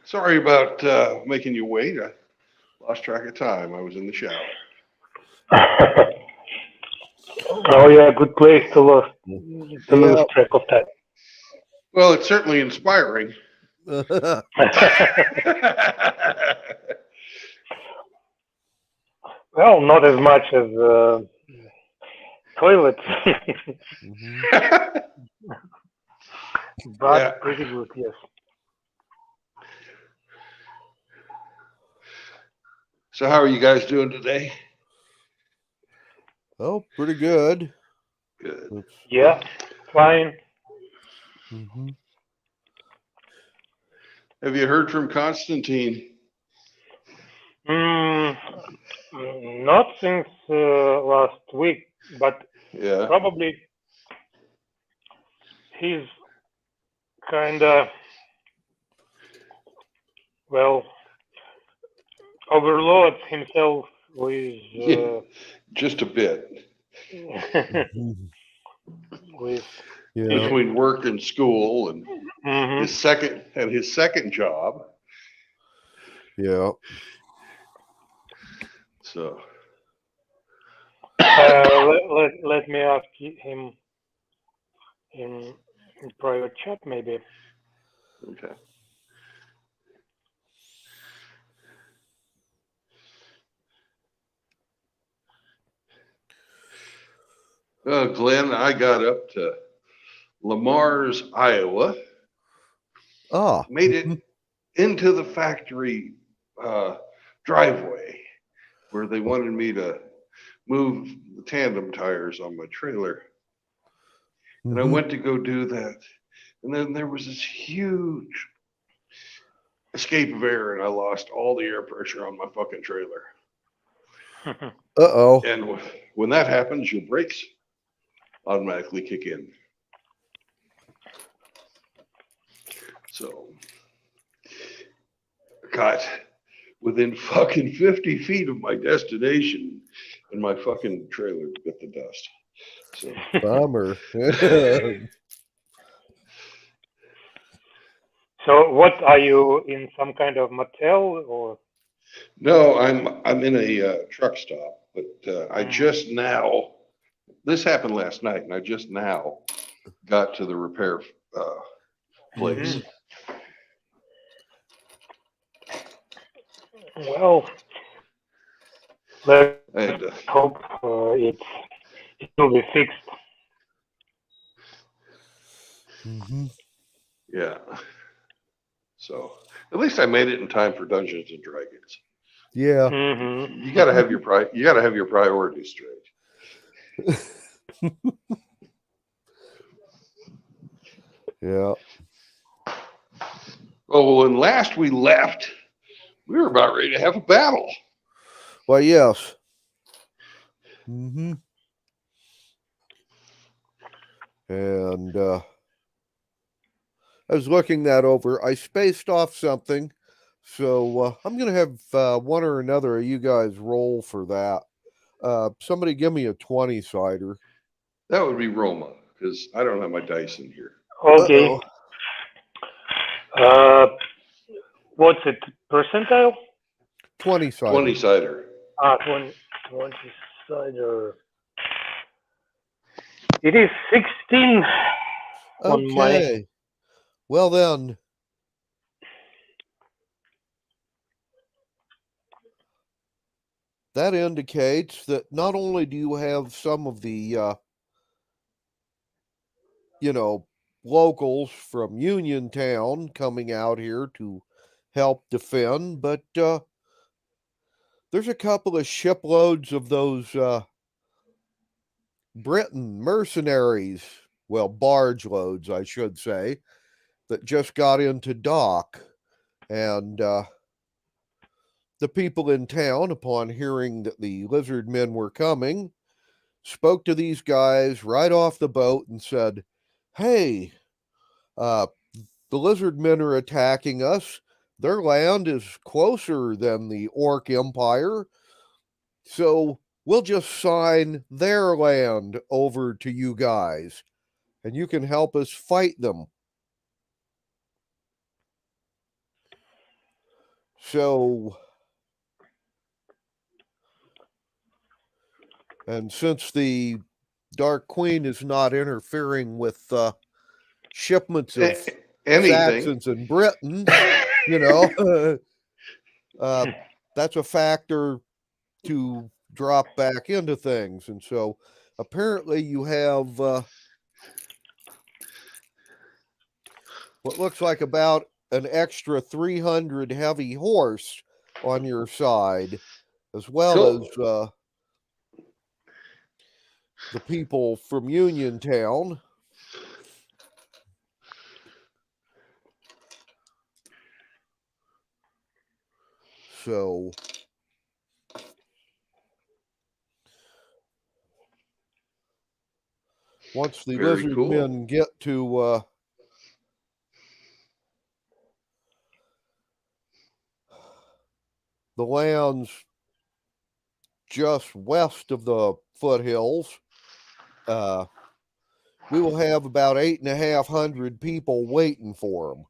Sorry about making you wait. I lost track of time. I was in the shower. Oh yeah, good place to lose Yeah. track of time. Well, it's certainly inspiring. Well, not as much as toilets, hmm Yeah. but pretty good, yes. So, how are you guys doing today? Oh, pretty good. Good. Oops. Yeah, fine. hmm Have you heard from Constantine? Mm, not since last week, but Yeah. probably he's kind of, well, overloads himself with Yeah. Just a bit. with Yeah. Between work and school and hmm his second job. Yeah. So, let me ask him in, in private chat maybe. okay. Glenn, I got up to Lamar's, Iowa, Ah. made it into the factory uh, driveway where they wanted me to move the tandem tires on my trailer. And I hmm went to go do that. And then there was this huge escape of air, and I lost all the air pressure on my fucking trailer. Uh-oh. And when that happens, your brakes automatically kick in. So, got within fucking 50 feet of my destination, and my fucking trailer bit the dust. So, Bummer. So what are you in some kind of motel or? no, I'm in a truck stop, but I Mhm. just now. This happened last night, and I just now got to the repair uh, place. hmm Mm. Well, let's And hope it will be fixed. hmm yeah, so at least I made it in time for Dungeons and Dragons. Yeah. Hmm You got to have your you got to have your priorities straight. Yeah. Oh, when last we left, we were about ready to have a battle. Well, yes. hmm And I was looking that over. I spaced off something. So I'm going to have one or another of you guys roll for that. Somebody give me a 20 cider. That would be Roma because I don't have my dice in here. Okay. Uh-oh. Uh, what's it? Percentile? 20 20 cider. cider. 20 cider. It is 16 on my. Okay. Well, then, that indicates that not only do you have some of the, you know, locals from Uniontown coming out here to help defend, but there's a couple of shiploads of those Britain mercenaries, well, barge loads, I should say, that just got into dock. And the people in town, upon hearing that the lizard men were coming, spoke to these guys right off the boat and said, "Hey, uh, the lizard men are attacking us. Their land is closer than the Orc Empire, so we'll just sign their land over to you guys, and you can help us fight them." So, and since the Dark Queen is not interfering with shipments of Anything. Saxons and Britons, you know, that's a factor to drop back into things. And so apparently you have what looks like about an extra 300 heavy horse on your side, as well Cool. as the people from Uniontown. So once the Very lizard cool. men get to the lands just west of the foothills, we will have about 8,500 people waiting for them.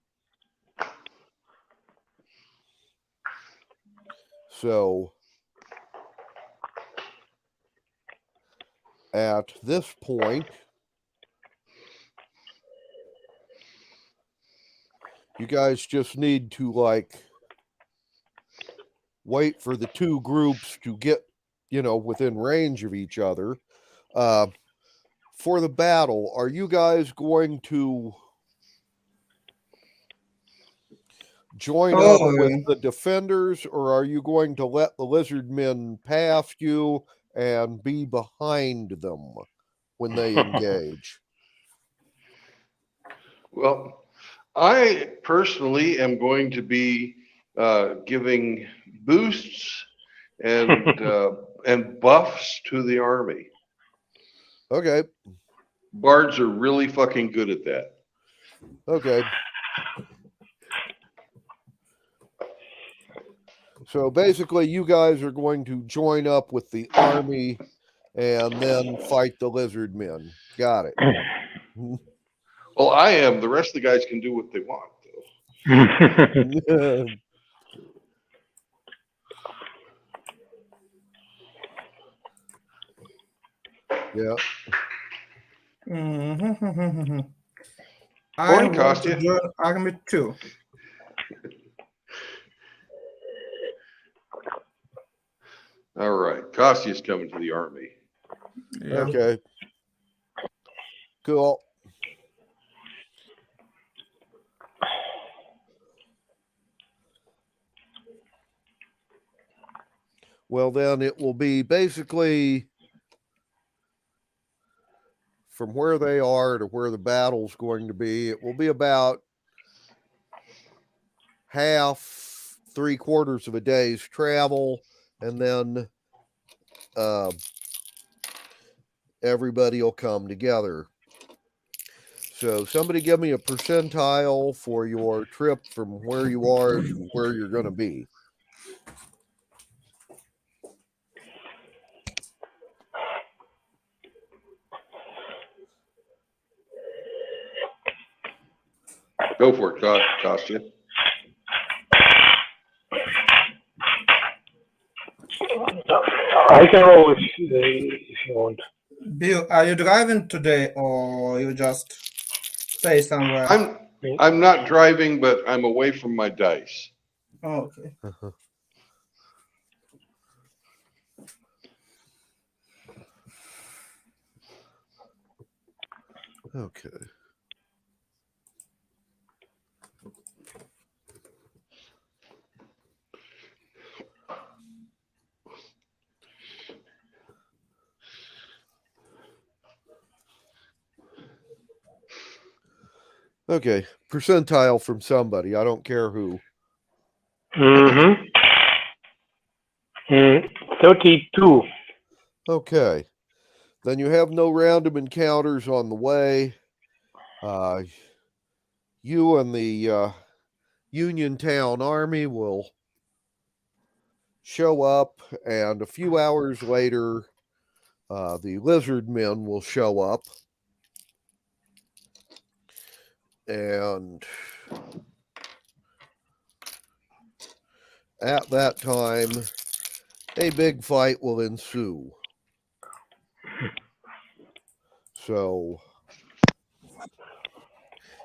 So at this point, you guys just need to like wait for the two groups to get, within range of each other. For the battle, are you guys going to join up with the defenders, or are you going to let the lizard men past you and be behind them when they engage? Well, I personally am going to be giving boosts and buffs to the army. Okay. Bards are really fucking good at that. Okay. So basically, you guys are going to join up with the army and then fight the lizard men. Got it. Well, I am. The rest of the guys can do what they want, though. Yeah. Mm-hmm. I Morning, want to Kostya. join army too. All right. Kostya's coming to the army. Yeah. Okay. Cool. Well, then it will be basically from where they are to where the battle's going to be. It will be about half, 3/4 of a day's travel, and then everybody will come together. So somebody give me a percentile for your trip from where you are to where you're going to be. Go for it, Kostya. I can roll if you want. Bill, are you driving today or you just stay somewhere? I'm not driving, but I'm away from my dice. Oh, okay. Okay. Okay, percentile from somebody. I don't care who. 32. Okay. Then you have no random encounters on the way. You and the Uniontown Army will show up, and a few hours later, the lizard men will show up. And at that time, a big fight will ensue. So,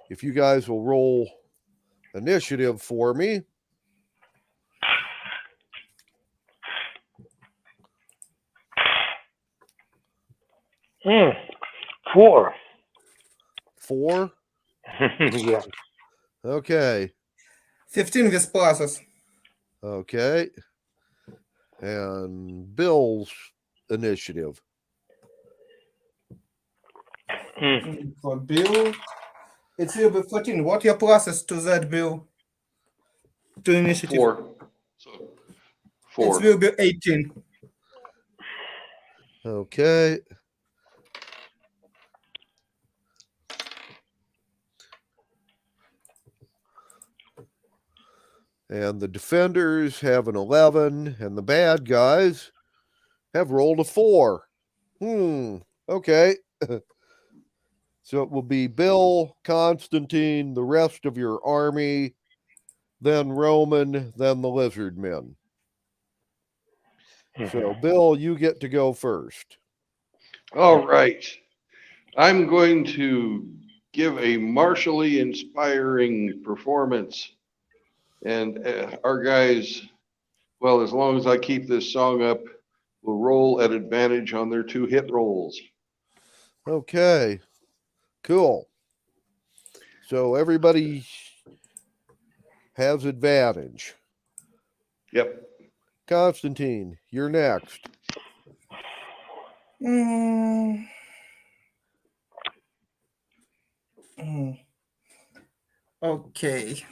if you guys will roll initiative for me. Hmm. 4. 4. Yeah. Okay. 15 with pluses. Okay. And Bill's initiative. For Bill, it will be 14. What your pluses to that, Bill? To initiative. 4. So 4. It will be 18. Okay. And the defenders have an 11, and the bad guys have rolled a 4. Okay. So it will be Bill, Constantine, the rest of your army, then Roman, then the lizard men. So, Bill, you get to go first. All right. I'm going to give a martially inspiring performance. And our guys, well, as long as I keep this song up, will roll at advantage on their 2 hit rolls. Okay. Cool. So everybody has advantage. Yep. Constantine, you're next. Mm. Mm. Okay.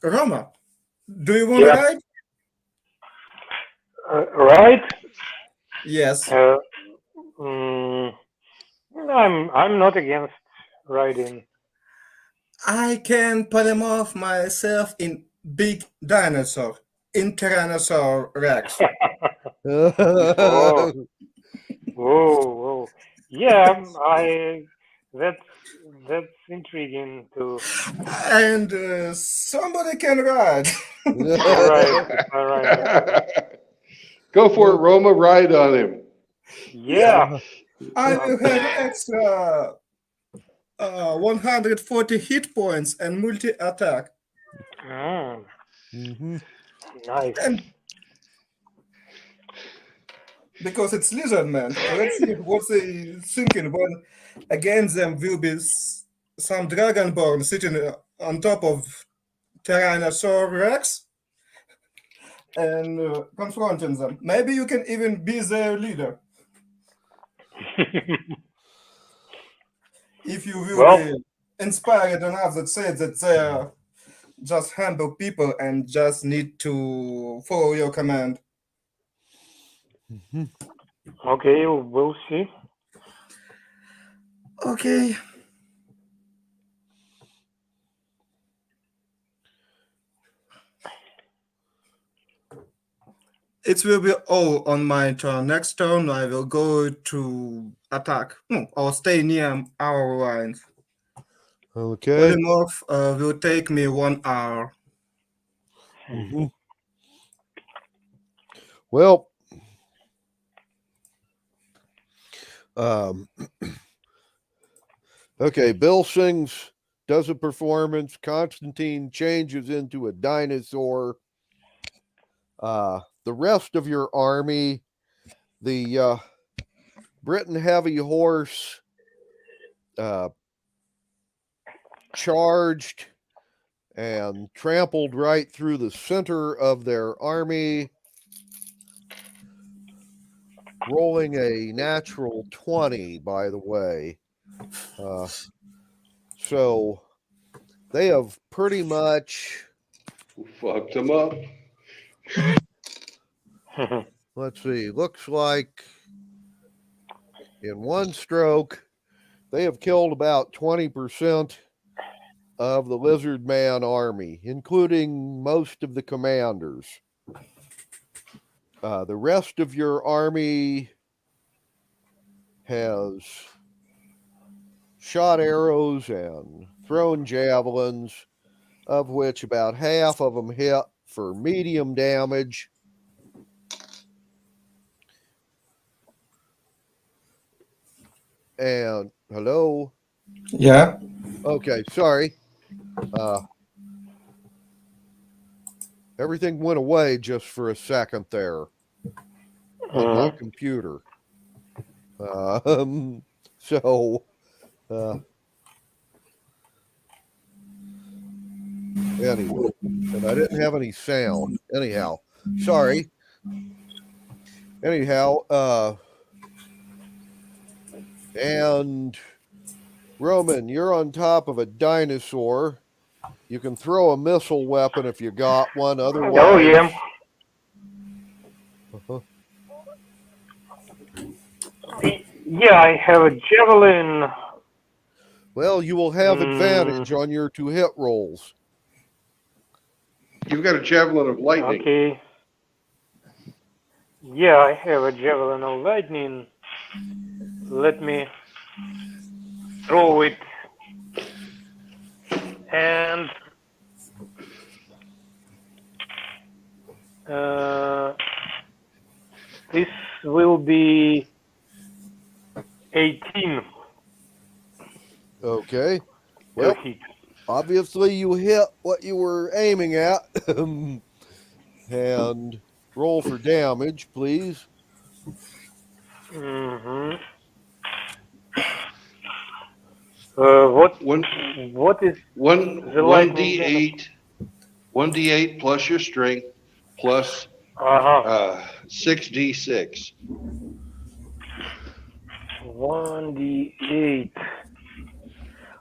Roma, do you want to Yeah. ride? Right? Yes. I'm not against riding. I can polymorph myself in big dinosaur, in Tyrannosaur Rex. Whoa. Whoa. Yeah, that's intriguing too. And somebody can ride. All right. Go for it, Roma. Ride on him. Yeah. I will have extra 140 hit points and multi attack. Mhm. Nice. And because it's lizard man, let's see what they thinking when against them will be some dragonborn sitting on top of Tyrannosaur Rex and confronting them. Maybe you can even be their leader if you will Well, be inspired enough that say that they're just humble people and just need to follow your command. Mhm. okay, we'll see. Okay. It will be all on my turn. Next turn, I will go to attack or stay near our lines. Okay. Polymorph will take me 1 hour. Mhm. Well, okay, Bill sings, does a performance. Constantine changes into a dinosaur. The rest of your army, the Britain heavy horse, charged and trampled right through the center of their army, rolling a natural 20, by the way. So they have pretty much, Fucked him up. let's see, looks like in one stroke, they have killed about 20% of the Lizard Man army, including most of the commanders. The rest of your army has shot arrows and thrown javelins, of which about half of them hit for medium damage. And hello? Yeah. Okay, sorry. Everything went away just for a second there on my computer. So, anyway, and I didn't have any sound. Anyhow, sorry. Anyhow, and Roman, you're on top of a dinosaur. You can throw a missile weapon if you got one. Otherwise, Oh, yeah. Yeah, I have a javelin. well, you will have advantage on your 2 hit rolls. You've got a javelin of lightning. Okay. Yeah, I have a javelin of lightning. Let me throw it. And this will be 18 Okay. per Well, hit. obviously you hit what you were aiming at. And roll for damage, please. Mm-hmm. What One is one the one lightning damage? D8 plus your strength plus Uh-huh. 6d6. 1d8.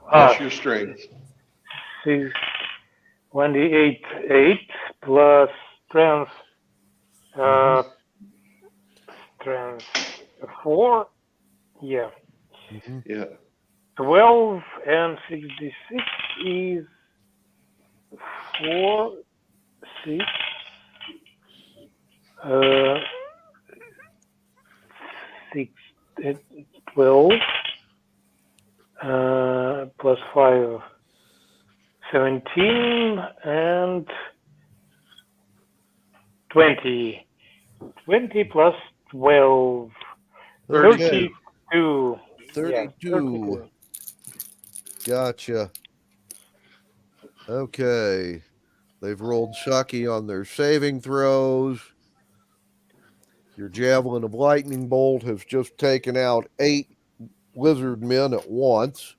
Plus your strength. 1d8, 8 plus strength, strength 4. Yeah. Yeah. 12 and 66 is 4, 6, 6, 12, plus 5, 17, and 20. 20 plus 12. 32. 32. Yeah, 32. Gotcha. Okay. They've rolled sucky on their saving throws. Your javelin of lightning bolt has just taken out 8 lizard men at once.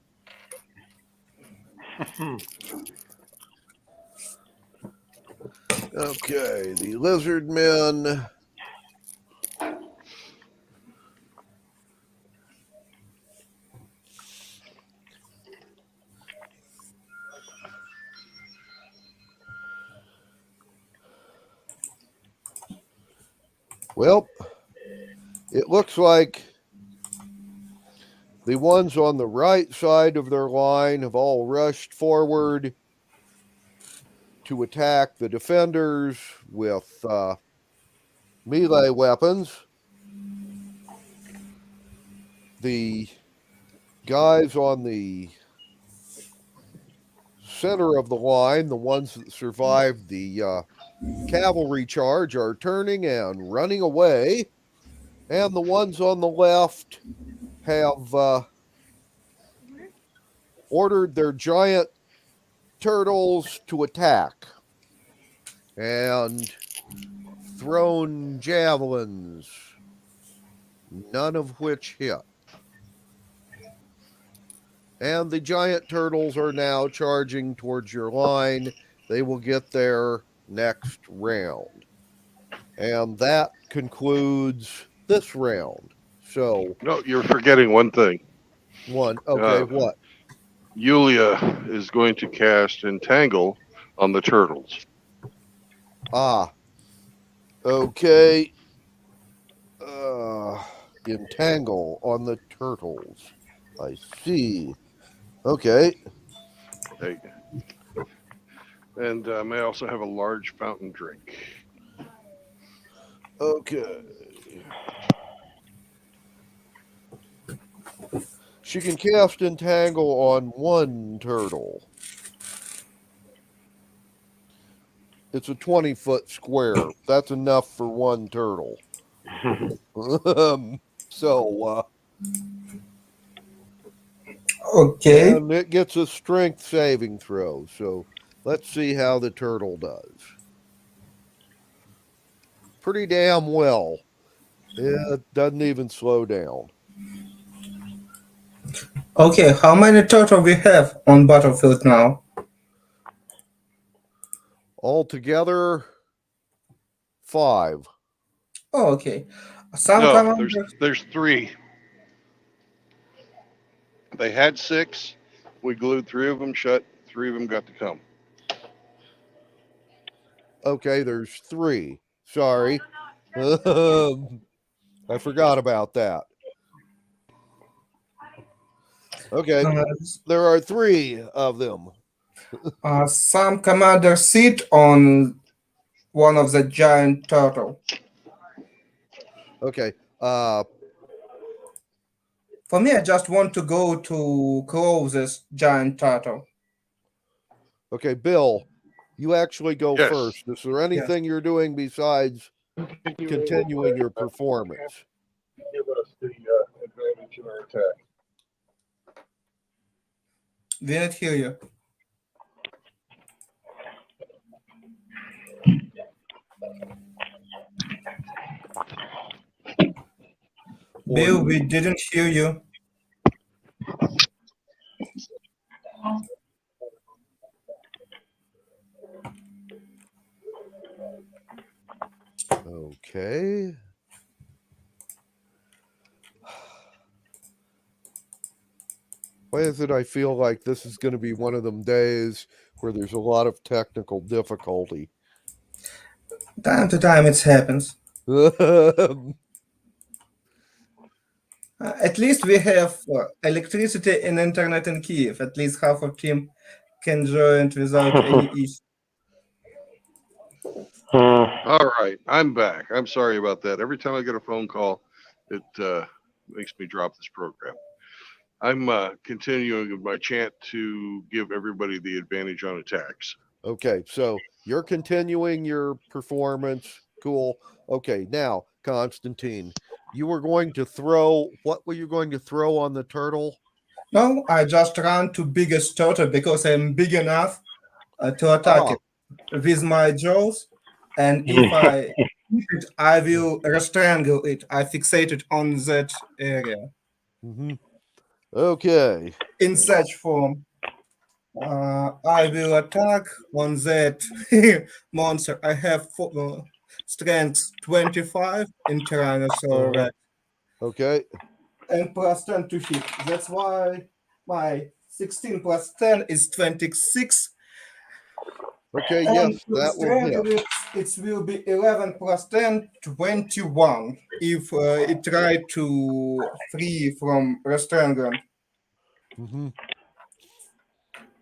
Okay, the lizard men. Well, it looks like the ones on the right side of their line have all rushed forward to attack the defenders with melee weapons. The guys on the center of the line, the ones that survived the cavalry charge, are turning and running away. And the ones on the left have ordered their giant turtles to attack and thrown javelins, none of which hit. And the giant turtles are now charging towards your line. They will get there next round. And that concludes this round. So, No, you're forgetting one thing. one. Okay, what? Yulia is going to cast Entangle on the turtles. Ah. Okay. Entangle on the turtles. I see. Okay. There you go. And may I also have a large fountain drink. Okay. She can cast Entangle on one turtle. It's a 20-foot square. That's enough for one turtle. So, Okay. and it gets a strength saving throw. So let's see how the turtle does. Pretty damn well. It doesn't even slow down. Okay, how many total we have on battlefield now? Altogether, 5. Oh, okay. Some No, commanders. there's 3. They had 6. We glued 3 of them shut. 3 of them got to come. Okay, there's 3. Sorry. I forgot about that. Okay, there are 3 of them. Some commanders sit on one of the giant turtle. Okay. For me, I just want to go to closest giant turtle. Okay, Bill, you actually go Yes. first. Is there anything you're doing besides continuing your performance? Give us the advantage in our attack. Didn't hear you. Bill, we didn't hear you. Okay. Why is it I feel like this is going to be one of them days where there's a lot of technical difficulty? Time to time it happens. At least we have electricity and internet in Kiev. At least half of team can join without any issue. All right, I'm back. I'm sorry about that. Every time I get a phone call, it makes me drop this program. I'm continuing with my chant to give everybody the advantage on attacks. Okay, so you're continuing your performance. Cool. Okay, now, Constantine, you were going to throw, what were you going to throw on the turtle? No, I just ran to biggest turtle because I'm big enough to attack it with my jaws. And if I hit it, I will restrangle it. I fixate it on that area. Mm-hmm. Okay. In such form, I will attack on that monster. I have strength 25 in Tyrannosaurus Rex. Okay. And plus 10 to hit. That's why my 16 plus 10 is 26. Okay, And yes, that will hit. it will be 11 plus 10, 21 if it try to free from restraint. Mm-hmm.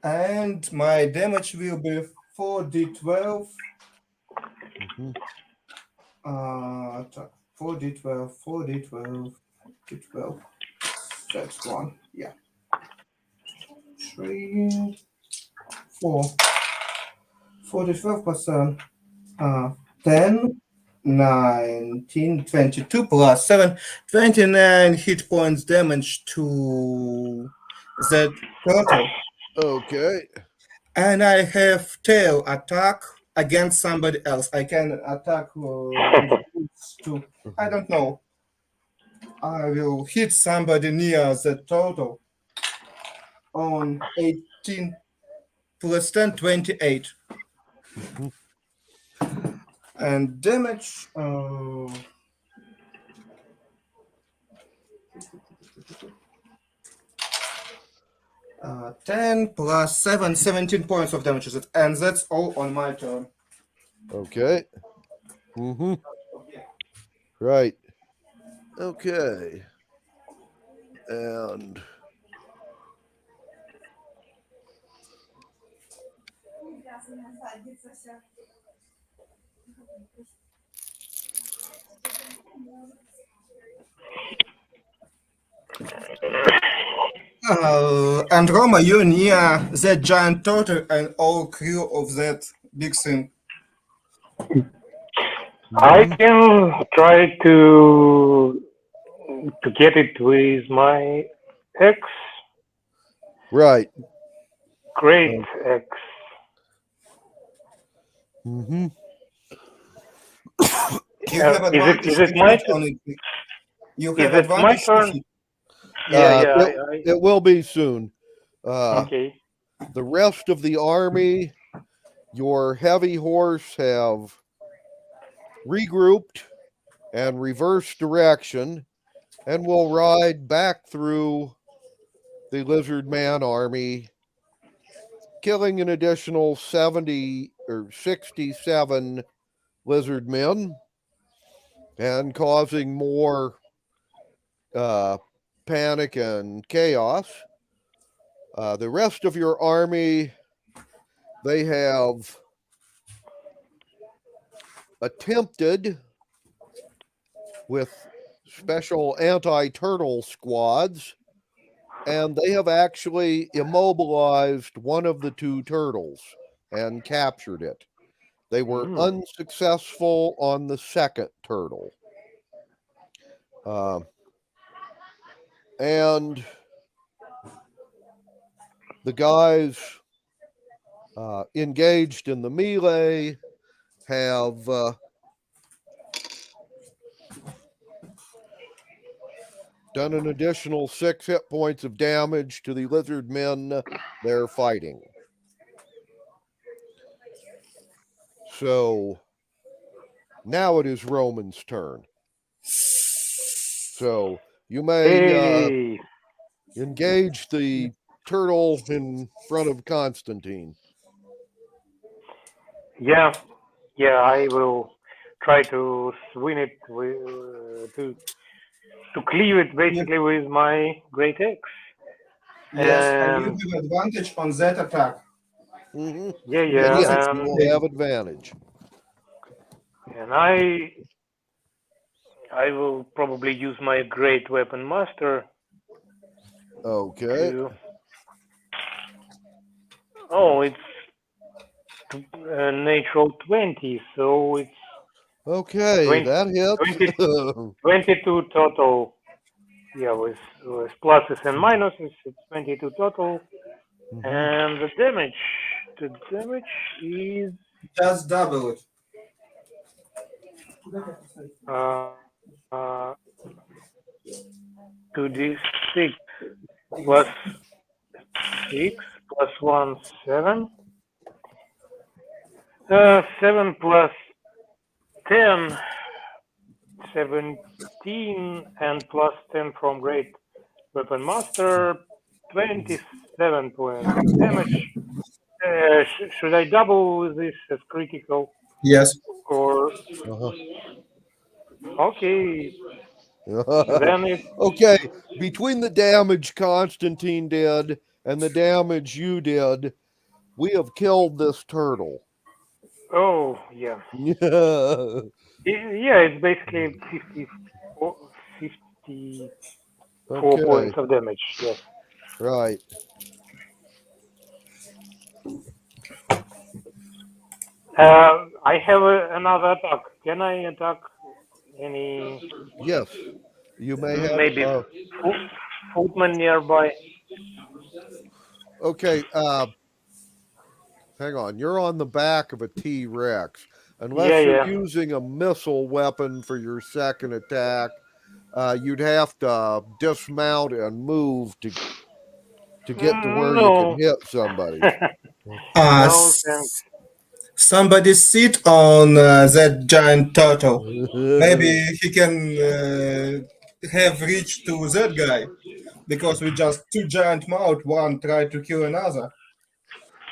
And my damage will be 4d12. Mm-hmm. 4d12, 4d12, 4d12. That's one. Yeah. 3, 4. 4d12 plus 7. 10, 19, 22 plus 7, 29 hit points damage to that turtle. Okay. And I have tail attack against somebody else. I can attack to, I don't know. I will hit somebody near the turtle on 18 plus 10, 28. Mm-hmm. And damage 10 plus 7, 17 points of damage. And that's all on my turn. Okay. Mm-hmm. Right. Okay. And And Roma, you near that giant turtle and all crew of that big thing. I Mhm. can try to get it with my ex, Right. great ex. Mm-hmm. You have Is advantage it to my hit on it. You is have it my advantage to turn? hit. Yeah, Yeah. yeah. It will be soon. Okay. The rest of the army, your heavy horse have regrouped and reversed direction and will ride back through the lizard man army, killing an additional 70 or 67 lizard men and causing more panic and chaos. The rest of your army, they have attempted with special anti-turtle squads, and they have actually immobilized one of the two turtles and captured it. They were unsuccessful on the second turtle. And the guys engaged in the melee have done an additional 6 hit points of damage to the lizard men they're fighting. So now it is Roman's turn. So you may Hey. engage the turtle in front of Constantine. Yeah, yeah. I will try to swing it with to cleave it basically with my great axe. Yes, and you And have advantage on that attack. Mm-hmm. yeah, Because Yes, yeah. it's you will have advantage. And I will probably use my great weapon master Okay. to. Oh, it's natural 20, so it's Okay, 20, that hits. 22 total. Yeah, with pluses and minuses, it's 22 total. Mhm. And the damage is Just double it. 2d6 plus 6 plus 1, 7. 7 plus 10, 17, and plus 10 from Great Weapon Master, 27 points of damage. Should I double this as critical? Yes. Or, Uh-huh. okay, then it, Okay, between the damage Constantine did and the damage you did, we have killed this turtle. oh, yeah. Yeah. Yeah, it's basically 54 Okay, points of damage, yes. right. I have another attack. Can I attack any, Yes, you may have. maybe footman nearby? Okay, hang on. You're on the back of a T Rex. Unless Yeah, you're yeah. using a missile weapon for your second attack, you'd have to dismount and move to get to where you can No. hit somebody. No, thanks. Somebody sit on that giant turtle. Maybe he can have reached to that guy because we just two giant mouth. One tried to kill another.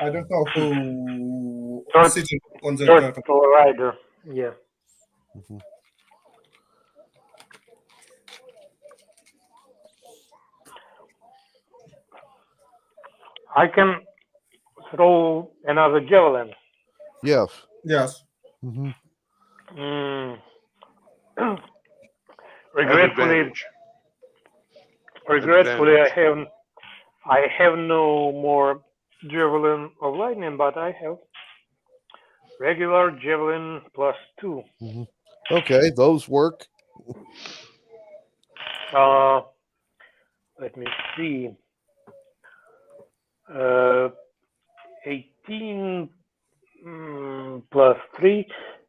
I don't know who sitting on that turtle. Turtle rider. Yeah. I can throw another javelin. Yes. Yes. Mhm. Mm. Have regretfully, advantage. regretfully, I Advantage. I have no more javelin of lightning, but I have regular javelin +2. Okay, those work. Let me see. 18 +3.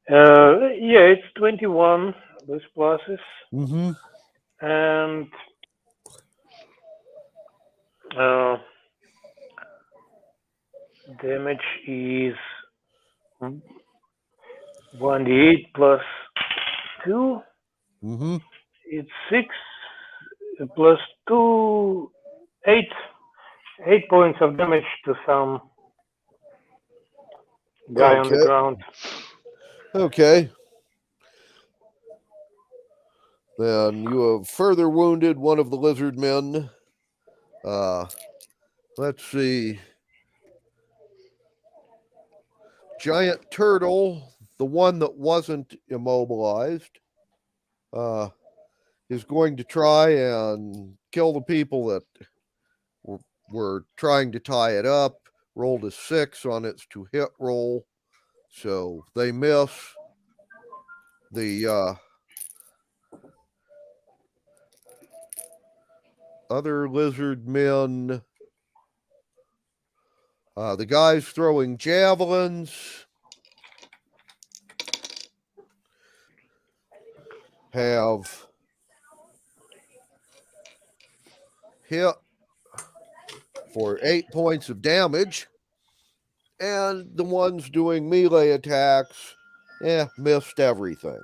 Yeah, it's 21 with pluses. Mm-hmm. And damage is 1d8 +2. Mm-hmm. It's 6 +2, 8. 8 points of damage to some guy on the Okay. ground. Okay. Then you have further wounded one of the lizard men. Let's see. Giant turtle, the one that wasn't immobilized, is going to try and kill the people that were trying to tie it up. Rolled a 6 on its to hit roll, so they miss. The other lizard men, the guys throwing javelins, have hit for 8 points of damage, and the ones doing melee attacks, missed everything.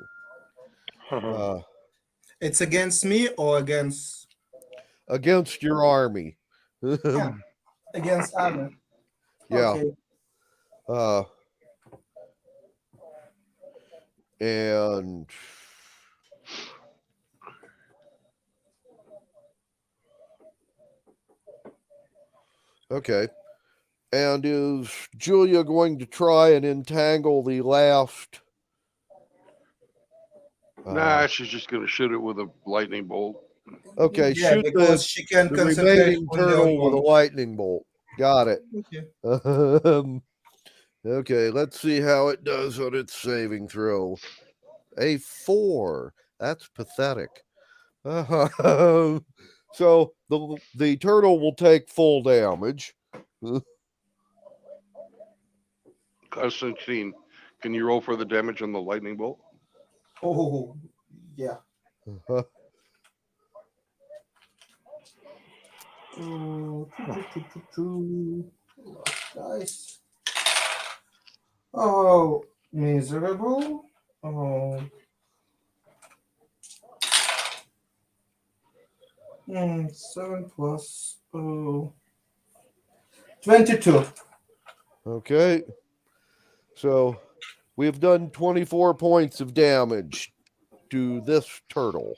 It's against me or against Against your army. against Anna? Yeah. Okay. And okay. And is Julia going to try and entangle the last? Nah, she's just going to shoot it with a lightning bolt. Okay, Yeah, shoot because she can the concentrate remaining only on turtle with a one. lightning bolt. Got it. Okay. Okay, let's see how it does on its saving throw. A 4. That's pathetic. So the turtle will take full damage. Constantine, can you roll for the damage on the lightning bolt? Oh, yeah. Nice. Oh, miserable. Oh. 7 plus 22. Okay. So we've done 24 points of damage to this turtle.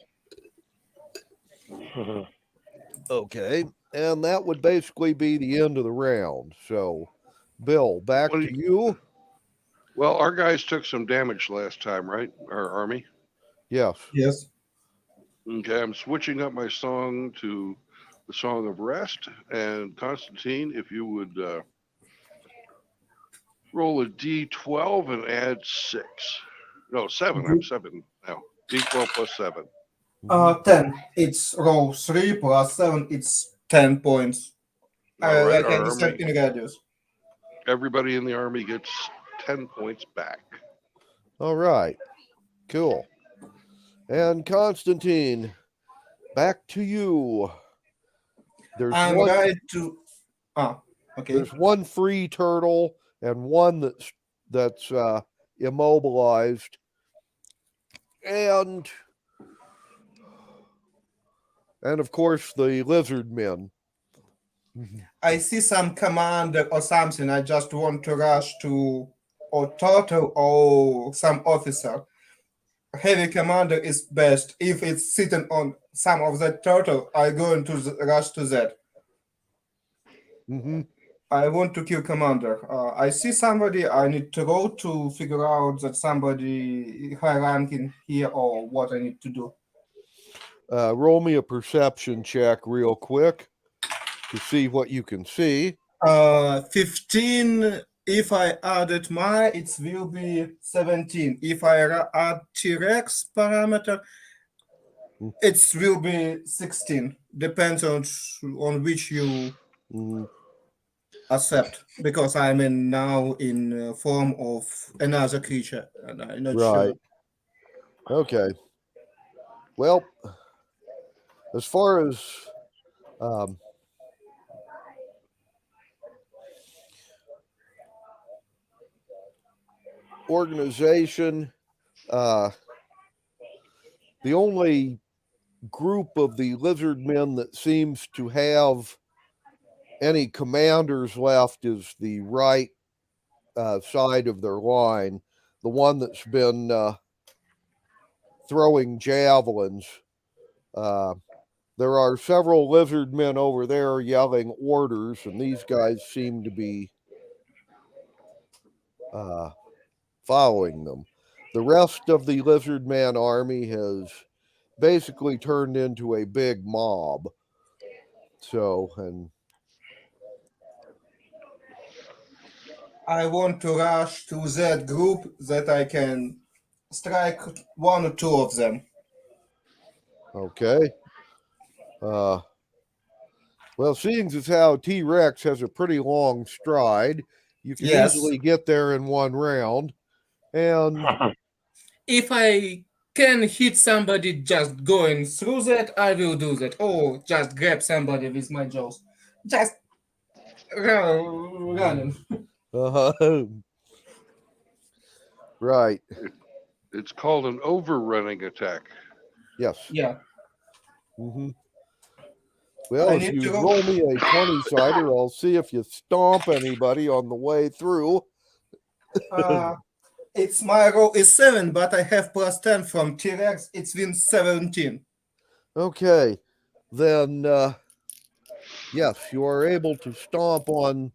Okay. And that would basically be the end of the round. So, Bill, back to you. Well, our guys took some damage last time, right? Our army. Yes. Yes. Okay, I'm switching up my song to the Song of Rest. And Constantine, if you would roll a d12 and add 6. No, 7. I'm 7 now. D12 plus 7. 10. It's roll 3 plus 7. It's 10 points. All right, Like our a distance army, in radius. everybody in the army gets 10 points back. All right. Cool. And Constantine, back to you. I'm ready to. Okay. There's one free turtle and one that's immobilized, and of course the lizard men. I see some commander or something. I just want to rush to or turtle or some officer. Heavy commander is best. If it's sitting on some of that turtle, I going to rush to that. Mm-hmm. I want to kill commander. I see somebody. I need to go to figure out that somebody high ranking here or what I need to do. Roll me a perception check real quick to see what you can see. 15. If I added my, it will be 17. If I add T-Rex parameter, it will be 16. Depends on which you Mhm. accept, because I'm in now in form of another creature, and I'm not sure. Right. Okay. Well, as far as um, organization, the only group of the lizard men that seems to have any commanders left is the right side of their line, the one that's been throwing javelins. There are several lizard men over there yelling orders, and these guys seem to be following them. The rest of the lizard man army has basically turned into a big mob. So, and I want to rush to that group that I can strike one or two of them. okay. Well, seeing as how T Rex has a pretty long stride, you can Yes. easily get there in one round. And If I can hit somebody just going through that, I will do that. Or just grab somebody with my jaws. Just running. Right. It's called an overrunning attack. Yes. Yeah. Mm-hmm. Well, I if need you to go. roll me a 20-sider, I'll see if you stomp anybody on the way through. It's my roll is 7, but I have plus 10 from T-Rex. It's been 17. Okay. Then, yes, you are able to stomp on,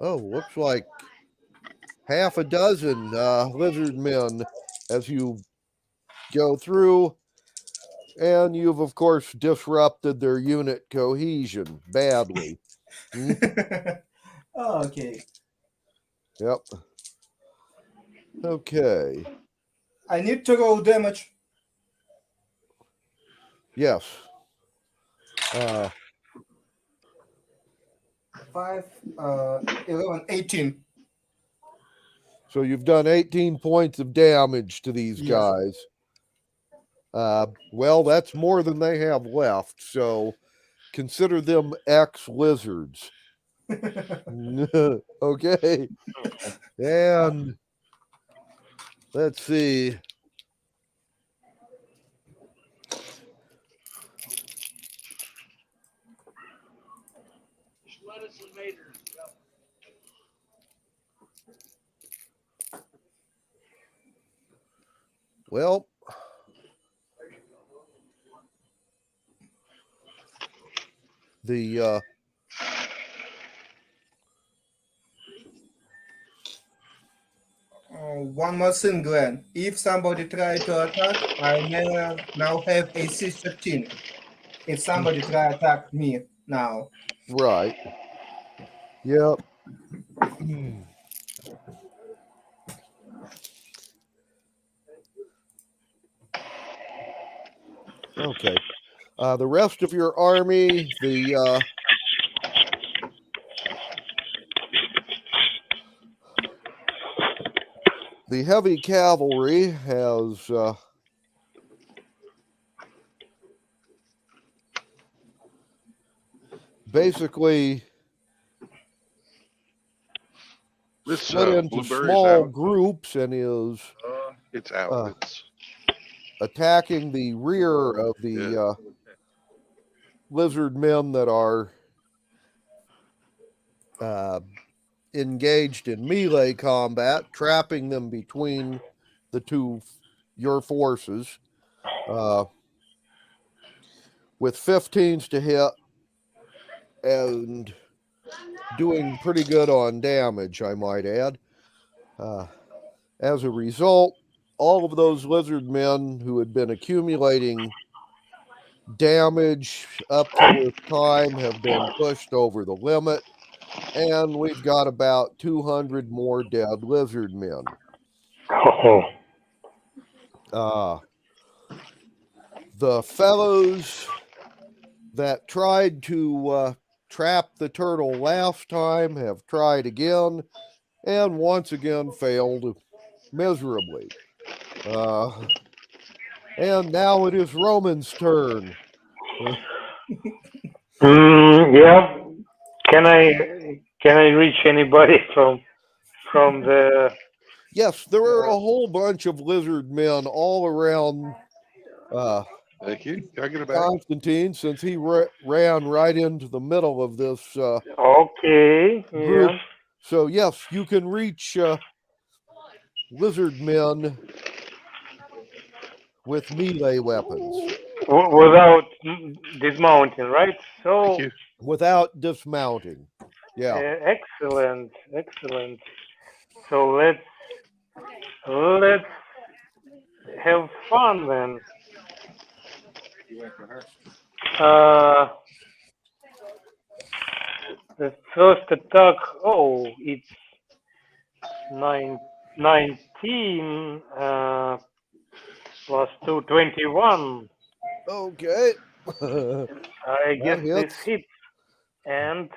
looks like half a dozen lizard men as you go through. And you've, of course, disrupted their unit cohesion badly. Okay. Yep. Okay. I need to roll damage. Yes. 5, 11, 18. So you've done 18 points of damage to these Yes. guys. Well, that's more than they have left. So consider them ex-lizards. Okay. And let's see. Well, the One more thing, Glenn. If somebody try to attack, I may now have AC 13. If somebody try to attack me now. right. Yep. Okay. The rest of your army, the heavy cavalry has basically This split into blueberry's small out. groups and is It's out. It's attacking the rear of the lizard men that are engaged in melee combat, trapping them between your forces. With 15s to hit and doing pretty good on damage, I might add. As a result, all of those lizard men who had been accumulating damage up to this time have been pushed over the limit, and we've got about 200 more dead lizard men. Oh, The fellows that tried to trap the turtle last time have tried again, and once again failed miserably. And now it is Roman's turn. yeah. Can I reach anybody from the? Yes, there are a whole bunch of lizard men all around Thank you. Can I get it back? Constantine, since he ran right into the middle of this Okay. group. Yeah. So yes, you can reach lizard men with melee weapons Without dismounting, right? So Thank you. without dismounting. Yeah. excellent, excellent. So let's have fun then. The first attack. Oh, it's 19 plus 2, 21. Okay. I guess this hits. hits. And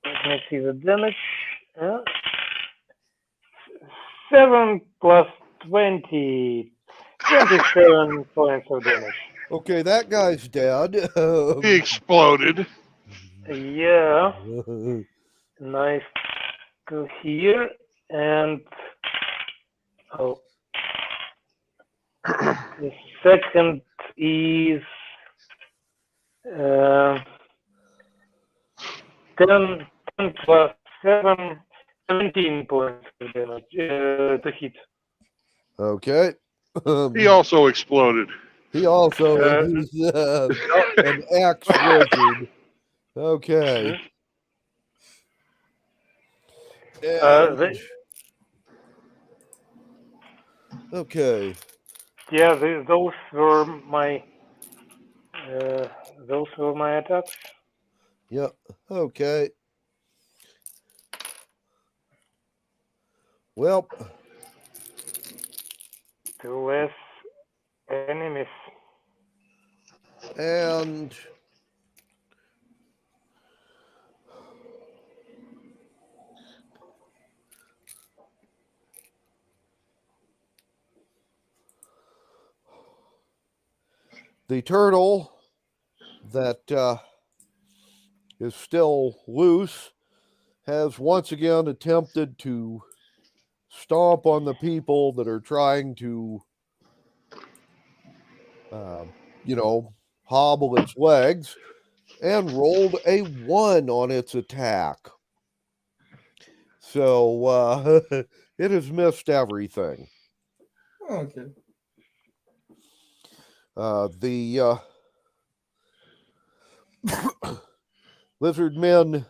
let me see the damage. 7 plus 20. 27 points of damage. Okay, that guy's dead. He exploded. Yeah, nice to hear. And the second is 10 plus 7, 17 points of damage to hit. Okay. He also exploded. He also he's an ex-wizard. Okay. And, okay. Yeah, those were my attacks. Yep. Okay. Well, 2 less enemies. and the turtle that is still loose has once again attempted to stomp on the people that are trying to, hobble its legs, and rolled a 1 on its attack. So it has missed everything. Okay. The lizard men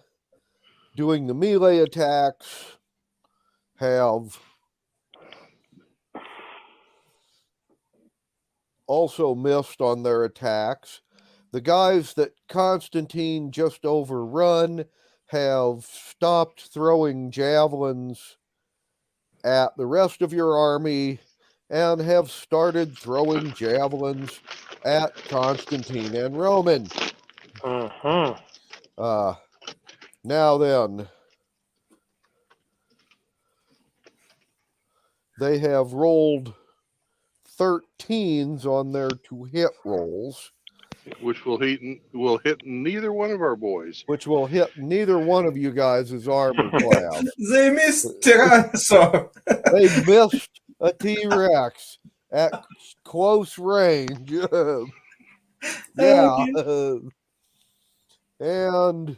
doing the melee attacks have also missed on their attacks. The guys that Constantine just overrun have stopped throwing javelins at the rest of your army and have started throwing javelins at Constantine and Roman. Now then, they have rolled 13s on their to-hit rolls, which will hit neither one of our boys. which will hit neither one of you guys' armor class. They missed Tyrannosaur. They missed a T-Rex at close range. Yeah. And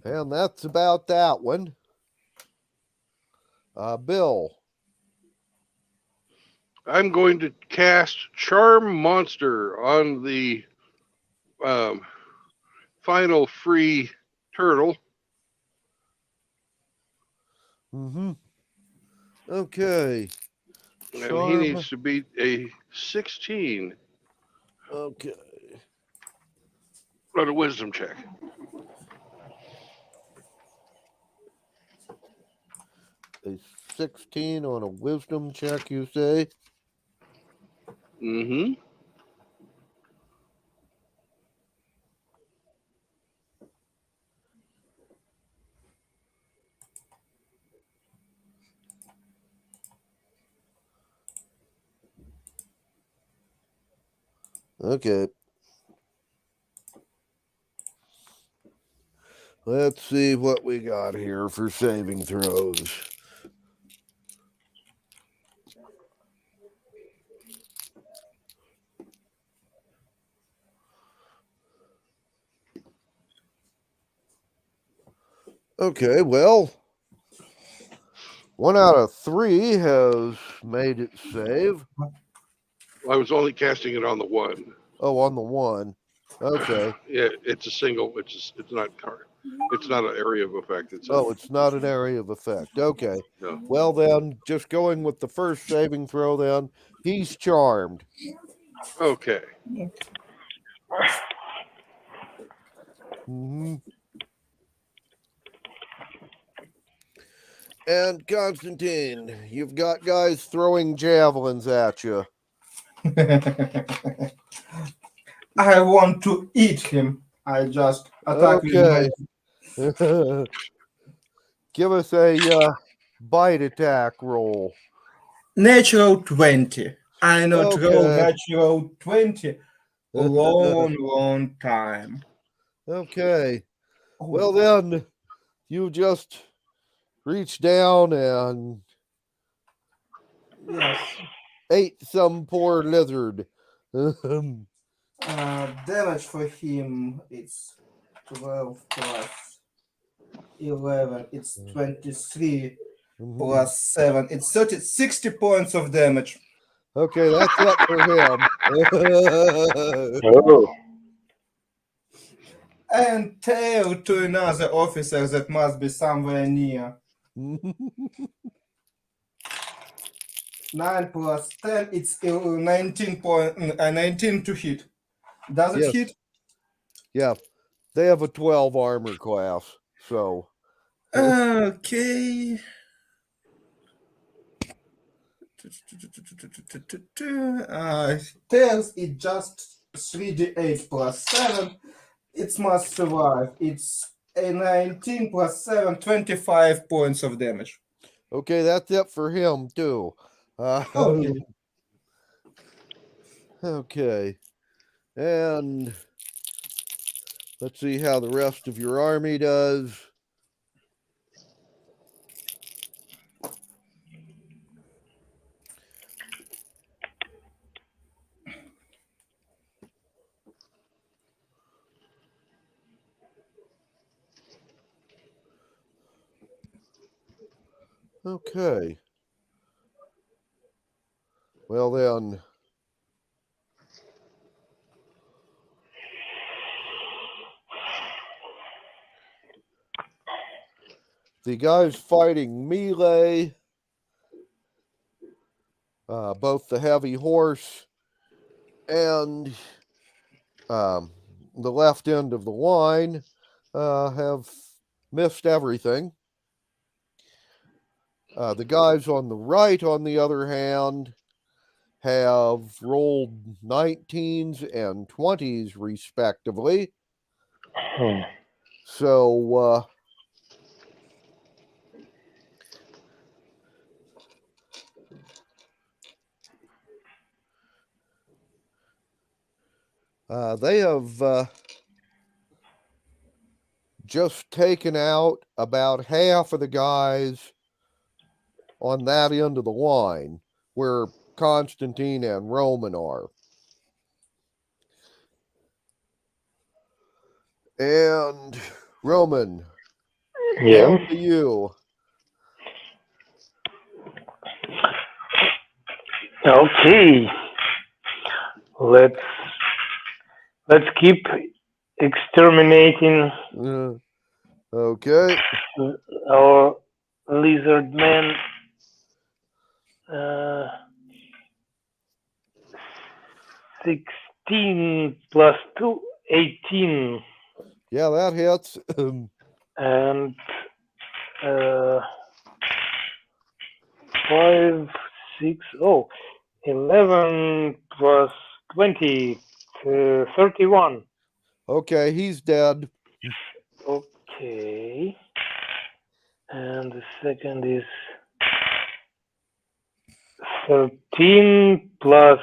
that's about that one. Bill. I'm going to cast Charm Monster on the final free turtle. Mm-hmm. Okay. And he Charm. needs to beat a 16 Okay. on a wisdom check. A 16 on a wisdom check, you say? Mm-hmm. Okay. Let's see what we got here for saving throws. Okay, well, 1 out of 3 has made it save. I was only casting it on the 1. Oh, on the 1. Okay. Yeah, it's a single. It's not card. It's not an area of effect. It's not an area of effect. Okay. No. Well, then, just going with the first saving throw, then, he's charmed. Okay. Mm-hmm. And Constantine, you've got guys throwing javelins at you. I want to eat him. I just attack with my Okay. Give us a bite attack roll. natural 20. I not roll Okay. natural 20 a long time. Okay. Oh, Well, then, you just reach down and yes. ate some poor lizard. Damage for him it's 12 plus 11. It's 23 plus 7. It's 60 points of damage. Okay, that's it for him. Oh. And tail to another officer that must be somewhere near. 9 plus 10, it's 19 to hit. Does it Yes. hit? Yeah, they have a 12 armor class, so. Okay. Tails, it just 3d8 plus 7. It must survive. It's a 19 plus 7, 25 points of damage. Okay, that's it for him, too. Okay. Okay. And let's see how the rest of your army does. Okay. Well, then. The guys fighting melee, both the heavy horse and the left end of the line, have missed everything. The guys on the right, on the other hand, have rolled 19s and 20s respectively. So they have just taken out about half of the guys on that end of the line where Constantine and Roman are. And Roman, Yeah. down to you. Okay. Let's keep exterminating Okay. our lizard man. 16 plus 2, 18. Yeah, that hits. And 5, 6, 11 plus 20, 31. Okay, he's dead. Okay. And the second is 13 plus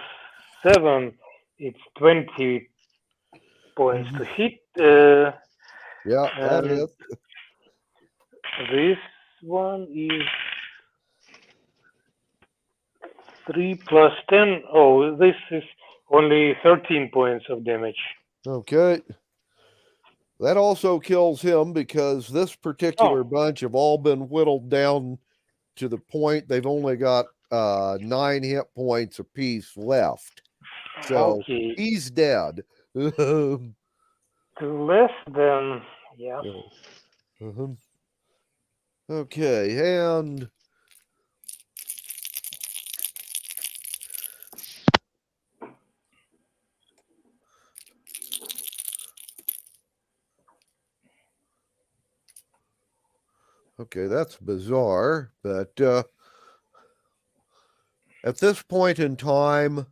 7. It's 20 points to hit. Yeah, that And hits. this one is 3 plus 10. Oh, this is only 13 points of damage. Okay. That also kills him because this particular bunch have all been whittled down to the point they've only got 9 hit points apiece left. So Okay. he's dead. Less than, yeah. Mhm. Okay, and okay, that's bizarre, but at this point in time,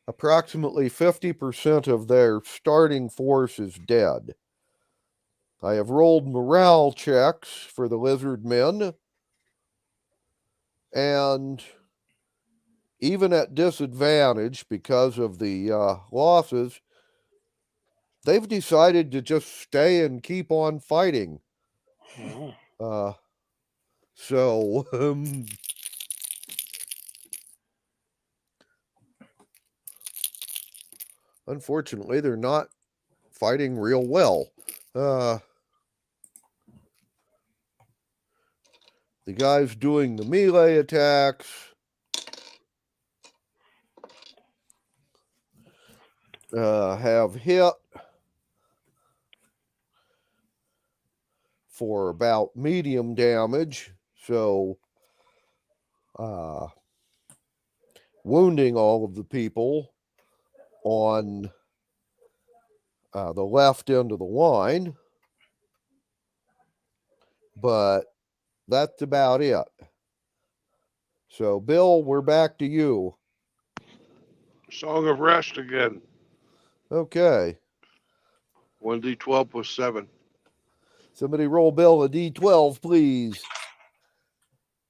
approximately 50% of their starting force is dead. I have rolled morale checks for the lizard men, and even at disadvantage because of the losses, they've decided to just stay and keep on fighting. Mhm. So, unfortunately, they're not fighting real well. The guys doing the melee attacks have hit for about medium damage, so wounding all of the people on the left end of the line, but that's about it. So, Bill, we're back to you. Song of Rest again. Okay. 1d12 plus 7. Somebody roll Bill a d12, please.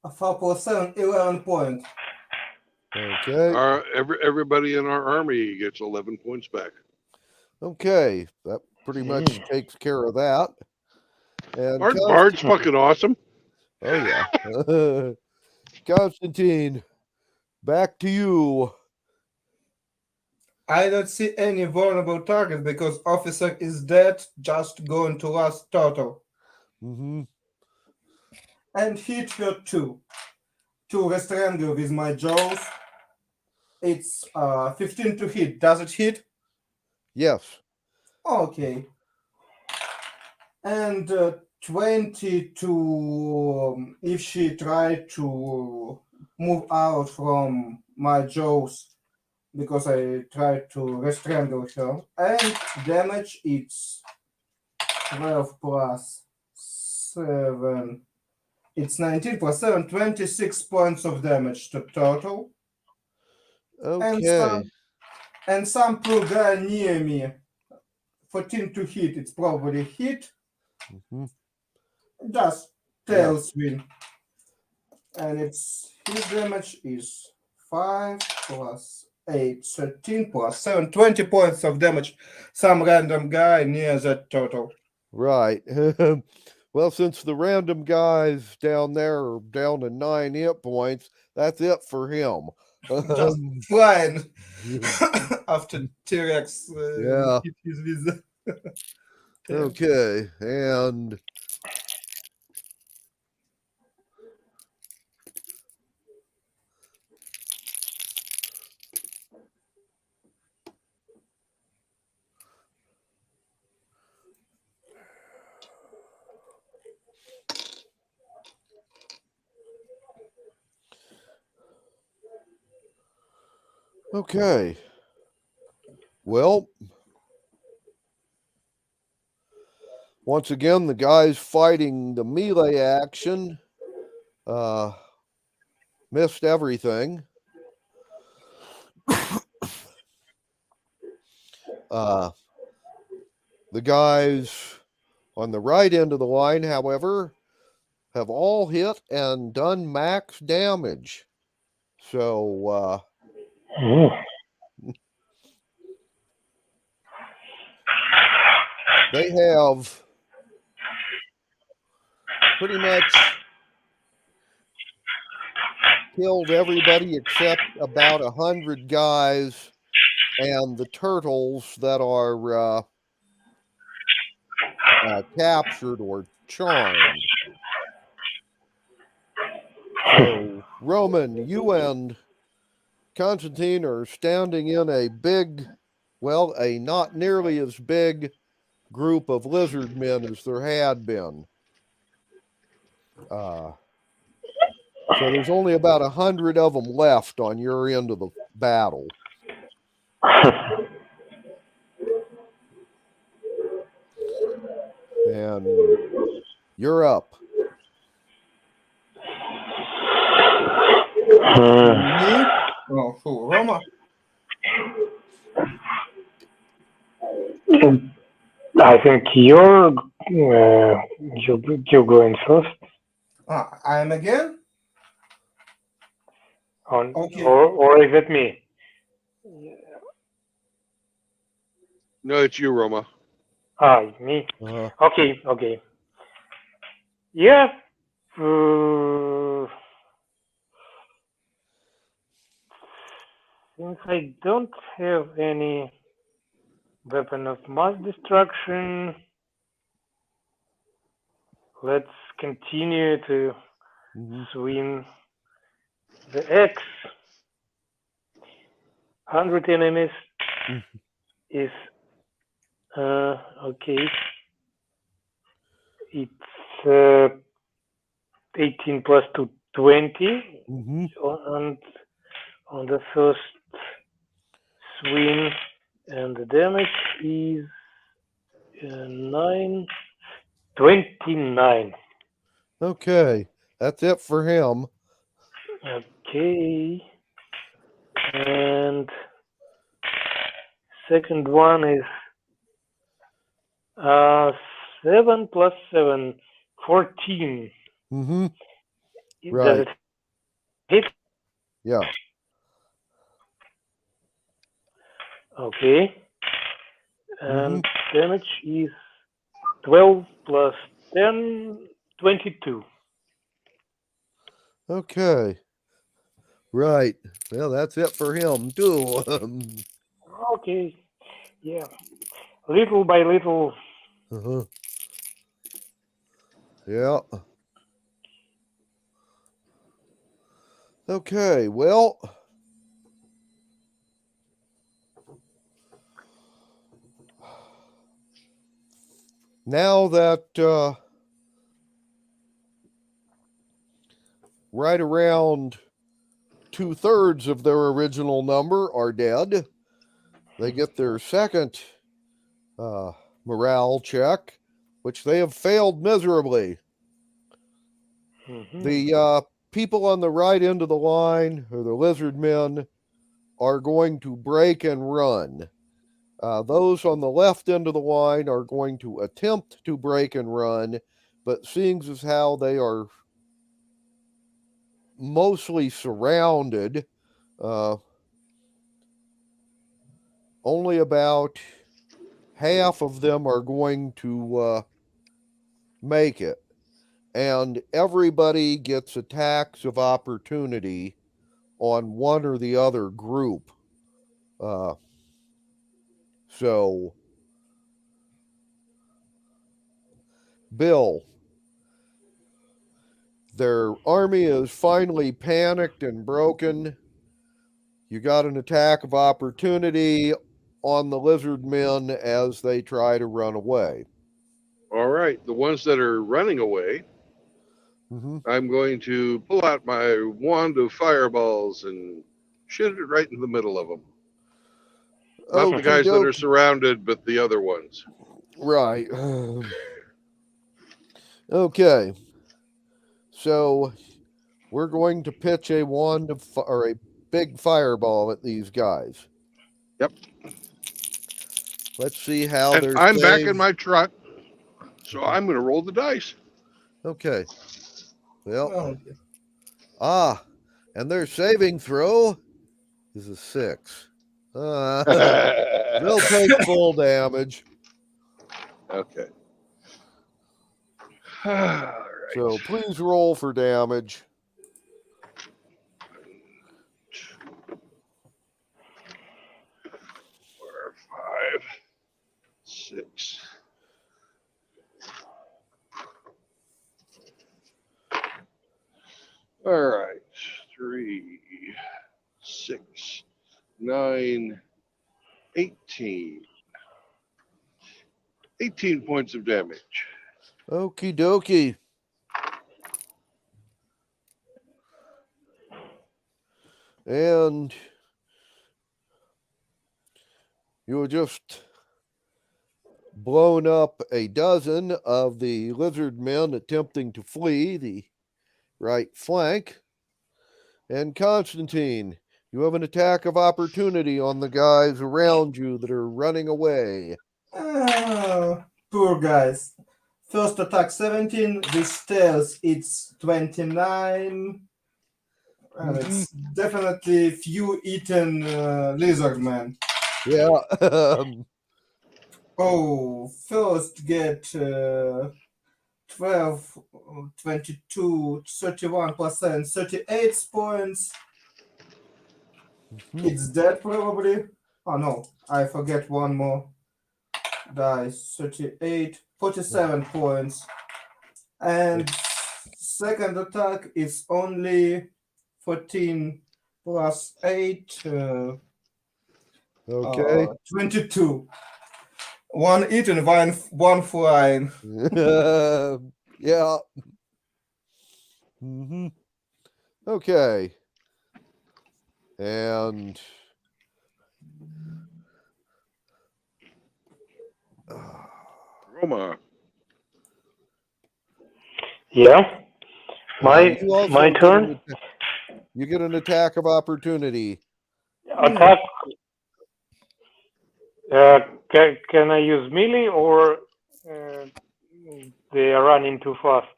A 4 plus 7, 11 points. Okay. Everybody in our army gets 11 points back. Okay. That pretty much takes care of that. And Bard's fucking awesome. Oh, yeah. Constantine, back to you. I don't see any vulnerable target because officer is dead, just going to last total. Mm-hmm. And hit her too. To restrangle with my jaws. It's 15 to hit. Does it hit? Yes. Okay. And 20 to if she tried to move out from my jaws because I tried to restrangle her. And damage it's 12 plus 7. It's 19 plus 7, 26 points of damage to total. Okay. And some poor guy near me, 14 to hit, it's probably hit. Mm-hmm. Just tailspin. And it's his damage is 5 plus 8, 13 plus 7, 20 points of damage. Some random guy near that total. Right. Well, since the random guys down there are down to 9 hit points, that's it for him. Just flying after T-Rex Yeah. hit his with Okay. And Okay. Well, once again, the guys fighting the melee action missed everything. The guys on the right end of the line, however, have all hit and done max damage. So they have pretty much killed everybody except about 100 guys and the turtles that are captured or charmed. So, Roman, you and Constantine are standing in a big, well, a not nearly as big group of lizard men as there had been. So there's only about 100 of them left on your end of the battle. And you're up. Me? Oh, who? Roma? I think you're going first. I am again? Okay. Or is it me? No, it's you, Roma. Me. Okay. Yeah. Since I don't have any weapon of mass destruction, let's continue to swing the X. 100 enemies is okay. It's 18 plus 2, 20. And on the first swing, and the damage is 29. Okay, that's it for him. Okay. And second one is 7 plus 7, 14. Right. Does it hit? Yeah. Okay. And damage is 12 plus 10, 22. Okay. Right. Well, that's it for him, too. Okay. Yeah. Little by little. Yeah. Okay, well. Now that right around 2/3 of their original number are dead, they get their second morale check, which they have failed miserably. The people on the right end of the line, or the lizard men, are going to break and run. Those on the left end of the line are going to attempt to break and run, but seeing as how they are mostly surrounded, only about half of them are going to make it. And everybody gets attacks of opportunity on one or the other group. So, Bill, their army is finally panicked and broken. You got an attack of opportunity on the lizard men as they try to run away. All right. The ones that are running away, I'm going to pull out my wand of fireballs and Shit it right in the middle of them. Not the guys that are Okey-doke. surrounded, but the other ones. Right. Okay. So we're going to pitch a wand of or a big fireball at these guys. Yep. Let's see how And they're I'm back in saved. my truck, so I'm going to roll the dice. Okay. Well, Okay. and their saving throw is a 6. They'll take full damage. Okay. All right. So please roll for damage. 4, 5, 6. All right. 3, 6, 9, 18. 18 points of damage. Okie dokie. And you just blown up a dozen of the lizard men attempting to flee the right flank. And Constantine, you have an attack of opportunity on the guys around you that are running away. Poor guys. First attack 17. This tells it's 29. And it's definitely few eaten lizard man. Yeah. Oh, first get 12, 22, 31%, 38 points. It's dead probably. Oh no, I forget one more. Dice 38, 47 points. And second attack is only 14 plus 8. Okay. 22. One eaten, one flying. Yeah. Okay. And Roma. Yeah. My you also my get turn. you get an attack of opportunity. Attack. Can I use melee or they are running too fast?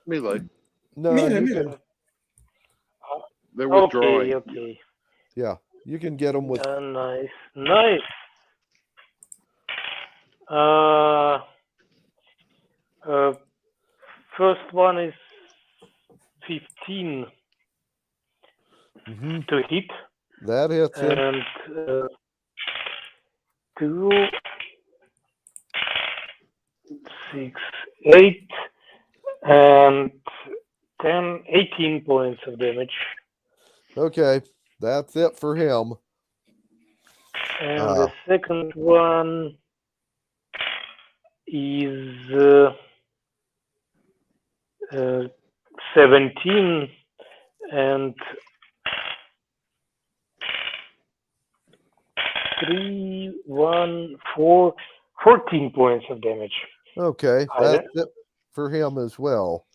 Melee. No, Melee, you melee. can. They're withdrawing. Okay. Yeah, you can get them with. Nice. First one is 15 to hit. That hits him. And 2, 6, 8, and 10, 18 points of damage. Okay, that's it for him. And the second one is 17 and 3, 1, 4, 14 points of damage. Okay, that's it for him as well.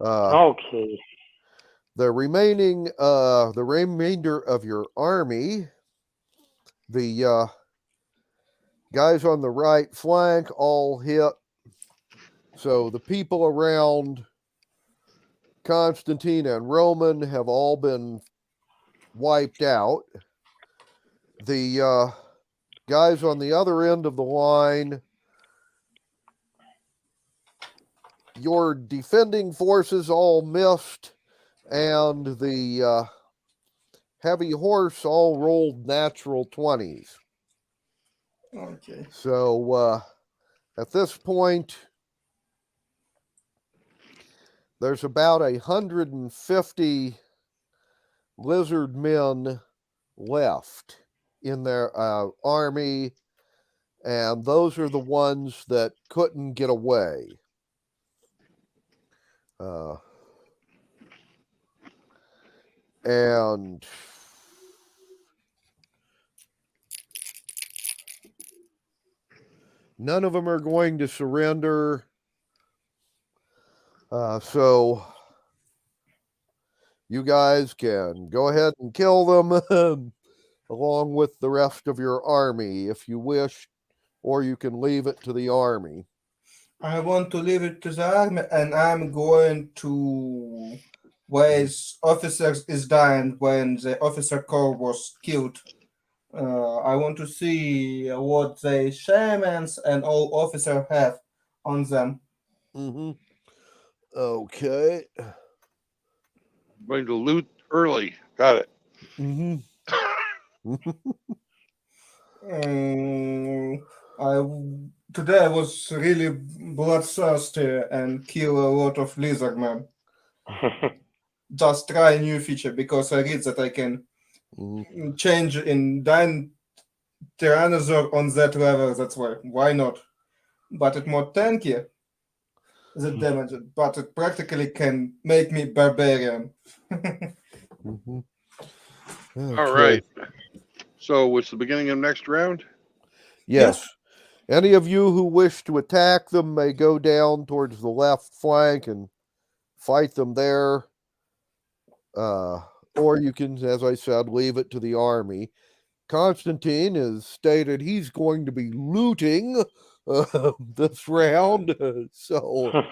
Okay. The remainder of your army, the guys on the right flank all hit. So the people around Constantine and Roman have all been wiped out. The guys on the other end of the line, your defending forces all missed, and the heavy horse all rolled natural 20s. Okay. So at this point, there's about 150 lizard men left in their army, and those are the ones that couldn't get away. And None of them are going to surrender. So you guys can go ahead and kill them along with the rest of your army if you wish, or you can leave it to the army. I want to leave it to the army, and I'm going to where officers is dying when the officer corps was killed. I want to see what the shamans and all officers have on them. Mm-hmm. Okay. Going to loot early. Got it. Mm-hmm. Today I was really bloodthirsty and kill a lot of lizardmen. Just try a new feature because I read that I can change in Tyrannosaur on that level. That's why not? But it's more tanky the damage, but it practically can make me barbarian. Mm-hmm. All right. So it's the beginning of next round? Yes. Any of you who wish to attack them may go down towards the left flank and fight them there. Or you can, as I said, leave it to the army. Constantine has stated he's going to be looting this round. So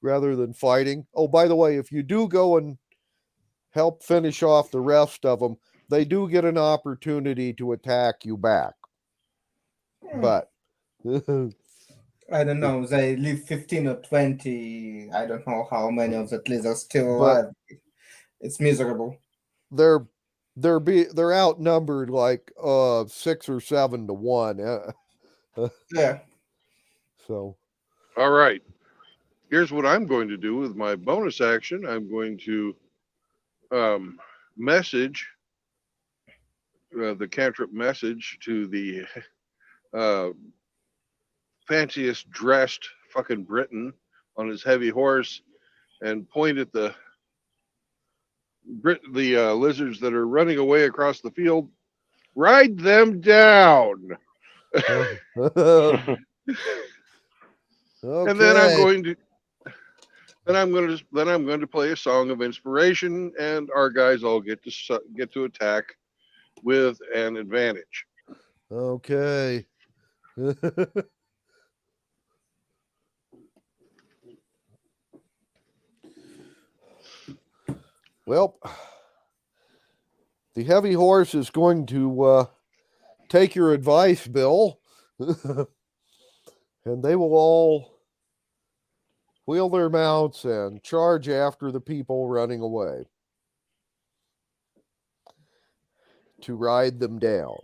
rather than fighting. Oh, by the way, if you do go and help finish off the rest of them, they do get an opportunity to attack you back. But I don't know. They live 15 or 20. I don't know how many of the lizards still alive. It's miserable. They're outnumbered like 6 or 7 to 1. Yeah. So. All right. Here's what I'm going to do with my bonus action. I'm going to message the cantrip message to the fanciest dressed fucking Briton on his heavy horse and point at the lizards that are running away across the field. Ride them down. Okay. And then I'm going to play a song of inspiration, and our guys all get to attack with an advantage. Okay. Well, the heavy horse is going to take your advice, Bill, and they will all wheel their mounts and charge after the people running away to ride them down.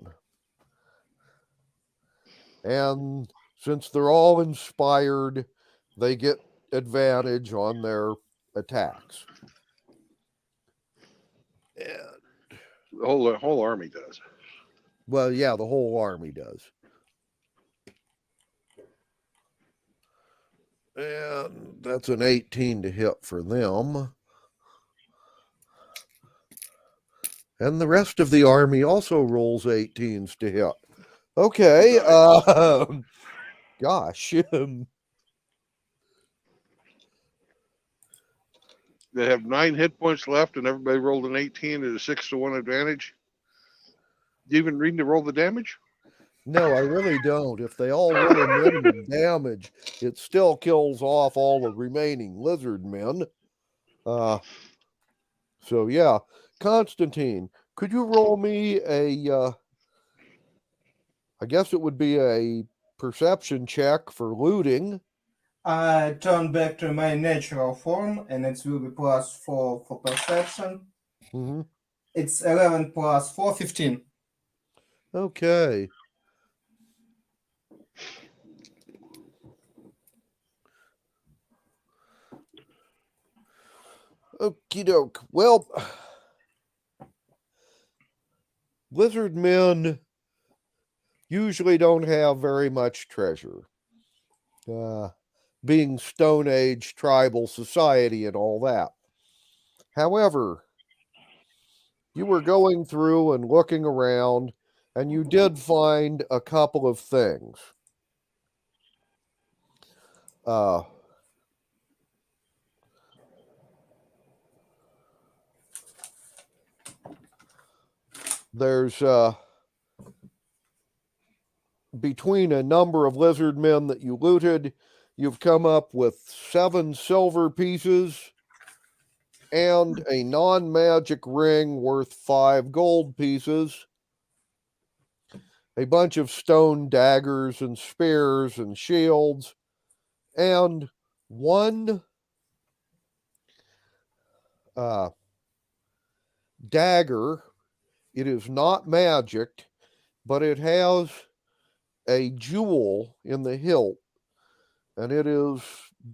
And since they're all inspired, they get advantage on their attacks. And the whole army does. Well, yeah, the whole army does. And that's an 18 to hit for them. And the rest of the army also rolls 18s to hit. Okay. Gosh. They have 9 hit points left, and everybody rolled an 18 at a 6 to 1 advantage. Do you even read to roll the damage? No, I really don't. If they all roll a minimum damage, it still kills off all the remaining lizard men. So yeah, Constantine, could you roll me a? I guess it would be a perception check for looting. I turn back to my natural form, and it will be +4 for perception. Mm-hmm. It's 11 + 4, 15. Okay. Okie doke. Well, lizard men usually don't have very much treasure. Being Stone Age tribal society and all that. However, you were going through and looking around, and you did find a couple of things. there's between a number of lizard men that you looted, you've come up with 7 silver pieces and a non-magic ring worth 5 gold pieces, a bunch of stone daggers and spears and shields, and 1 dagger. It is not magic, but it has a jewel in the hilt, and it is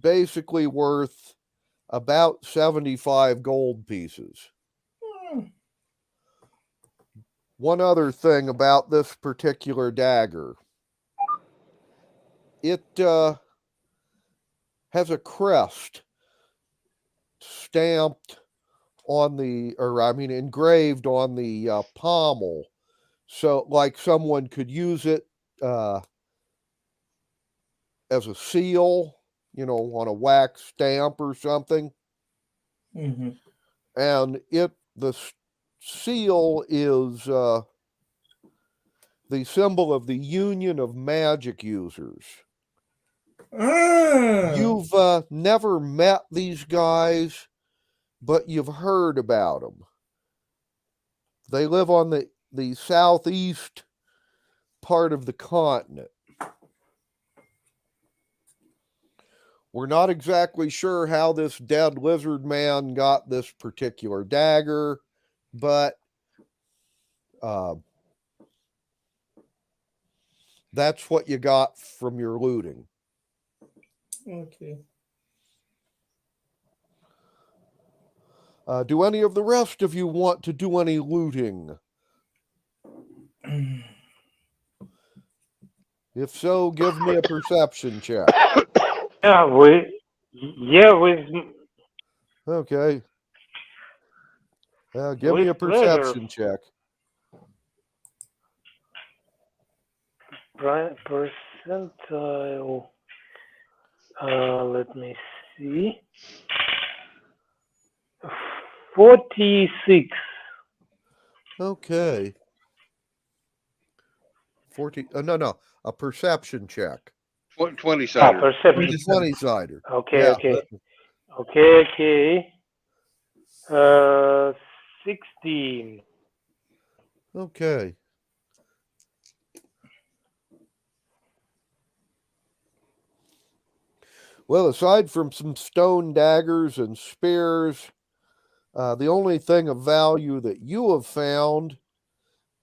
basically worth about 75 gold pieces. One other thing about this particular dagger, it has a crest stamped on the, engraved on the pommel, so like someone could use it as a seal, on a wax stamp or something. Mm-hmm. And the seal is the symbol of the Union of Magic Users. You've never met these guys, but you've heard about them. They live on the southeast part of the continent. We're not exactly sure how this dead lizard man got this particular dagger, but that's what you got from your looting. Okay. Do any of the rest of you want to do any looting? If so, give me a perception check. Yeah, with Okay. Give me a with perception check. percentile. Let me see. 46. Okay. 40. No. A perception check. 20 sider. Perception. 20 sider. Okay, Yeah. okay. 16. Okay. Well, aside from some stone daggers and spears, the only thing of value that you have found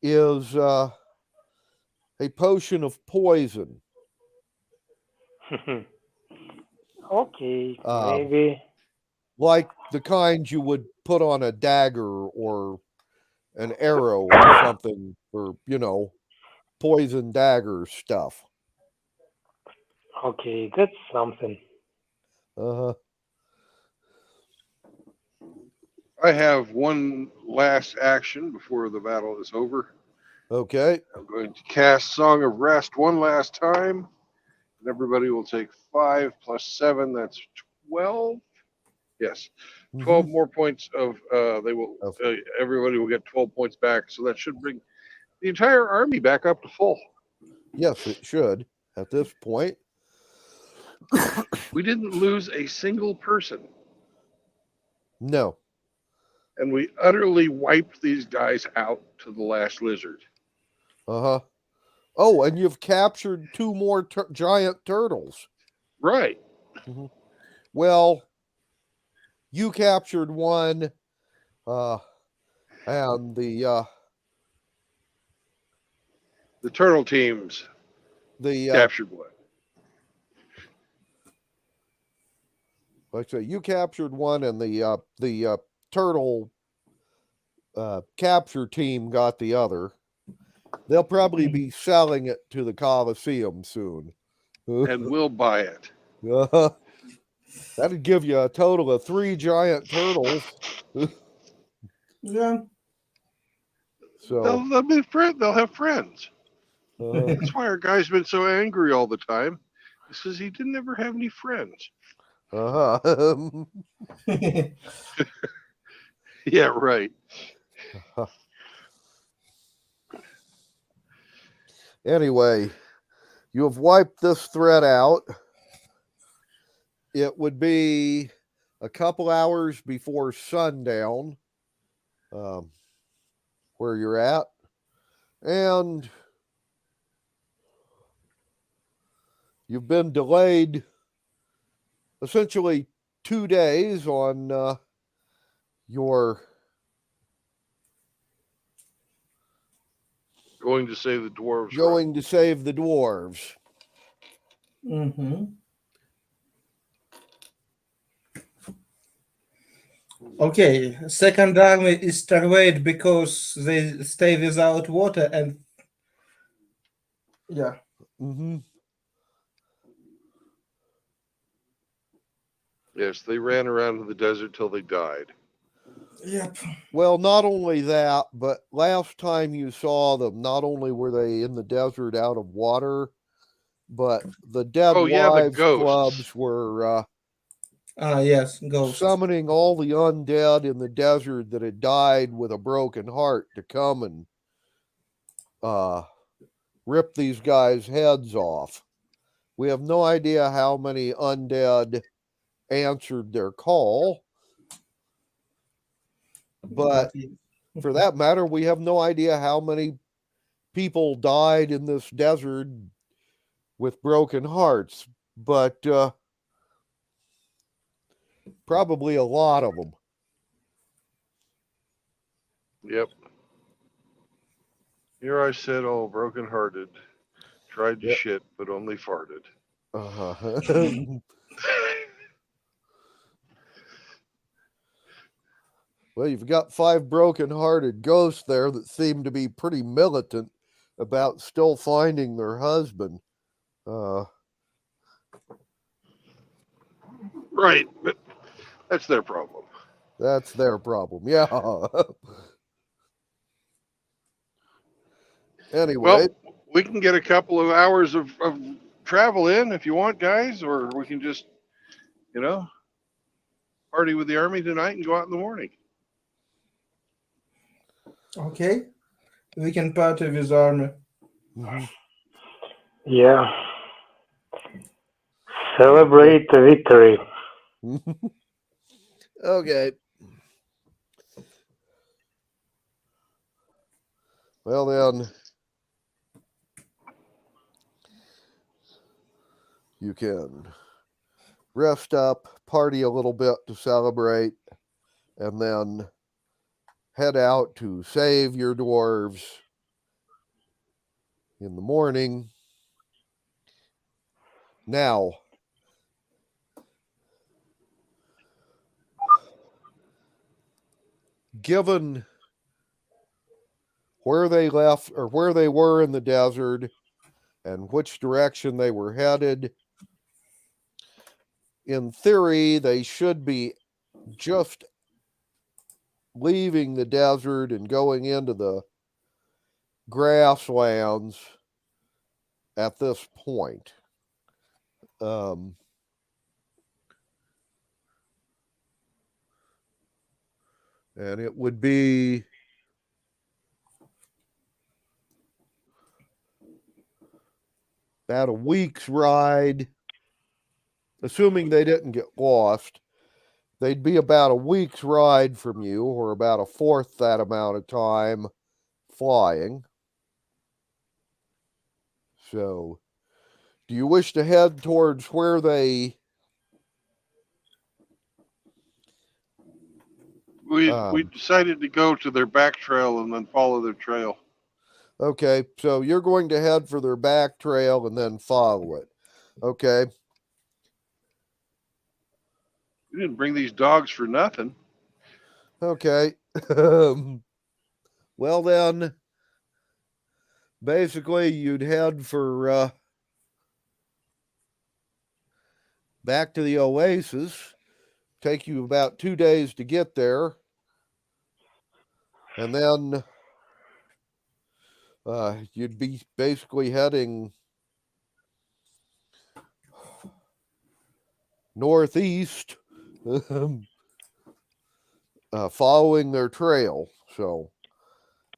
is a potion of poison. Okay, maybe. Like the kind you would put on a dagger or an arrow or something, or, poison dagger stuff. Okay, that's something. I have one last action before the battle is over. Okay. I'm going to cast Song of Rest one last time. And everybody will take 5 plus 7. That's 12. Yes, 12 more points of. Everybody will get 12 points back. So that should bring the entire army back up to full. Yes, it should at this point. We didn't lose a single person. No. And we utterly wiped these guys out to the last lizard. Oh, and you've captured 2 more giant turtles. Right. Mm-hmm. Well, you captured 1, and the turtle teams captured 1. Like I say, you captured 1, and the turtle capture team got the other. They'll probably be selling it to the Coliseum soon. And we'll buy it. That'd give you a total of 3 giant turtles. Yeah. So they'll be they'll have friends. That's why our guy's been so angry all the time. He says he didn't ever have any friends. Uh-huh. Yeah, right. Anyway, you have wiped this thread out. It would be a couple hours before sundown, where you're at. And you've been delayed essentially 2 days on your Going to save the dwarves. going to save the dwarves. Mm-hmm. Okay, second army is starved because they stay without water and yeah. Mm-hmm. Yes, they ran around in the desert till they died. Yep. Well, not only that, but last time you saw them, not only were they in the desert out of water, but the Dead Oh, yeah, the Wives ghosts. clubs were Yes, ghosts. summoning all the undead in the desert that had died with a broken heart to come and rip these guys' heads off. We have no idea how many undead answered their call, but for that matter, we have no idea how many people died in this desert with broken hearts, but probably a lot of them. Yep. Here I sit all broken-hearted, tried to Yep. shit, but only farted. Uh-huh. Well, you've got 5 broken-hearted ghosts there that seem to be pretty militant about still finding their husband. Right, but that's their problem. That's their problem. Yeah. Anyway, Well, we can get a couple of hours of travel in if you want, guys, or we can just, party with the army tonight and go out in the morning. Okay, we can party with army. mhm. Yeah. Celebrate the victory. Okay. Well, then, you can rest up, party a little bit to celebrate, and then head out to save your dwarves in the morning. Now, given where they left or where they were in the desert and which direction they were headed, in theory, they should be just leaving the desert and going into the grasslands at this point. And it would be about a week's ride, assuming they didn't get lost. They'd be about a week's ride from you, or about a fourth that amount of time flying. So, do you wish to head towards where they... We decided to go to their back trail and then follow their trail. Okay, so you're going to head for their back trail and then follow it. Okay. We didn't bring these dogs for nothing. Okay. Well, then, basically, you'd head for back to the oasis. Take you about 2 days to get there. And then you'd be basically heading northeast, following their trail. So,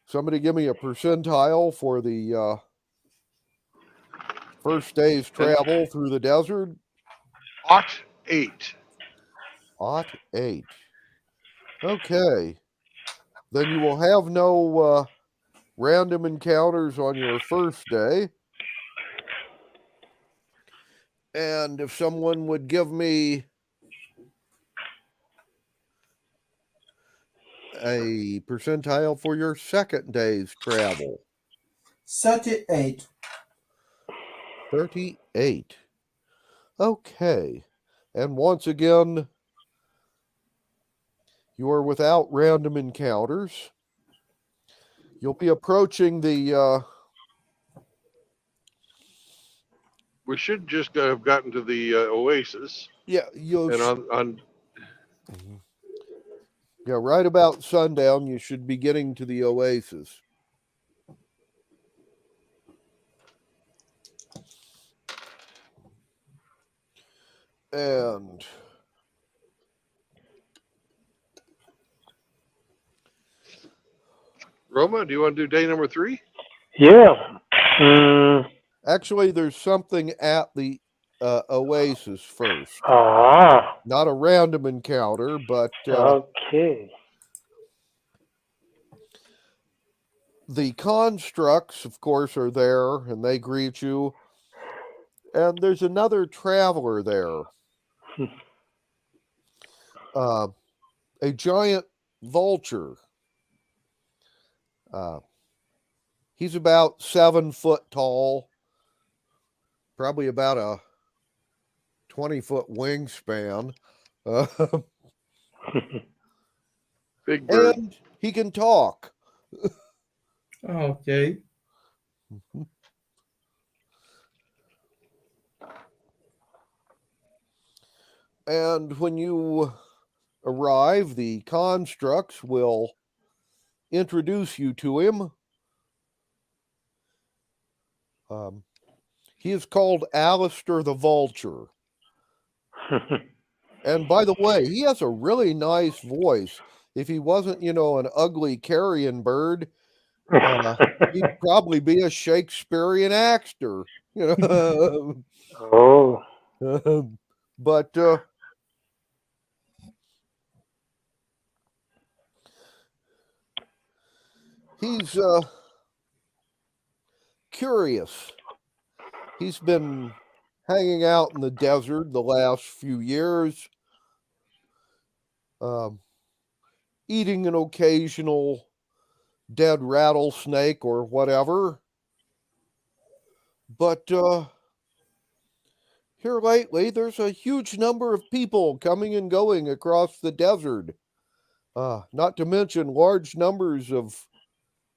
somebody give me a percentile for the first day's travel through the desert. Ought 8. Ought 8. Okay. Then you will have no random encounters on your first day. And if someone would give me a percentile for your second day's travel. 38. 38. Okay. And once again, you are without random encounters. You'll be approaching the We should just have gotten to the oasis. yeah, you'll And on yeah, right about sundown you should be getting to the oasis. And Roma, do you want to do day number 3? Yeah. actually there's something at the oasis first. Ah. Not a random encounter, but Okay. the constructs, of course, are there and they greet you. And there's another traveler there. A giant vulture. He's about 7 foot tall, probably about a 20-foot wingspan. Big bird. And he can talk. Okay. And when you arrive, the constructs will introduce you to him. He is called Alistair the Vulture. And by the way, he has a really nice voice. If he wasn't, an ugly carrion bird, he'd probably be a Shakespearean actor. Oh. But he's curious. He's been hanging out in the desert the last few years, eating an occasional dead rattlesnake or whatever. But here lately, there's a huge number of people coming and going across the desert. Not to mention large numbers of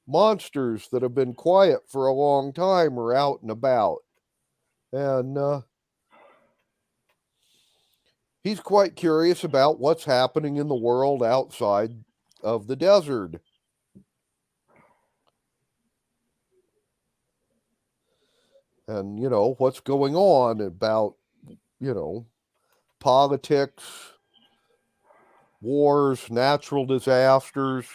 monsters that have been quiet for a long time are out and about. And he's quite curious about what's happening in the world outside of the desert. And, what's going on about, politics, wars, natural disasters.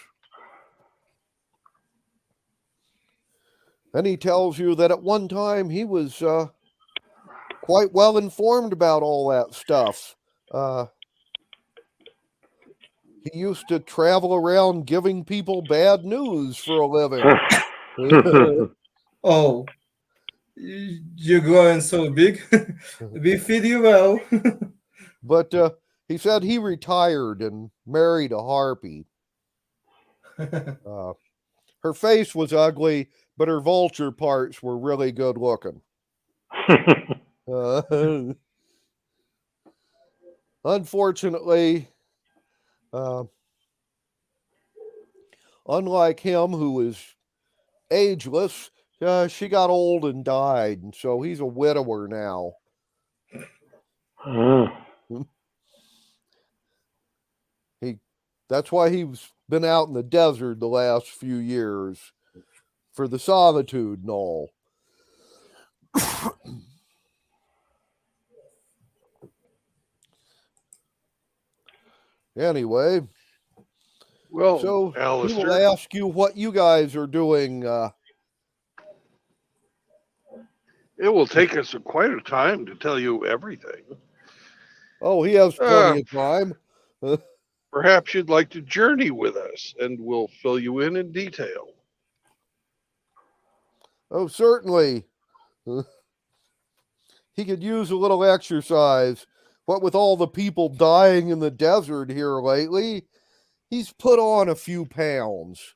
And he tells you that at one time he was quite well informed about all that stuff. He used to travel around giving people bad news for a living. Oh, you're growing so big. We feed you well. But he said he retired and married a harpy. Her face was ugly, but her vulture parts were really good looking. Unfortunately, unlike him, who is ageless, she got old and died, and so he's a widower now. That's why he's been out in the desert the last few years, for the solitude and all. Anyway, Well, so he will Alistair, ask you what you guys are doing. it will take us quite a time to tell you everything. Oh, he has plenty of time. Perhaps you'd like to journey with us, and we'll fill you in detail. Oh, certainly. He could use a little exercise. What with all the people dying in the desert here lately, he's put on a few pounds.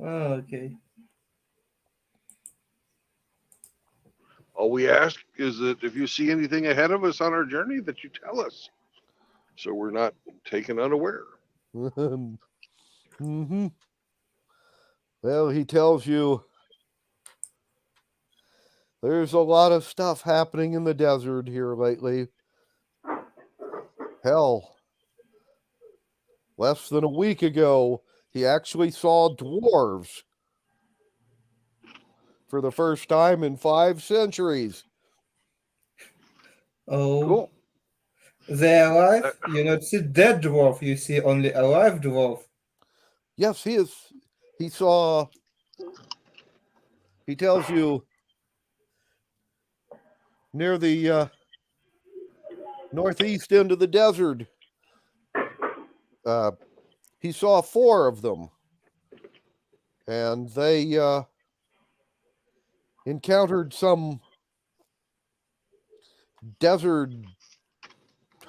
Okay. All we ask is that if you see anything ahead of us on our journey, that you tell us, so we're not taken unaware. Mm-hmm. Well, he tells you there's a lot of stuff happening in the desert here lately. Hell, less than a week ago, he actually saw dwarves for the first time in 5 centuries. Oh, Cool. they alive? You not see dead dwarf, you see only alive dwarf. Yes, he is. He saw. He tells you near the northeast end of the desert. He saw 4 of them, and they encountered some desert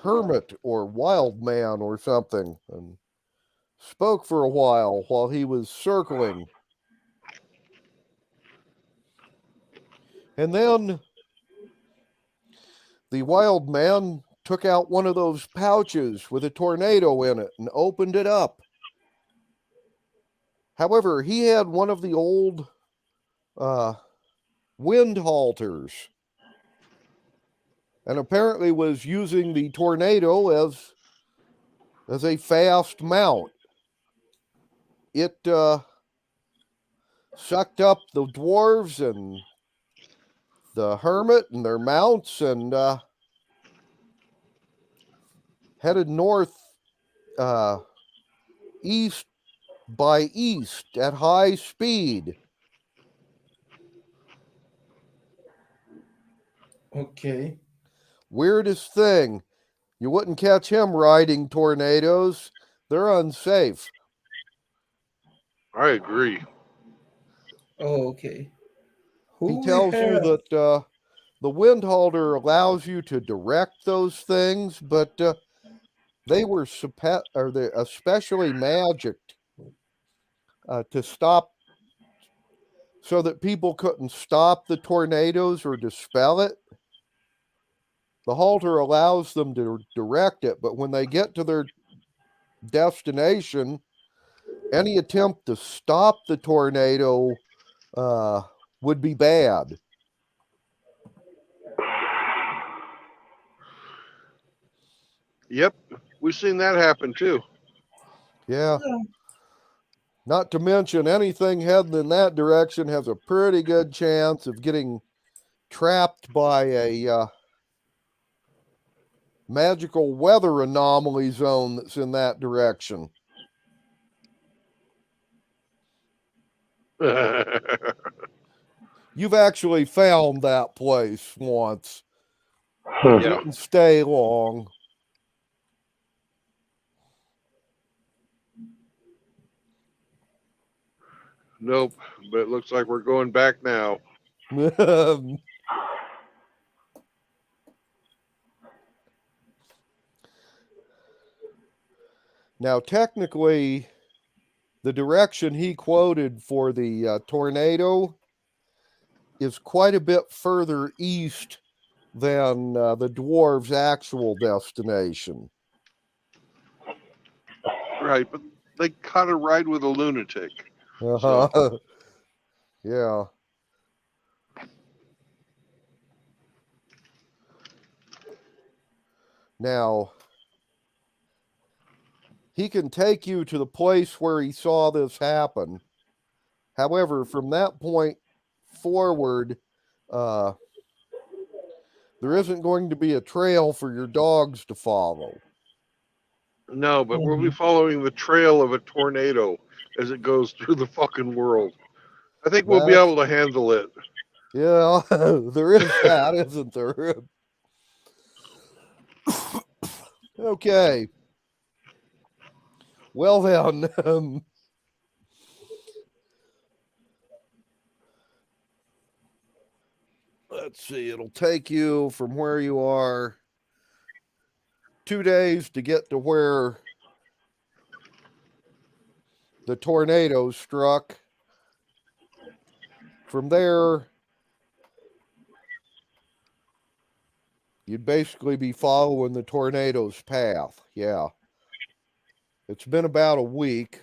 hermit or wild man or something, and spoke for a while he was circling. And then the wild man took out one of those pouches with a tornado in it and opened it up. However, he had one of the old wind halters, and apparently was using the tornado as a fast mount. It sucked up the dwarves and the hermit and their mounts, and headed north east by east at high speed. Okay. Weirdest thing, you wouldn't catch him riding tornadoes. They're unsafe. I agree. Oh, okay. Who He we tells you have? that the wind halter allows you to direct those things, but they were they're especially magicked to stop, so that people couldn't stop the tornadoes or dispel it. The halter allows them to direct it, but when they get to their destination, any attempt to stop the tornado would be bad. Yep, we've seen that happen too. Yeah. Not to mention, anything heading in that direction has a pretty good chance of getting trapped by a magical weather anomaly zone that's in that direction. You've actually found that place once. Yeah. Didn't stay long. Nope, but it looks like we're going back now. Now, technically, the direction he quoted for the tornado is quite a bit further east than the dwarves' actual destination. Right, but they caught a ride with a lunatic. Uh-huh. Yeah. Now, he can take you to the place where he saw this happen, However, from that point forward, there isn't going to be a trail for your dogs to follow. No, but we'll be following the trail of a tornado as it goes through the fucking world. I think we'll be That's- able to handle it. Yeah, there is that, isn't there? Okay. Well then, let's see. It'll take you from where you are 2 days to get to where the tornado struck. From there, you'd basically be following the tornado's path. Yeah. It's been about a week,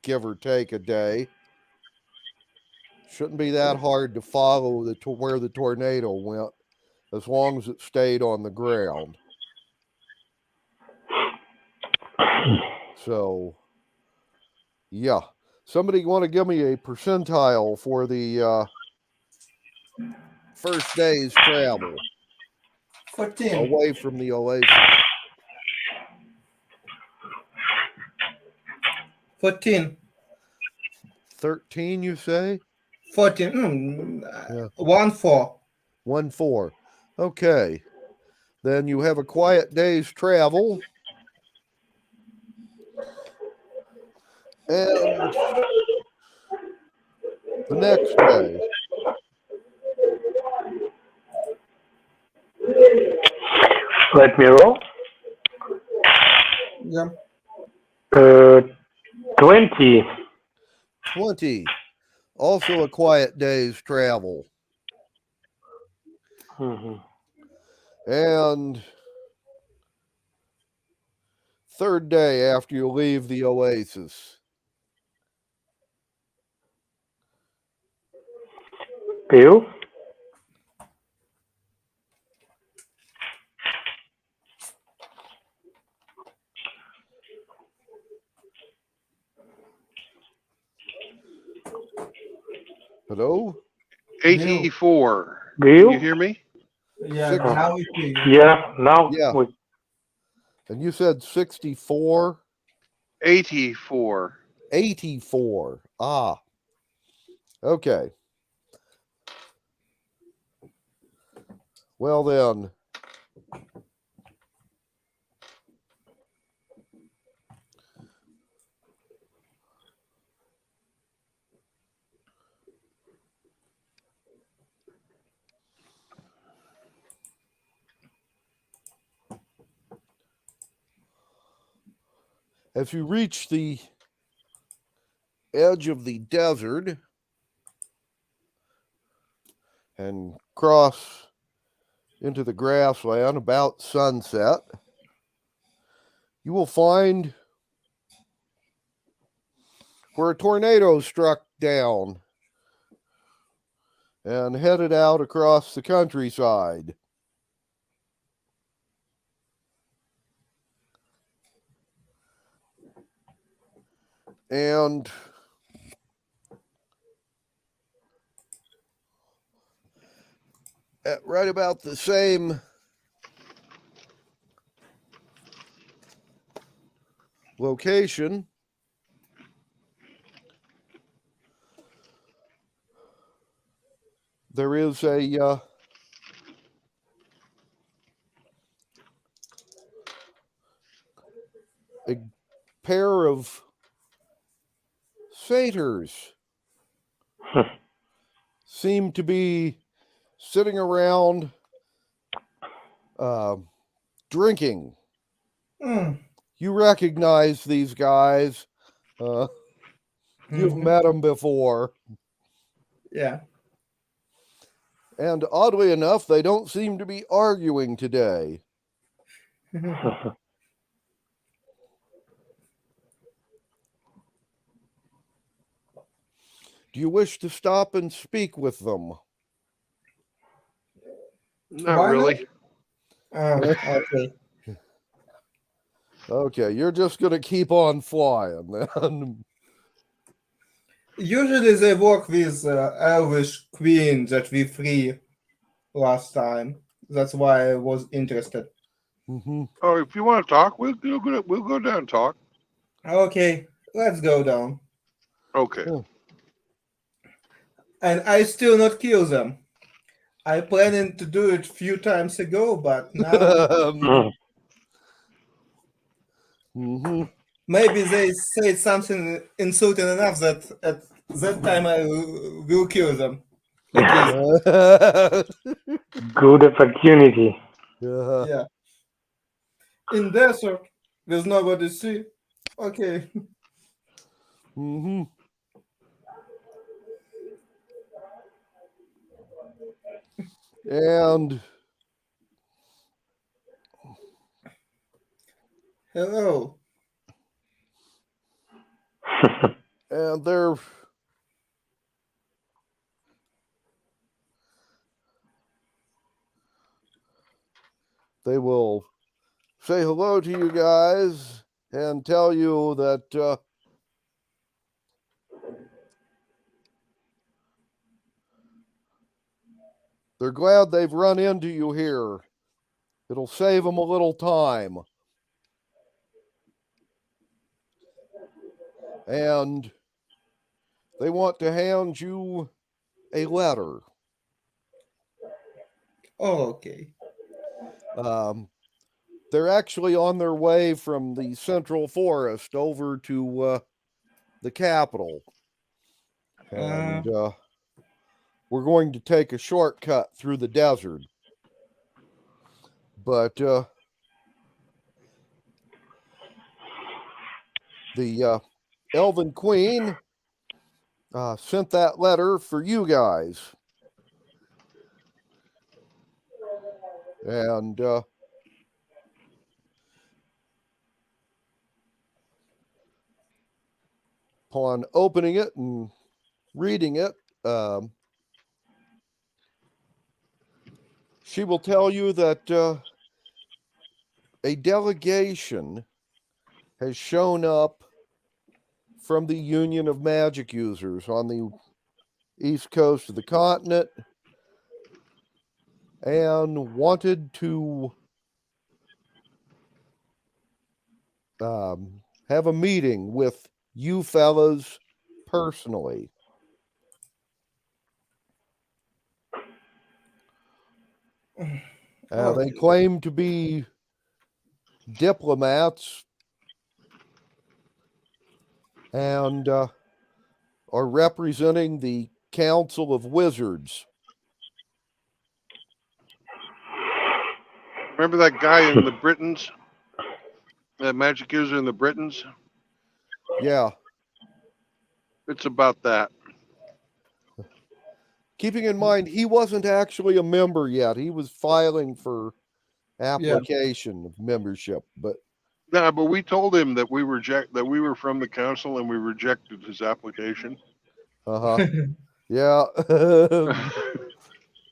give or take a day. Shouldn't be that hard to follow where the tornado went, as long as it stayed on the ground. So, yeah. Somebody want to give me a percentile for the first day's travel 14. away from the oasis? 14. 13, you say? 14. Yeah. 1-4. 1-4. Okay. Then you have a quiet day's travel. And the next day. Let me roll. Yeah. 20. 20. Also a quiet day's travel. Mhm. And third day after you leave the oasis. Bill? Hello? 84. Bill? Can you hear me? Yeah. Six. Now we see. Yeah, now Yeah. we And you said 64? 84. 84. Ah. Okay. Well then. As you reach the edge of the desert and cross into the grassland about sunset, you will find where a tornado struck down and headed out across the countryside. And at right about the same location, there is a pair of satyrs seem to be sitting around drinking. Mm. You recognize these guys. You've Mhm. met them before. Yeah. And oddly enough, they don't seem to be arguing today. Do you wish to stop and speak with them? Not Why really. Okay. Okay, you're just going to keep on flying then. Usually they work with Elvish Queen that we free last time. That's why I was interested. Mm-hmm. Oh, if you want to talk, we'll go down and talk. Okay, let's go down. Okay. Yeah. And I still not kill them. I planning to do it few times ago, but now Mm-hmm. maybe they said something insulting enough that at that time I will kill them. At least, Good opportunity. yeah. In desert, there's nobody see. Okay. Mm-hmm. And Hello. and they're they will say hello to you guys and tell you that they're glad they've run into you here. It'll save them a little time. And they want to hand you a letter. Oh, okay. They're actually on their way from the Central Forest over to the capital. And we're going to take a shortcut through the desert. But the Elven Queen sent that letter for you guys. And upon opening it and reading it, she will tell you that a delegation has shown up from the Union of Magic Users on the east coast of the continent and wanted to have a meeting with you fellas personally. They claim to be diplomats and are representing the Council of Wizards. Remember that guy in the Britons? That magic user in the Britons? Yeah. It's about that. Keeping in mind, he wasn't actually a member yet. He was filing for application of membership, but Yeah, but we told him that we were from the council and we rejected his application. Yeah.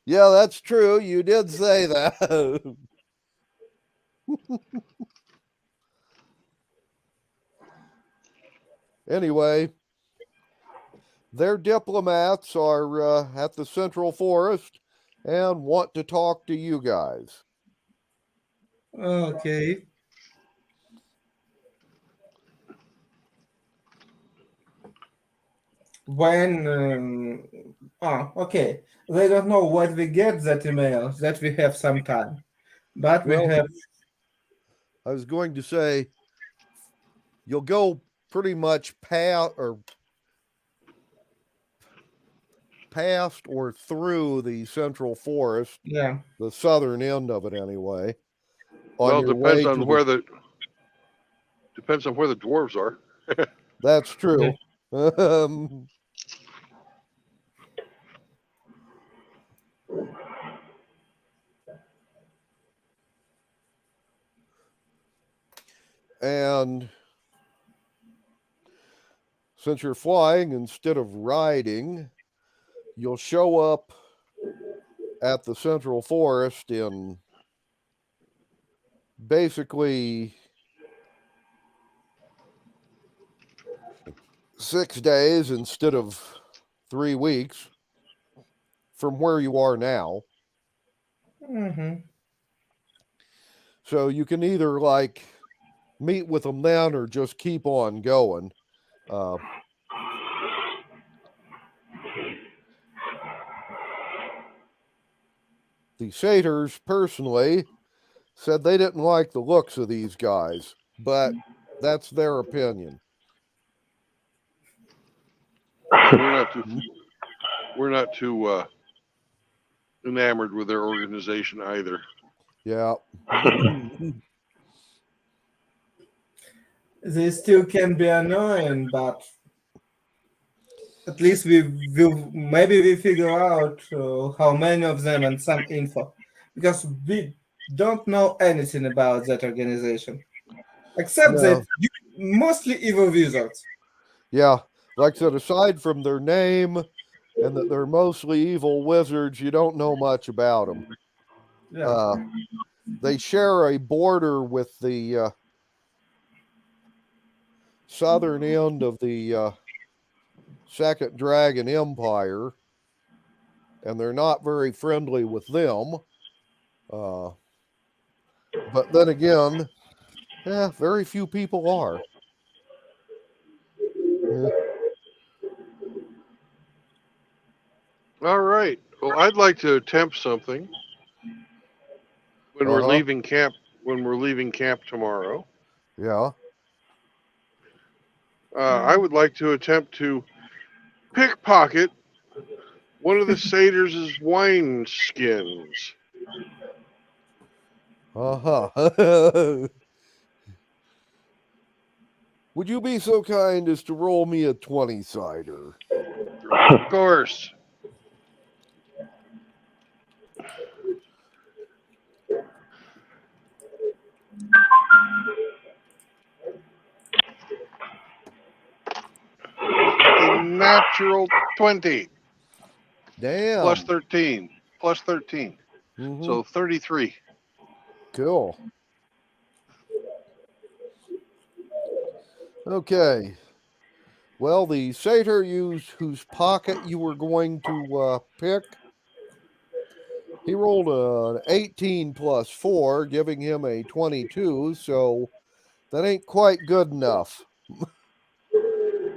Yeah, that's true. You did say that. Anyway, their diplomats are at the Central Forest and want to talk to you guys. Okay. When okay, they don't know what we get that email that we have some time, but we Well, have. I was going to say you'll go pretty much past or through the Central Forest, Yeah. the southern end of it anyway. Well, it depends on where the dwarves are. That's true. And since you're flying instead of riding, you'll show up at the Central Forest in basically 6 days instead of 3 weeks from where you are now. Mm-hmm. So you can either like meet with them then or just keep on going. The satyrs personally said they didn't like the looks of these guys, but that's their opinion. We're not too enamored with their organization either. Yeah. They still can be annoying, but at least we will maybe we figure out how many of them and some info, because we don't know anything about that organization except No. that mostly evil wizards. Yeah. Like I said, aside from their name and that they're mostly evil wizards, you don't know much about them. Yeah. They share a border with the southern end of the Second Dragon Empire, and they're not very friendly with them. But then again, very few people are. All right. Well, I'd like to attempt something when we're leaving camp. When we're leaving camp tomorrow, Yeah. I would like to attempt to pickpocket one of the satyrs' wine skins. Would you be so kind as to roll me a 20-sider? Of course. A natural 20. Damn. Plus 13. Plus 13. Mm-hmm. So 33. Cool. Okay. Well, the satyr whose pocket you were going to pick, he rolled an 18 plus 4, giving him a 22, so that ain't quite good enough.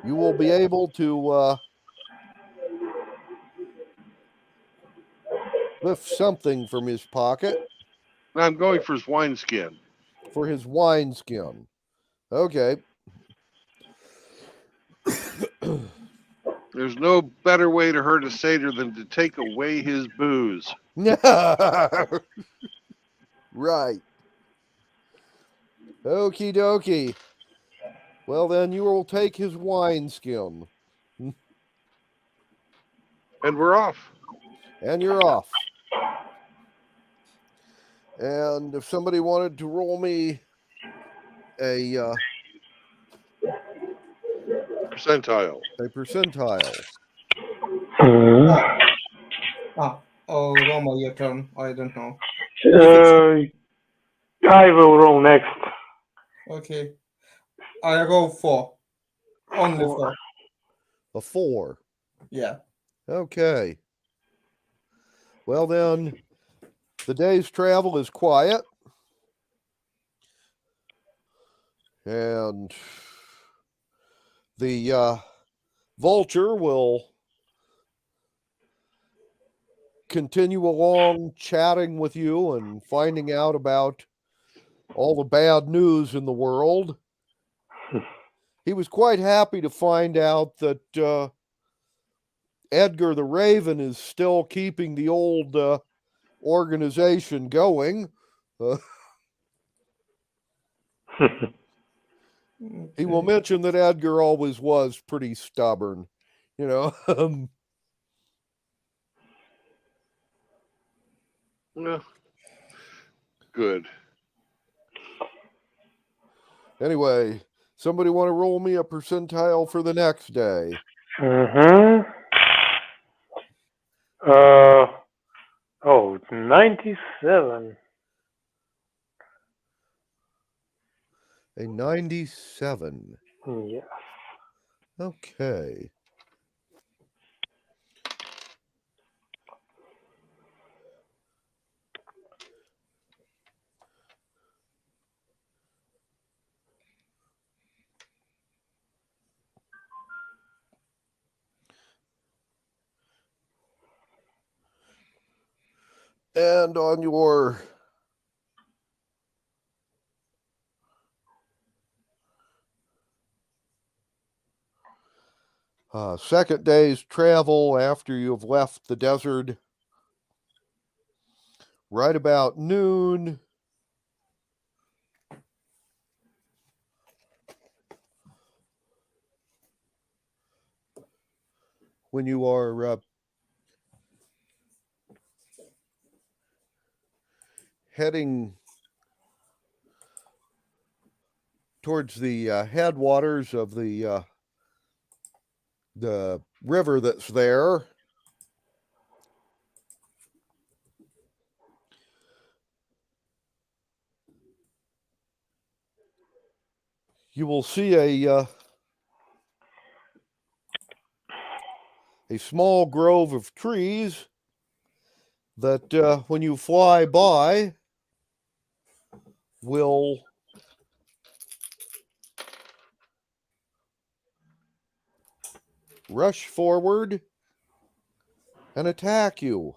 You will be able to lift something from his pocket. I'm going for his wineskin. For his wineskin. Okay. There's no better way to hurt a satyr than to take away his booze. Right. Okie dokie. Well, then you will take his wineskin. And we're off. And you're off. And if somebody wanted to roll me a percentile. Oh, Roma, your turn. I don't know. I will roll next. Okay. I roll 4. Only 4. A 4. Yeah. Okay. Well, then, the day's travel is quiet. And the vulture will continue along chatting with you and finding out about all the bad news in the world. He was quite happy to find out that Edgar the Raven is still keeping the old organization going. He will mention that Edgar always was pretty stubborn, you know. Yeah. Good. Anyway, somebody want to roll me a percentile for the next day? Mm-hmm. 97. A 97. Yes. Okay. And on your second day's travel after you've left the desert, right about noon, when you are heading towards the headwaters of the river that's there, you will see a small grove of trees that when you fly by will rush forward and attack you.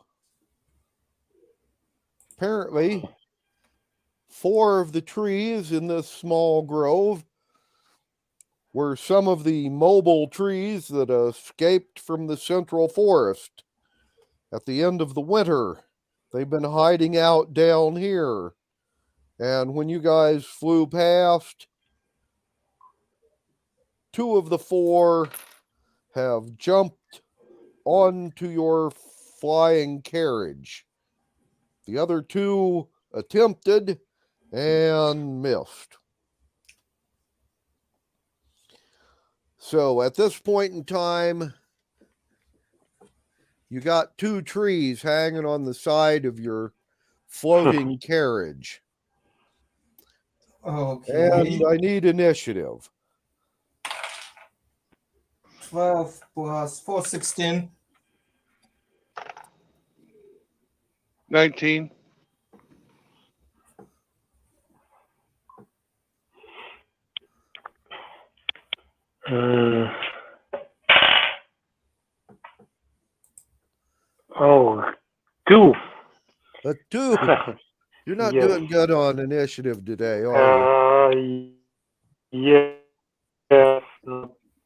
Apparently, 4 of the trees in this small grove were some of the mobile trees that escaped from the central forest at the end of the winter. They've been hiding out down here. And when you guys flew past, 2 of the 4 have jumped onto your flying carriage. The other 2 attempted and missed. So at this point in time, you got 2 trees hanging on the side of your floating carriage. Okay. And I need initiative. 12 plus 4, 16. 19. Oh, 2. A 2. You're not Yes. doing good on initiative today, are you? Yes,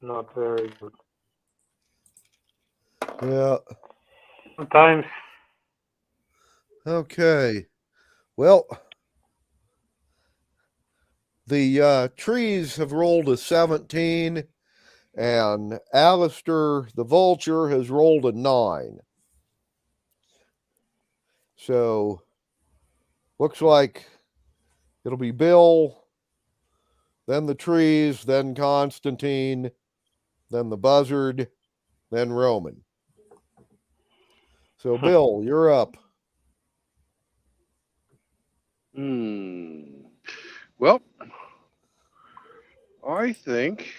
not very good. Yeah. Sometimes. Okay. Well, the trees have rolled a 17, and Alistair the vulture has rolled a 9. So, looks like it'll be Bill, then the trees, then Constantine, then the buzzard, then Roman. So, Bill, you're up. Well, I think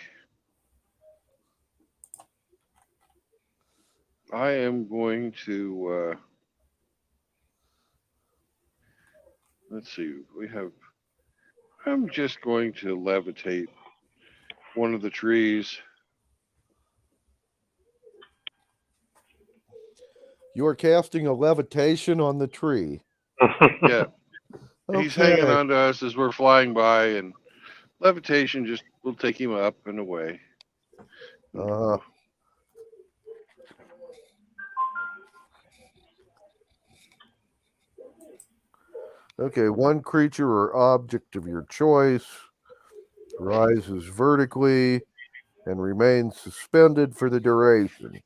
I am going to, let's see, I'm just going to levitate one of the trees. You are casting a levitation on the tree. Yeah. He's hanging on to us as we're flying by, and levitation just will take him up and away. Okay, one creature or object of your choice rises vertically and remains suspended for the duration.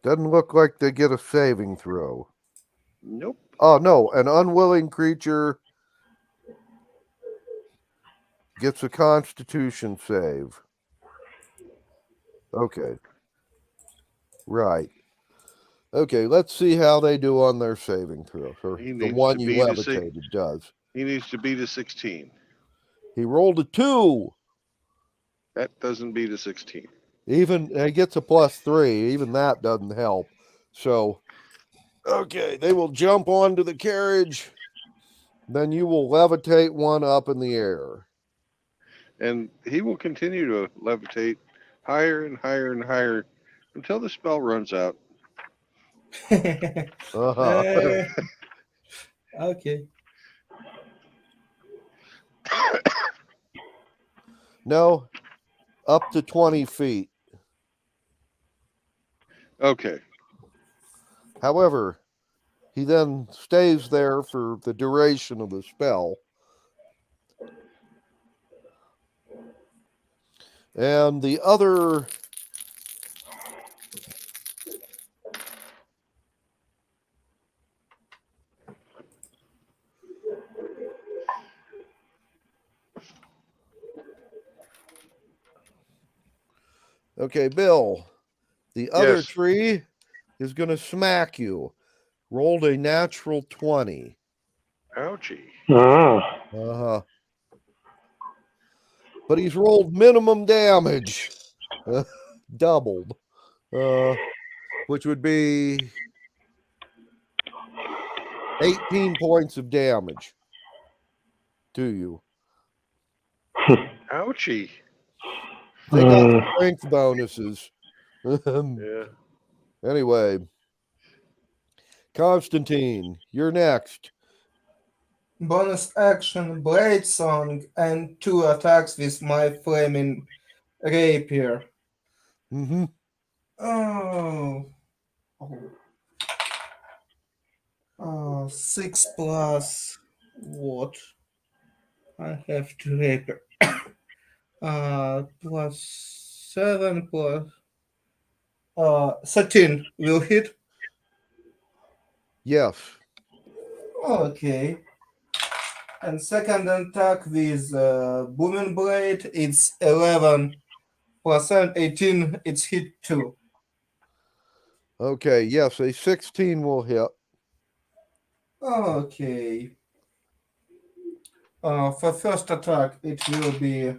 Doesn't look like they get a saving throw. Nope. Oh, no, an unwilling creature gets a Constitution save. Okay. Right. Okay, let's see how they do on their saving throw. Or He the needs one to you beat a six- levitated does. He needs to beat a 16. He rolled a 2. That doesn't beat a 16. Even he gets a +3. Even that doesn't help. So, okay, they will jump onto the carriage. Then you will levitate one up in the air. And he will continue to levitate higher and higher and higher until the spell runs out. Uh-huh. Okay. No, up to 20 feet. Okay. However, he then stays there for the duration of the spell. And the other Okay, Bill. The other Yes. tree is going to smack you. Rolled a natural 20. Ouchie. Ah. Uh-huh. But he's rolled minimum damage. Doubled. Which would be 18 points of damage to you. Ouchie. They got strength bonuses. Yeah. Anyway, Constantine, you're next. Bonus action, Blade Song, and 2 attacks with my flaming rapier. Mm-hmm. Oh. 6 plus what? I have to rapier. Plus 7 plus 13 will hit. Yes. Okay. And second attack with booming blade, it's 11 plus 18. It's hit 2. Okay, yes, a 16 will hit. Okay. For first attack, it will be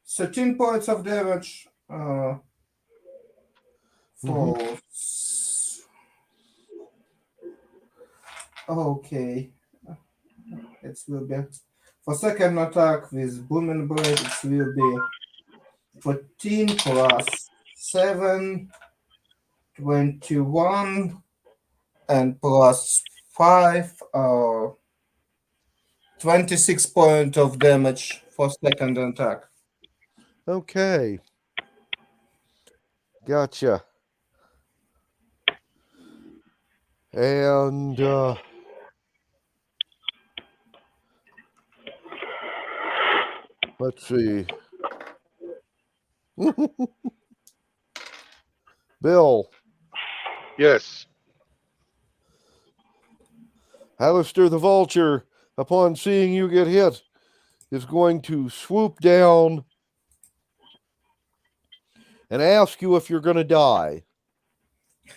13 points of damage. For okay, it will be for second attack with booming blade. It will be 14 plus 7, 21, and plus 5, 26 points of damage for second attack. Okay. Gotcha. And let's see. Bill, Yes. Alistair the Vulture, upon seeing you get hit, is going to swoop down and ask you if you're going to die.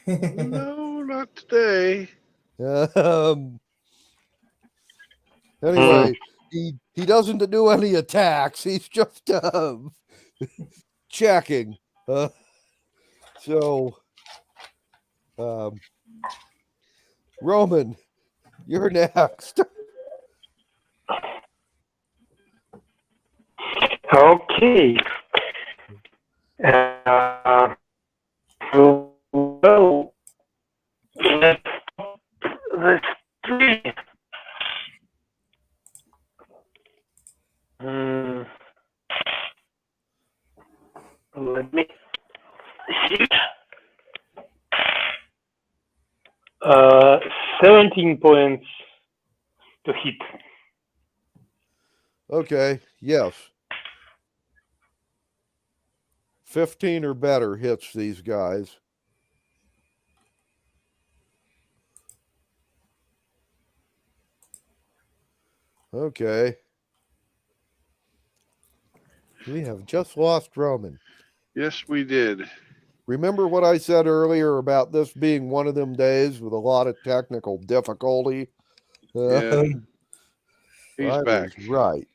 No, not today. Anyway, he doesn't do any attacks. He's just checking. Roman, you're next. Okay. Well, let's stop this tree. Let me see. 17 points to hit. Okay, yes. 15 or better hits these guys. Okay. We have just lost Roman. Yes, we did. Remember what I said earlier about this being one of them days with a lot of technical difficulty? Yeah. He's I back. was right.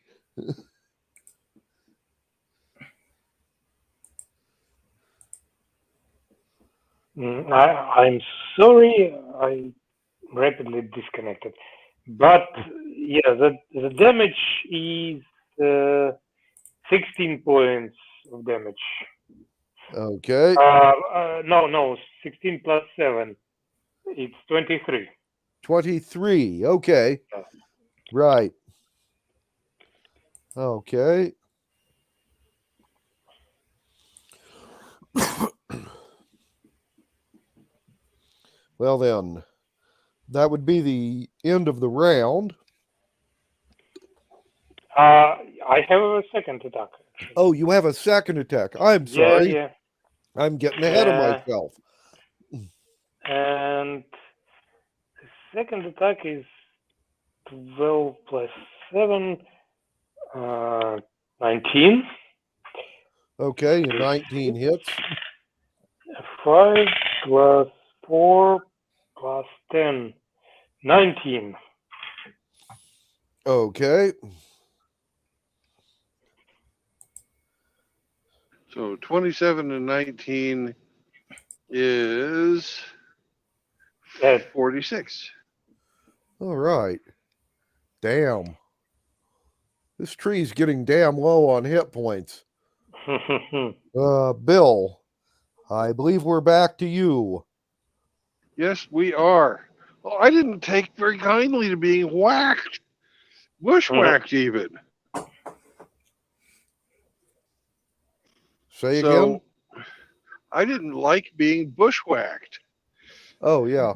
I'm sorry, I rapidly disconnected. But yeah, the damage is 16 points of damage. Okay. No, 16 plus 7. It's 23. 23. Okay. Yeah. Right. Okay. Well, then, that would be the end of the round. I have a second attack. Actually. Oh, you have a second attack. I'm Yeah, sorry. yeah. I'm getting ahead of myself. And the second attack is 12 plus 7, 19. Okay, 19 hits. 5 plus 4 plus 10, 19. Okay. So 27 and 19 is 46. All right. Damn. This tree's getting damn low on hit points. Bill, I believe we're back to you. Yes, we are. Well, I didn't take very kindly to being whacked. Bushwhacked even. Say again? So I didn't like being bushwhacked. Oh, yeah.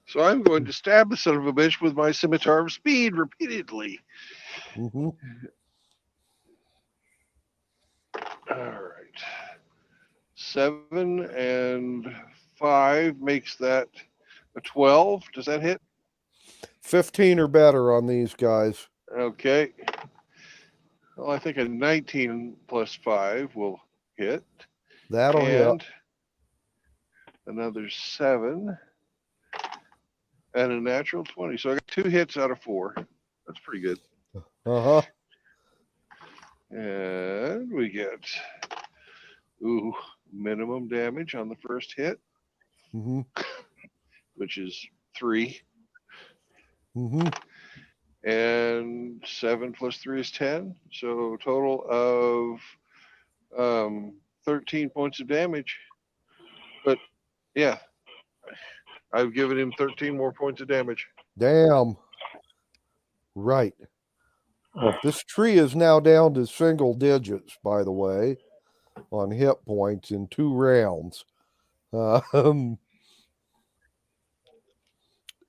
So I'm going to stab the son of a bitch with my scimitar of speed repeatedly. Mm-hmm. All right. 7 and 5 makes that a 12. Does that hit? 15 or better on these guys. Okay. Well, I think a 19 plus 5 will hit. That'll and hit. Another 7 and a natural 20. So I got 2 hits out of 4. That's pretty good. Uh-huh. And we get minimum damage on the first hit, Mm-hmm. which is 3. Mm-hmm. And 7 plus 3 is 10. So a total of 13 points of damage. But yeah, I've given him 13 more points of damage. Damn. Right. This tree is now down to single digits, by the way, on hit points in 2 rounds.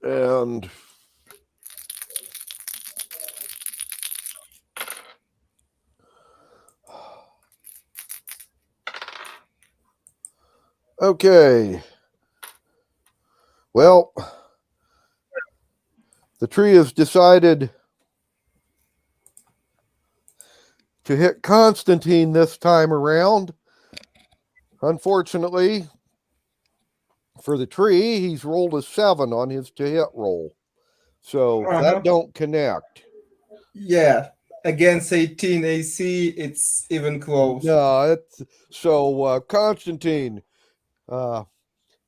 And okay. Well, the tree has decided to hit Constantine this time around. Unfortunately, for the tree, he's rolled a 7 on his to hit roll. So that don't connect. Yeah. Against 18 AC, it's even close. No, so Constantine,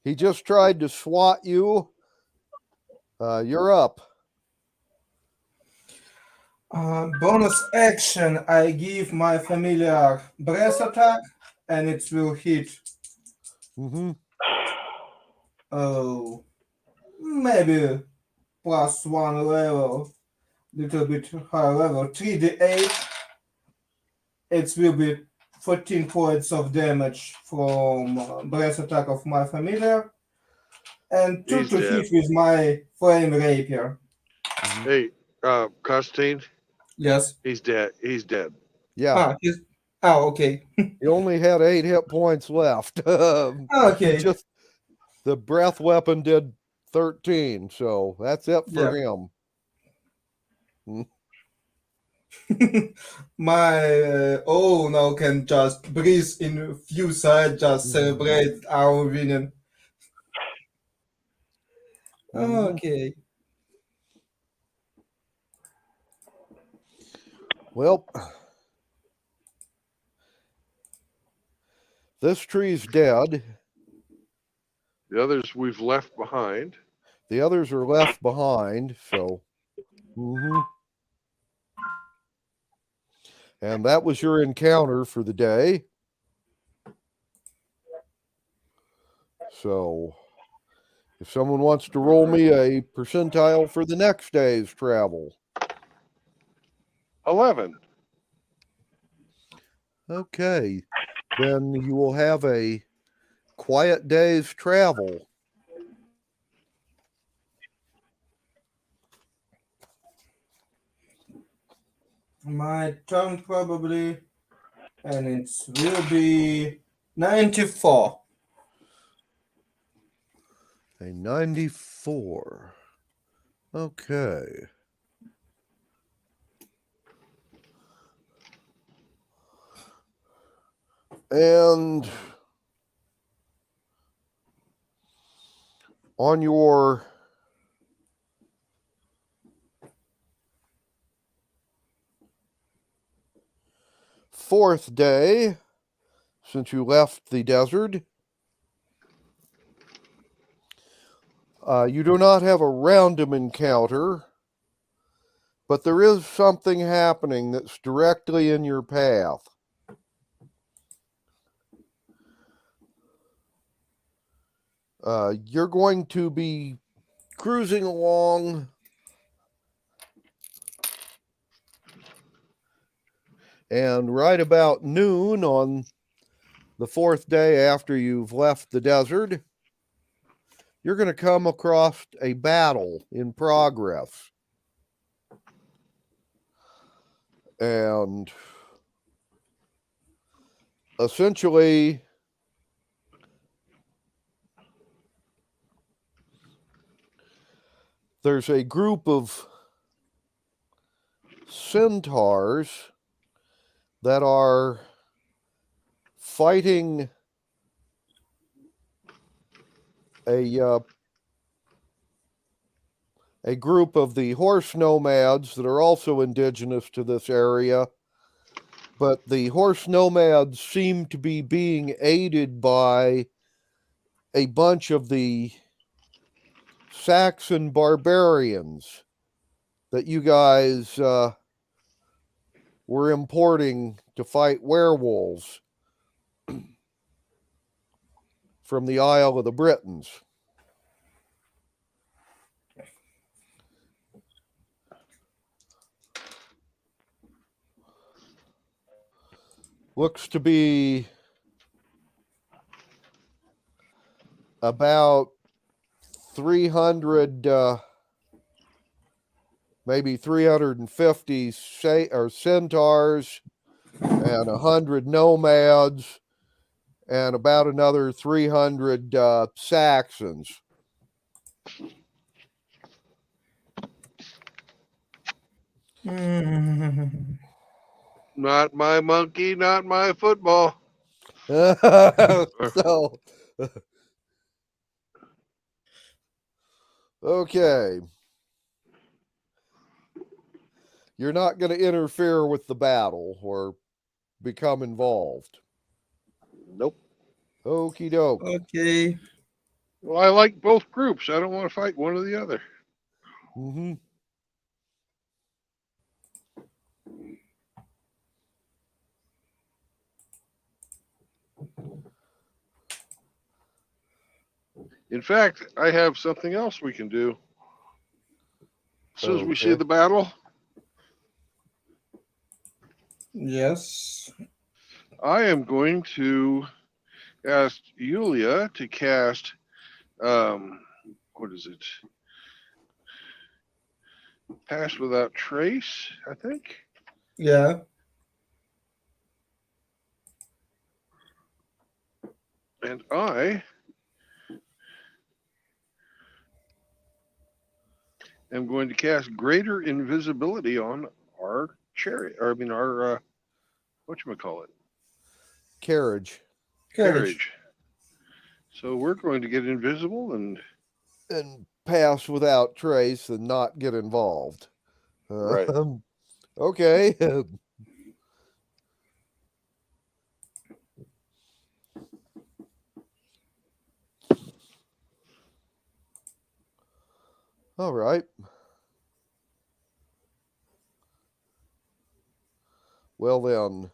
he just tried to swat you. You're up. Bonus action, I give my familiar breath attack, and it will hit. Mm-hmm. Oh, maybe +1 level, little bit higher level, 3d8. It will be 14 points of damage from breath attack of my familiar, and 2 He's to dead. hit with my flame rapier. Hey, Constantine, Yes. he's dead. He's dead. Yeah. Okay. He only had 8 hit points left. Okay. Just the breath weapon did 13, so that's it for him. My now can just breathe in a few sides, just celebrate our winning. Mhm. Okay. Well, this tree's dead. The others we've left behind. The others are left behind, so. Mhm. And that was your encounter for the day. So, if someone wants to roll me a percentile for the next day's travel. 11. Okay. Then you will have a quiet day's travel. My turn probably, and it will be 94. A 94. Okay. And on your fourth day, since you left the desert, you do not have a random encounter, but there is something happening that's directly in your path. You're going to be cruising along, and right about noon on the fourth day after you've left the desert, you're going to come across a battle in progress. And essentially, there's a group of centaurs that are fighting a group of the horse nomads that are also indigenous to this area. But the horse nomads seem to be being aided by a bunch of the Saxon barbarians that you guys were importing to fight werewolves from the Isle of the Britons. Looks to be about 300, maybe 350 centaurs and 100 nomads and about another 300 Saxons. Not my monkey, not my football. So, okay. You're not going to interfere with the battle or become involved. Nope. Okie doke. Okay. Well, I like both groups. I don't want to fight one or the other. Mm-hmm. In fact, I have something else we can do. As soon as we see Okay. the battle, Yes. I am going to ask Yulia to cast, what is it? Pass Without Trace, I think. Yeah. And I am going to cast Greater Invisibility on our whatchamacallit, Carriage. carriage. So we're going to get invisible and And pass without trace and not get involved. Right. Okay. All right. Well, then,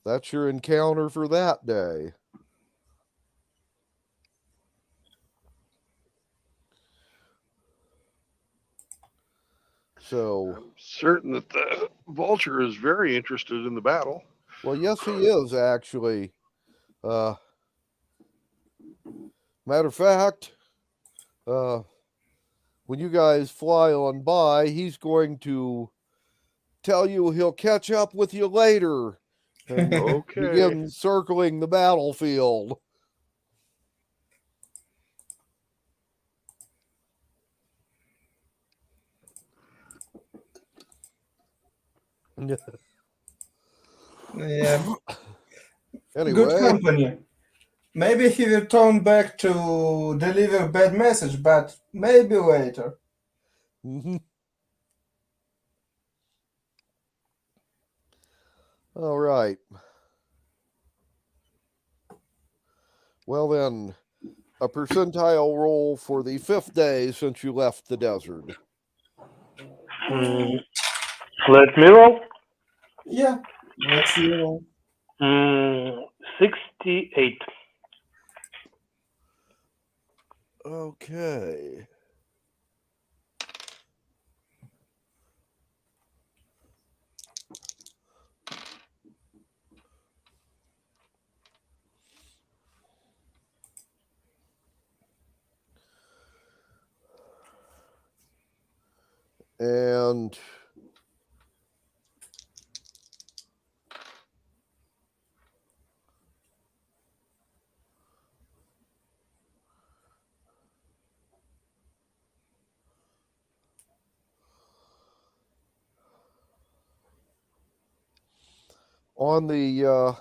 that's your encounter for that day. So, I'm certain that the vulture is very interested in the battle. well, yes, he is actually. Matter of fact, when you guys fly on by, he's going to tell you he'll catch up with you later and Okay. begin circling the battlefield. Yeah, good Anyway, company. Maybe he will turn back to deliver bad message, but maybe later. mhm. All right. Well, then, a percentile roll for the 5th day since you left the desert. Let me roll. Yeah, let's see. 68. Okay. And on the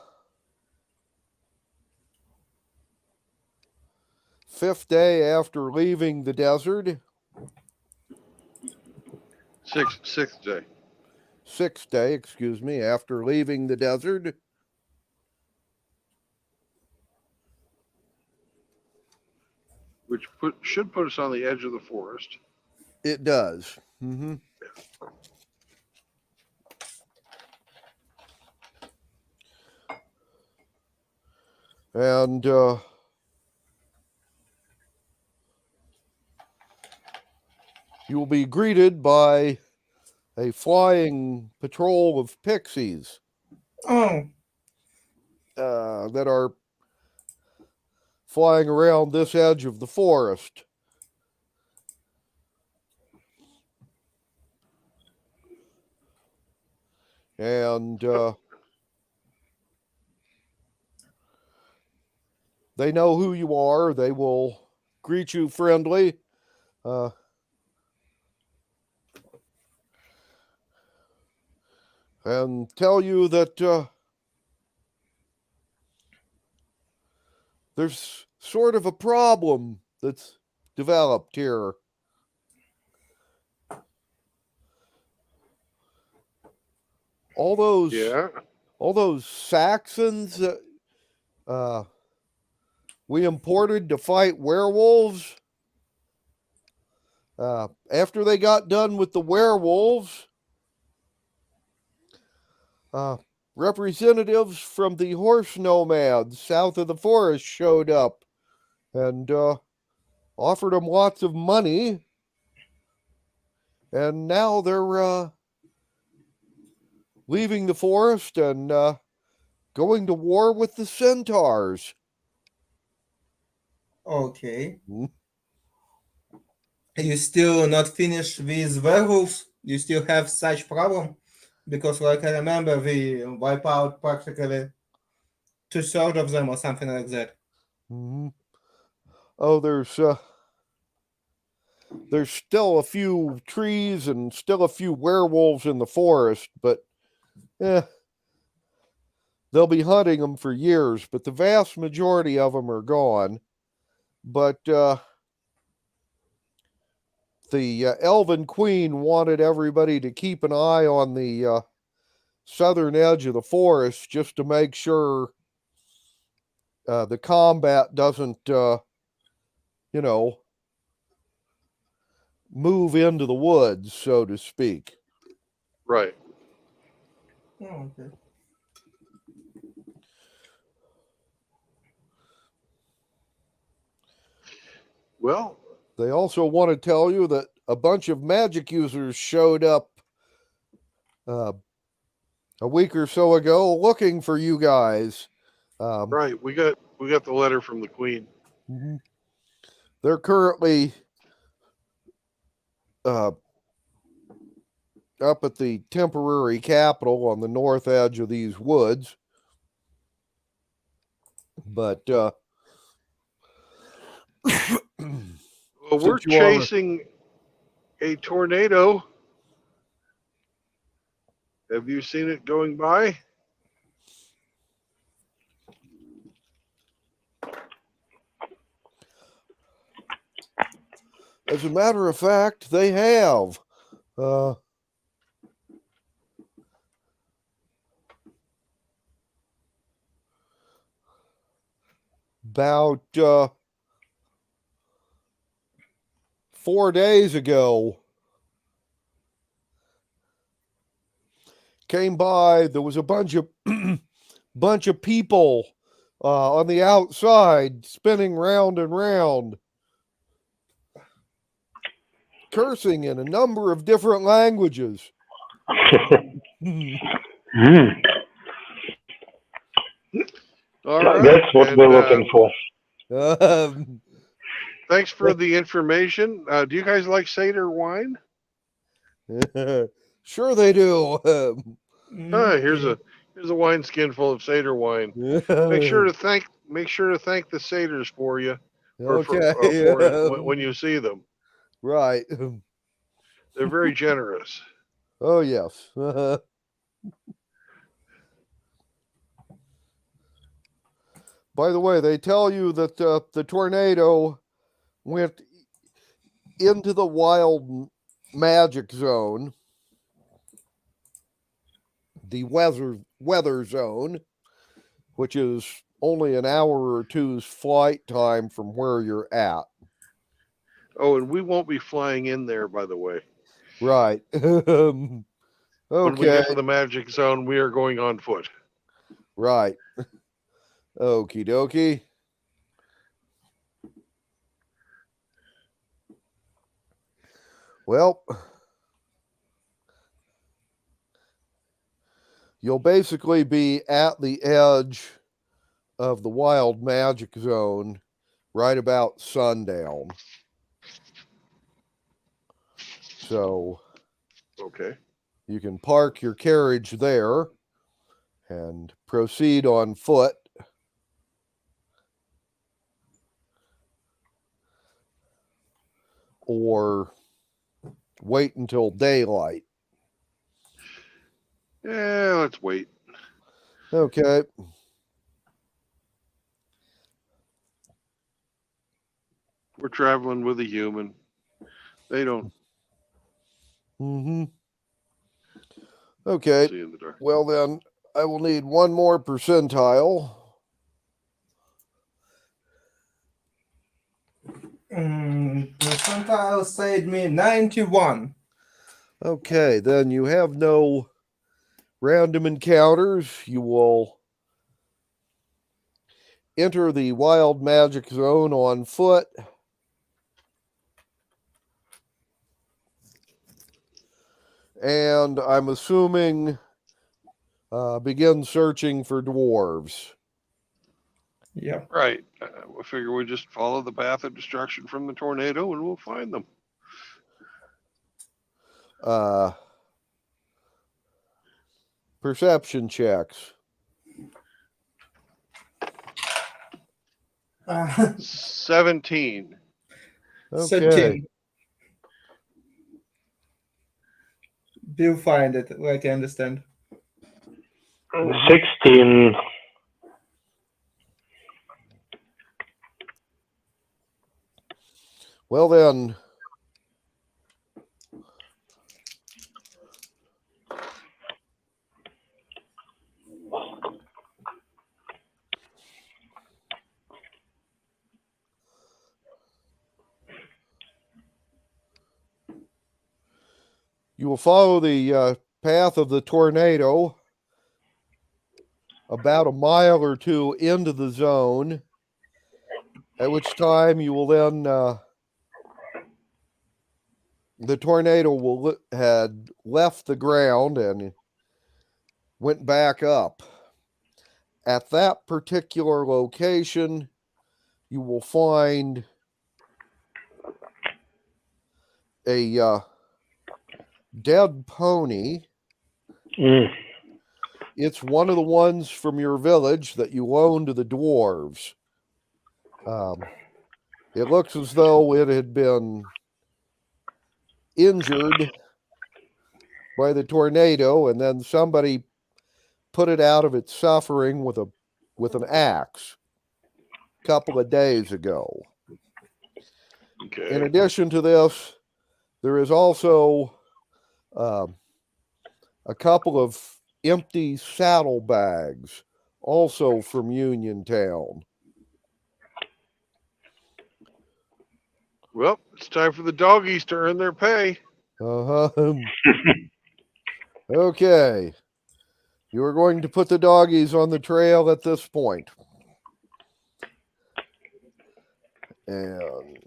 5th day after leaving the desert, Sixth day. 6th day, excuse me, after leaving the desert, Which should put us on the edge of the forest. it does. Mm-hmm. And you will be greeted by a flying patrol of pixies Oh, that are flying around this edge of the forest. And they know who you are. They will greet you friendly. And tell you that there's sort of a problem that's developed here. All those Saxons that we imported to fight werewolves, after they got done with the werewolves, representatives from the horse nomads south of the forest showed up and offered them lots of money. And now they're leaving the forest and going to war with the centaurs. okay. Hmm. You still not finished with werewolves? You still have such problem? Because, like I remember, we wipe out practically 2/3 of them or something like that. Mm-hmm. Oh, there's still a few trees and still a few werewolves in the forest, but they'll be hunting them for years, but the vast majority of them are gone. But the Elven Queen wanted everybody to keep an eye on the southern edge of the forest just to make sure the combat doesn't, move into the woods, so to speak. Right. Oh, okay. Well, They also want to tell you that a bunch of magic users showed up a week or so ago looking for you guys. right. We got the letter from the Queen. Mhm. They're currently up at the temporary capital on the north edge of these woods. But Well, we're Since you are- chasing a tornado. Have you seen it going by? as a matter of fact, they have. About 4 days ago, came by. There was a bunch of people on the outside spinning round and round, cursing in a number of different languages. All right. That's what and, we're looking for. Thanks for the information. Do you guys like Seder wine? Sure they do. Here's a wineskin full of Seder wine. Make sure to thank the Seders for you. When you see them. Right. They're very generous. Oh yes. By the way, they tell you that the tornado went into the wild magic zone, the weather zone, which is only an hour or two's flight time from where you're at. Oh, and we won't be flying in there, by the way. Right. When we Okay. get to the magic zone, we are going on foot. Right. Okie dokie. Well, you'll basically be at the edge of the wild magic zone right about sundown. So Okay. you can park your carriage there and proceed on foot. Or wait until daylight. Yeah, let's wait. Okay. We're traveling with a human. They don't Mm-hmm. Okay. see in the dark. Well, then I will need one more percentile. Percentile said me 91. Okay, then you have no random encounters. You will enter the wild magic zone on foot. And I'm assuming begin searching for dwarves. Yeah. Right. We figure we just follow the path of destruction from the tornado and we'll find them. Perception checks. 17. Okay. 13. We'll find it, like I understand. 16. Well, then, you will follow the path of the tornado about a mile or two into the zone, at which time you will then the tornado will had left the ground and went back up. At that particular location, you will find a dead pony. It's one of the ones from your village that you loaned to the dwarves. It looks as though it had been injured by the tornado, and then somebody put it out of its suffering with an axe a couple of days ago. Okay. In addition to this, there is also a couple of empty saddlebags, also from Uniontown. Well, it's time for the doggies to earn their pay. Okay. You are going to put the doggies on the trail at this point. And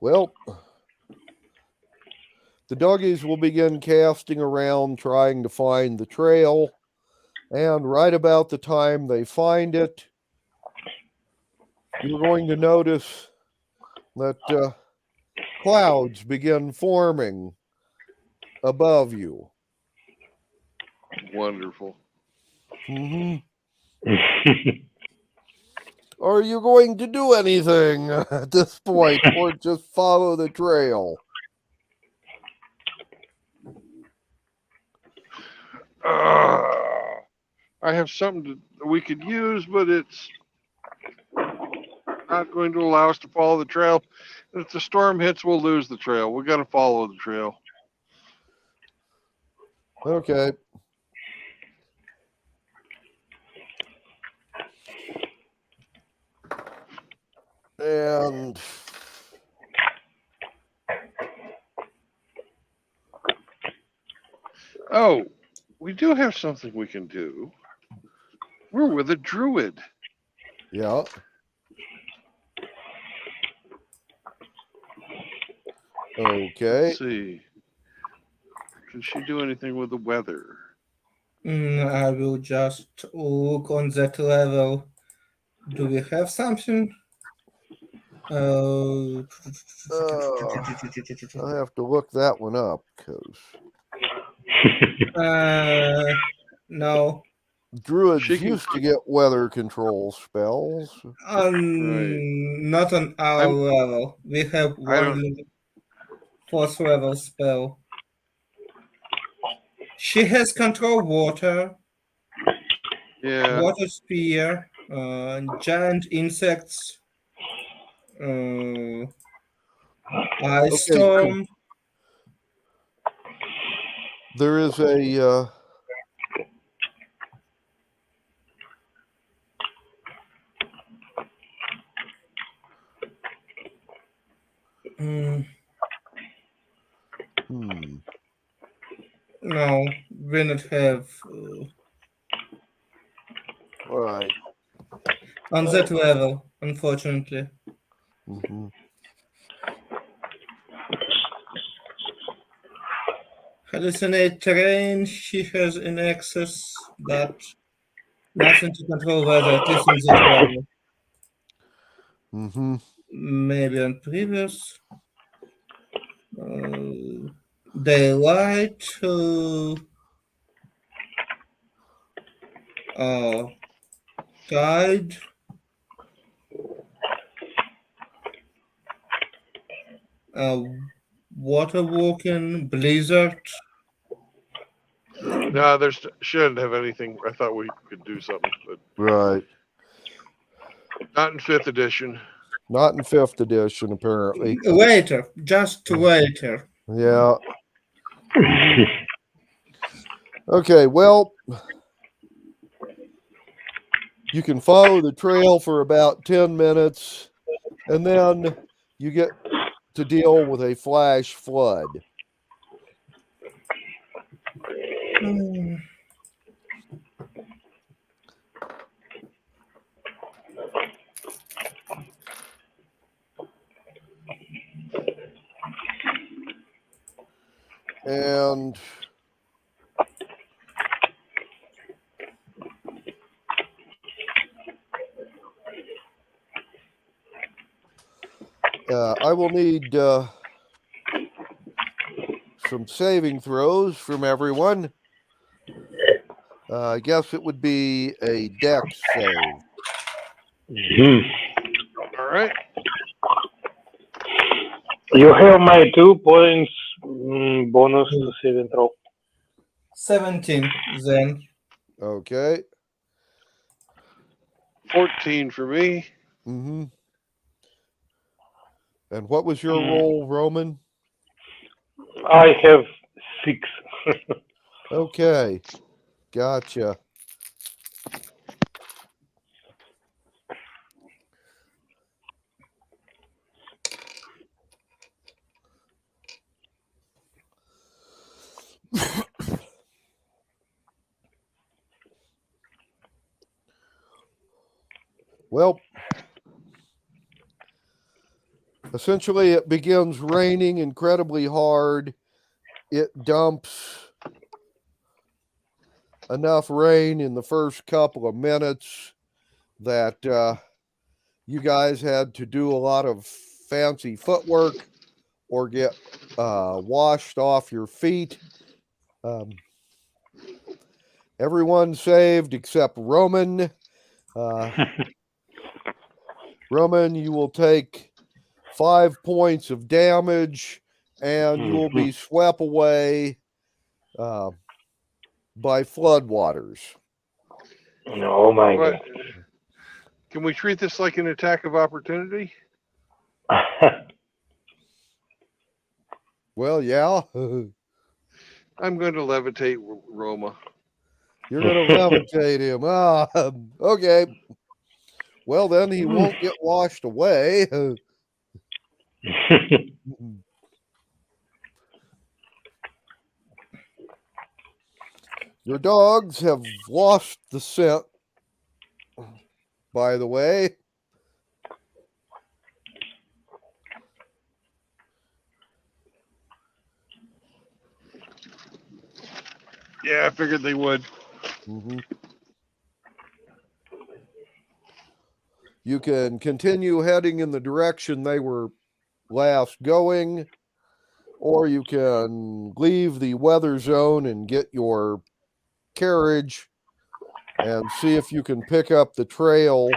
well, the doggies will begin casting around trying to find the trail, and right about the time they find it, you're going to notice that clouds begin forming above you. Wonderful. Are you going to do anything at this point, or just follow the trail? I have something that we could use, but it's not going to allow us to follow the trail. If the storm hits, we'll lose the trail. We got to follow the trail. Okay. And oh, we do have something we can do. We're with a druid. yeah. Okay. Let's see. Can she do anything with the weather? I will just look on that level. Do we have something? I have to look that one up because no. druids She can- used to get weather control spells. Not on our level. We have one fourth level spell. She has control water, Yeah. water spear, giant insects, ice storm. There is a No, we not have right. on that level, unfortunately. Hallucinate terrain she has in excess, but nothing to control weather, at least on that level. Mm-hmm. maybe on previous. Daylight. Tide. Water walking. Blizzard. No, there's shouldn't have anything. I thought we could do something, but Right. not in 5th edition. Not in 5th edition, apparently. Later. Just later. Yeah. Okay, well, you can follow the trail for about 10 minutes, and then you get to deal with a flash flood. Hmm. And I will need some saving throws from everyone. I guess it would be a dex save. All right. You have my 2 points bonus to saving throw. 17 then. Okay. 14 for me. Mm-hmm. And what was your roll, Roman? I have 6. Okay. Gotcha. Well, essentially, it begins raining incredibly hard. It dumps enough rain in the first couple of minutes that you guys had to do a lot of fancy footwork or get washed off your feet. Everyone saved except Roman. Roman, you will take 5 points of damage, and you will be swept away by floodwaters. Oh my What? Can we treat this like an attack of opportunity? god. Well, yeah. I'm going to levitate Roma. You're going to levitate him. Okay. Well, then he won't get washed away. Your dogs have lost the scent, by the way. Yeah, I figured they would. Mm-hmm. You can continue heading in the direction they were last going, or you can leave the weather zone and get your carriage and see if you can pick up the trail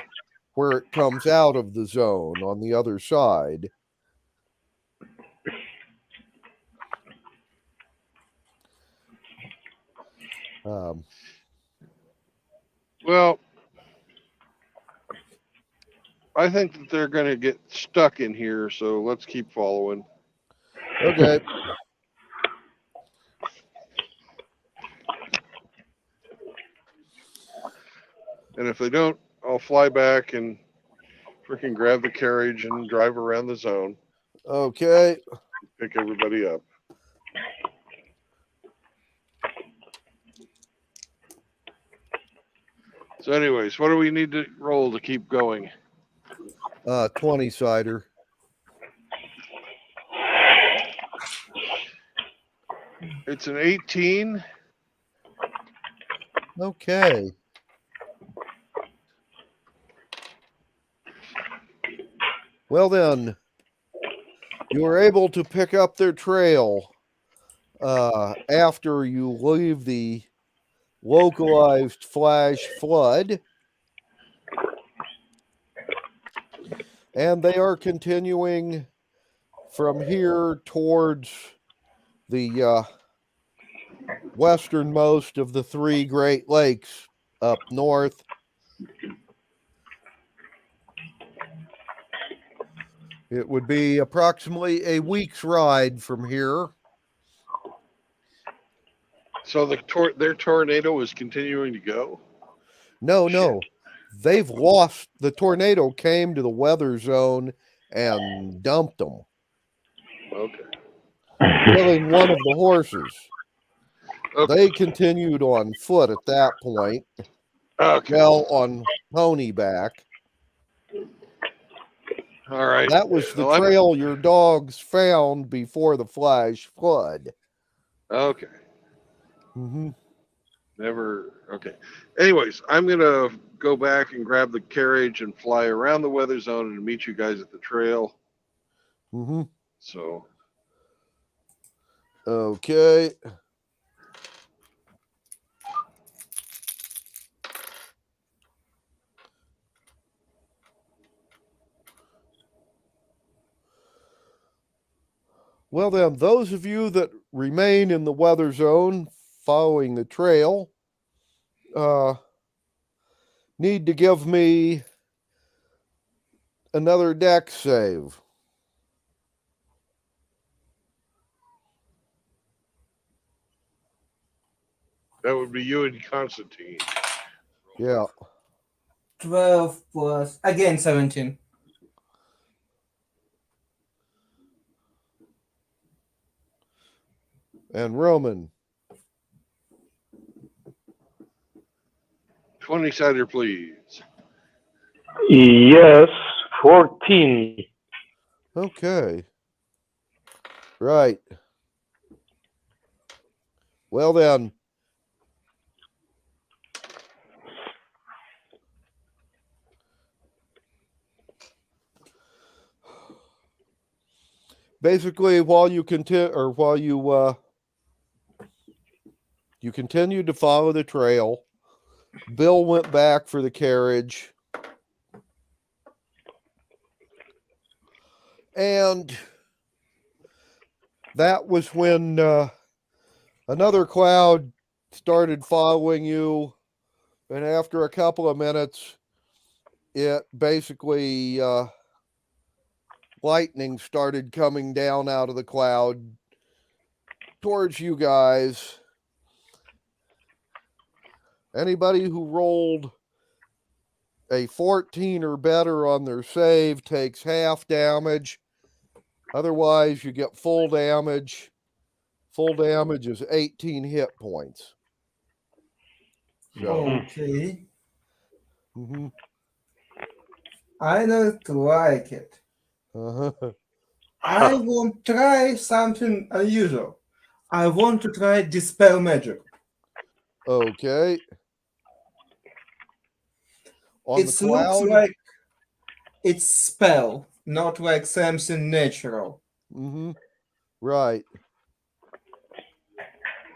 where it comes out of the zone on the other side. Well, I think that they're going to get stuck in here, so let's keep following. Okay. And if they don't, I'll fly back and freaking grab the carriage and drive around the zone, Okay. pick everybody up. So anyways, what do we need to roll to keep going? 20-sider. It's an 18. Okay. Well, then, you were able to pick up their trail after you leave the localized flash flood. And they are continuing from here towards the westernmost of the three Great Lakes up north. It would be approximately a week's ride from here. So their tornado is continuing to go. No. They've lost. The tornado came to the weather zone and dumped them, Okay. killing one of the horses. Okay. They continued on foot at that point. Okay. Well, on pony back. All right. That was the Well, trail your dogs found before the flash flood. Okay. Mm-hmm. Never. Okay. Anyways, I'm gonna go back and grab the carriage and fly around the weather zone and meet you guys at the trail. Mm-hmm. So. Okay. Well, then, those of you that remain in the weather zone following the trail need to give me another dex save. That would be you and Constantine. Yeah. 12 plus, again, 17. And Roman. 20-sider, please. Yes, 14. Okay. Right. Well, then. Basically, while you continue to follow the trail, Bill went back for the carriage, and that was when another cloud started following you, and after a couple of minutes, it basically lightning started coming down out of the cloud towards you guys. Anybody who rolled a 14 or better on their save takes half damage. Otherwise, you get full damage. Full damage is 18 hit points. So, Okay. mm-hmm. I don't like it. Uh-huh. I want to try something unusual. I want to try Dispel Magic. Okay. On It the looks cloud. like it's spell, not like something natural. Mm-hmm. Right.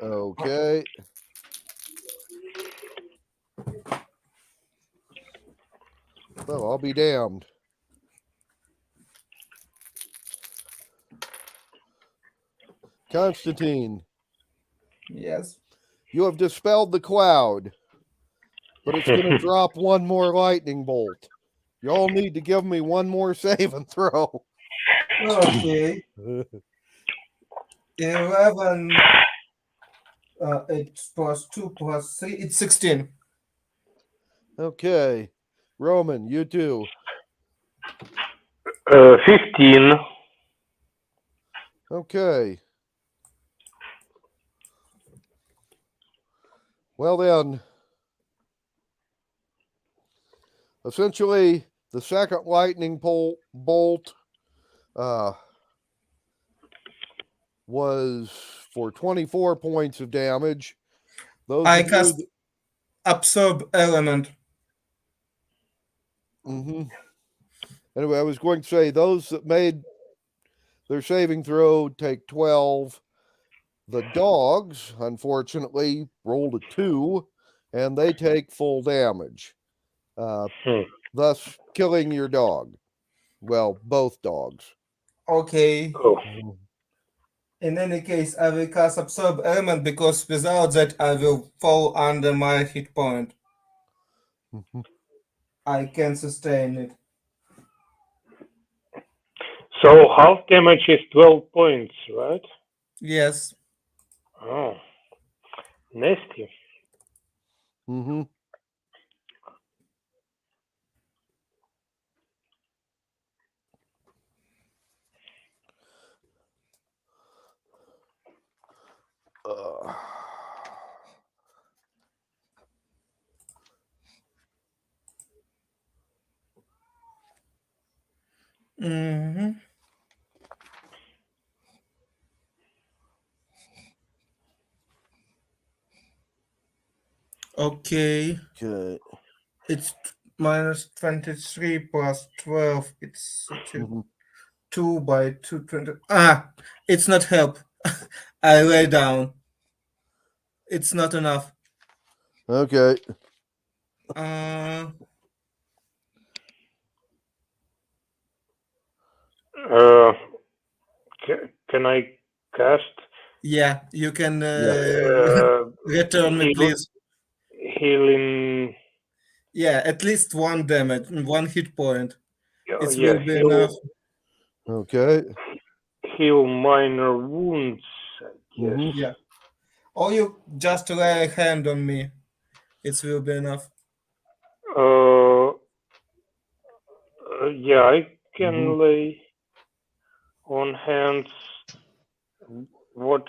Okay. Well, I'll be damned. Constantine, Yes. you have dispelled the cloud, but it's going to drop one more lightning bolt. Y'all need to give me one more save and throw. Okay. 11. It's plus 2 plus 3. It's 16. Okay. Roman, you too. 15. Okay. Well then, essentially, the second lightning bolt was for 24 points of damage. Those I of you cast Absorb Element. Mm-hmm. Anyway, I was going to say those that made their saving throw take 12. The dogs, unfortunately, rolled a 2, and they take full damage, thus killing your dog. Well, both dogs. Okay. Oh, In any case, I will cast Absorb Element because without that I will fall under my hit point. I can sustain it. so half damage is 12 points, right? Yes. Oh, nasty. Mm-hmm. Mm-hmm. Okay. Okay. It's minus 23 plus 12. It's actually Mhm. 2 by 220. Ah, it's not help. I lay down. It's not enough. Okay. Uh, Can I cast yeah, you can uh, return me, please. healing? Yeah, at least 1 damage, 1 hit point. It Yeah, will be enough. Okay. heal minor wounds. I guess. Mhm. Yeah. Or you just lay a hand on me. It will be enough. Yeah, I can Mhm. lay on hands. What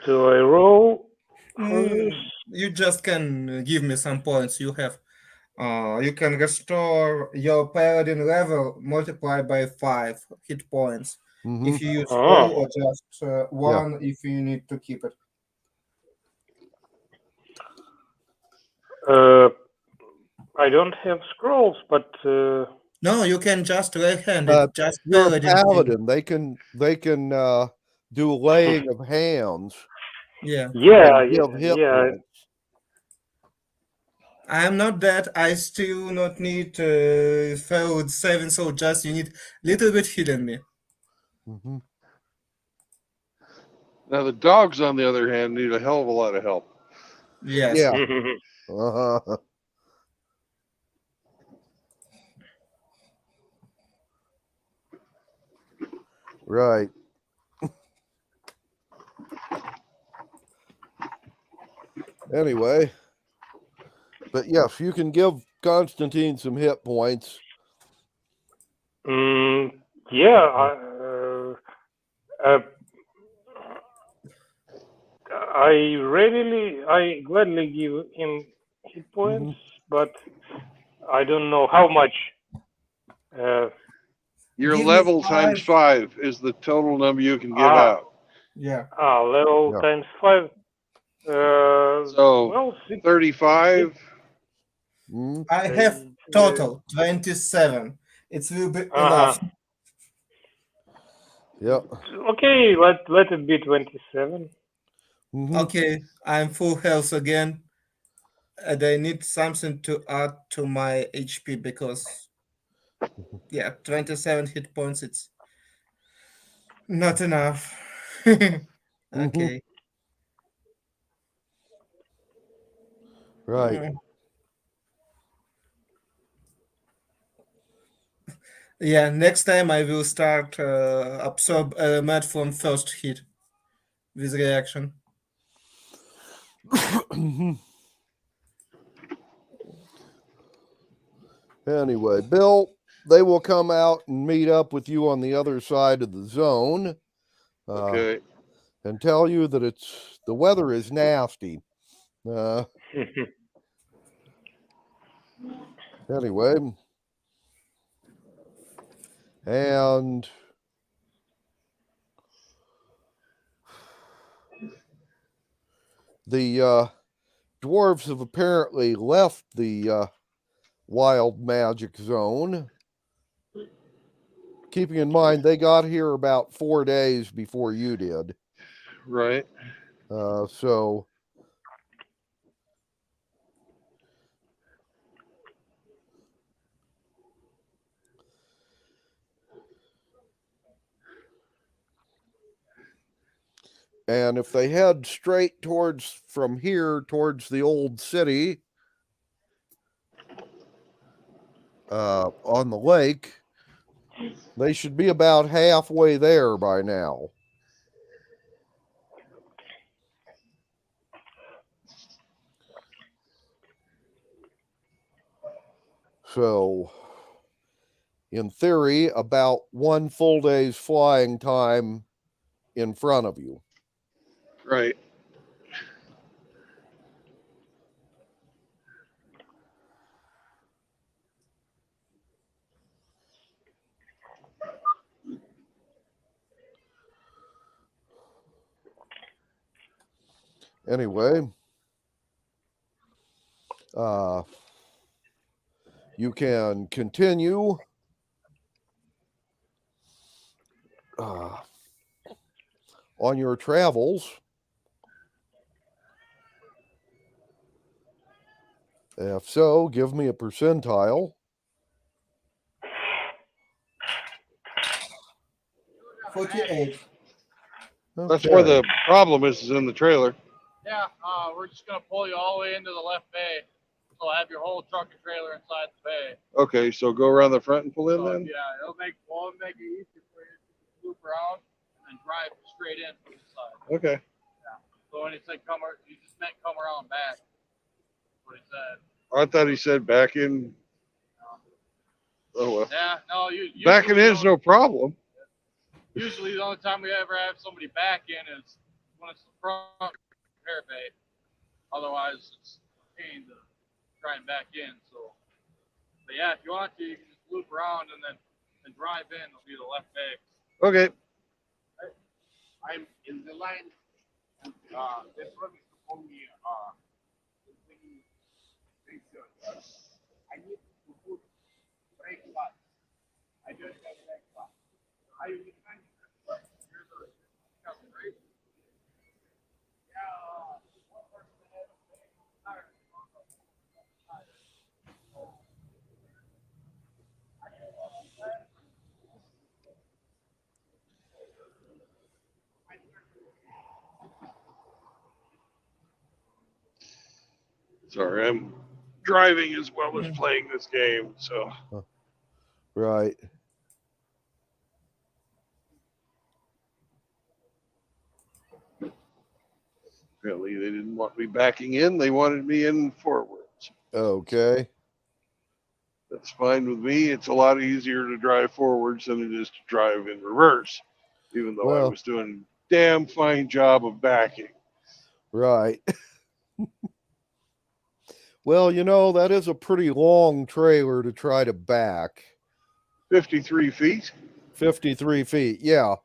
do I roll for this? You just can give me some points you have. You can restore your paladin level multiplied by 5 hit points. Mhm. If you use Ah. all or just one if you need to keep it. I don't have scrolls, but No, you can just lay hand. Uh, It's just You're a paladin thing. paladin. They can do laying of hands Yeah. yeah, and give hit yeah. points. I am not that. I still not need failed 7, so just you need little bit hidden me. Mhm. Now the dogs, on the other hand, need a hell of a lot of help. Yes. Yeah. Uh-huh. Right. Anyway, but yes, you can give Constantine some hit points. Yeah, I gladly give him hit points, but I don't know how much. Your Give me level 5. times 5 is the total number you can give Ah. out. Yeah. Level Yeah. times 5. So Well, 35. Mhm. I have total 27. It will be enough. Yep. Okay, let it be 27. Mhm. Okay, I'm full health again. And I need something to add to my HP because, yeah, 27 hit points, it's not enough. Okay. Right. Mm. Yeah, next time I will start absorb element from first hit with reaction. Anyway, Bill, they will come out and meet up with you on the other side of the zone Okay. and tell you that the weather is nasty. Anyway, and the dwarves have apparently left the wild magic zone. Keeping in mind they got here about 4 days before you did. Right. So and if they head straight from here towards the old city on the lake, they should be about halfway there by now. So, in theory, about 1 full day's flying time in front of you. Right. Anyway, you can continue on your travels. If so, give me a percentile. 48. That's where the problem is in the trailer. Yeah, we're just gonna pull you all the way into the left bay. So have your whole truck and trailer inside the bay. Okay, so go around the front and pull in So, then? yeah, it'll make it easier for you to loop around and drive straight in from the side. Okay. So when he said he just meant come around back. That's what he said. I thought he said back in. Oh, well. Yeah, no, Backing in's no problem. Usually the only time we ever have somebody back in is when it's the front repair bay. Otherwise, it's a pain to try and back in. So, but yeah, if you want to, you can just loop around and then drive in. It'll be the left bay. Okay. I'm in the line, and they promised to call me. I need to put brake pads. I don't have brake pads. Are you with me? Sorry, I'm driving as well as playing this game, so. Right. Apparently they didn't want me backing in. They wanted me in forwards. Okay. That's fine with me. It's a lot easier to drive forwards than it is to drive in reverse, even though I Well. was doing a damn fine job of backing. Right. Well, that is a pretty long trailer to try to back. 53 feet. 53 feet. Yeah.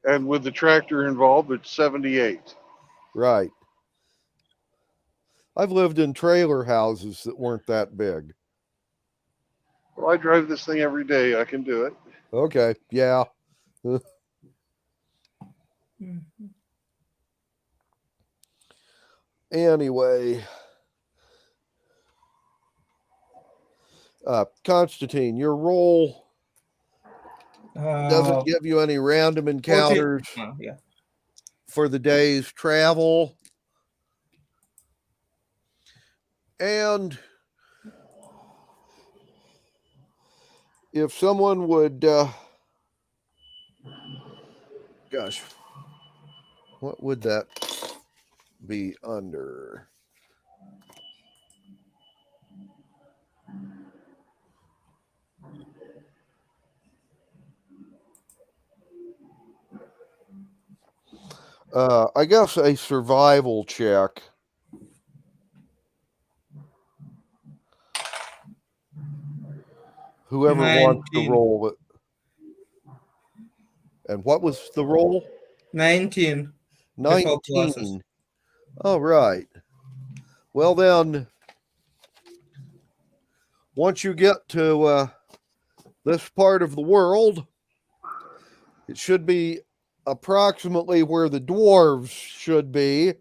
And with the tractor involved, it's 78. Right. I've lived in trailer houses that weren't that big. Well, I drive this thing every day. I can do it. Okay. Yeah. Anyway. Constantine, your roll doesn't give you any random encounters Yeah. for the day's travel. And if someone would, gosh, what would that be under? I guess a survival check. Whoever wants to 19. roll it. And what was the roll? 19. Before classes. 19. All right. Well then, once you get to this part of the world, it should be approximately where the dwarves should be.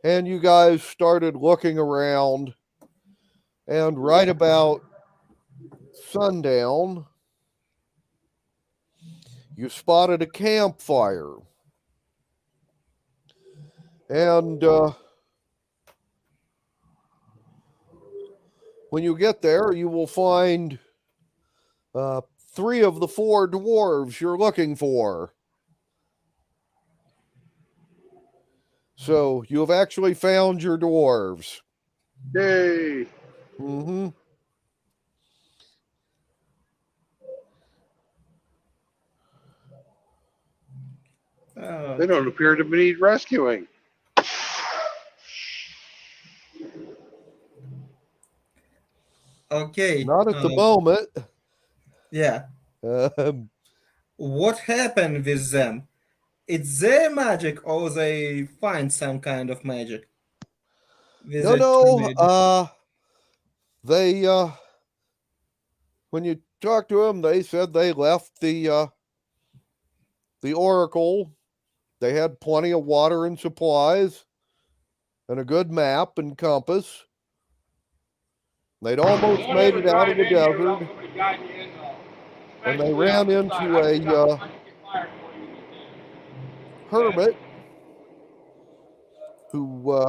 And you guys started looking around, and right about sundown, you spotted a campfire. And when you get there, you will find 3 of the 4 dwarves you're looking for. So you have actually found your dwarves. Yay! Mm-hmm. They don't appear to need rescuing. Okay. Not at the moment. Yeah. Um, What happened with them? It's their magic, or they find some kind of magic? With no, a tornado? they when you talk to them, they said they left the oracle. They had plenty of water and supplies, and a good map and compass. They'd almost Don't made ever it out of drive the in here without desert, somebody guiding you in, though. and they Especially ran on the side. into I can a get fired before you get there. hermit who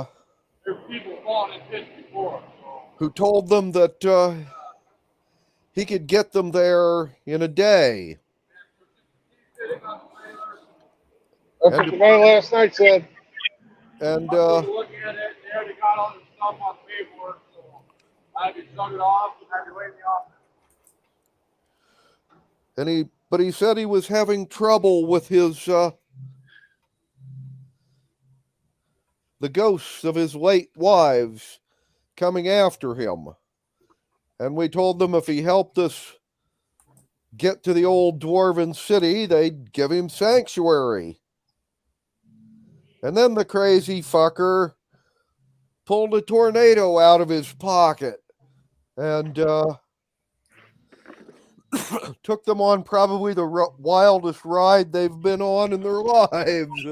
There's people falling in pits before. So. who told them that he could get them there in a day. That's what the guy last night said. And Looking at it, they already got all this stuff on paperwork, so I had to shut it off and I had to wait in the office. but he said he was having trouble with his the ghosts of his late wives coming after him. And we told them if he helped us get to the old dwarven city, they'd give him sanctuary. And then the crazy fucker pulled a tornado out of his pocket and took them on probably the wildest ride they've been on in their lives.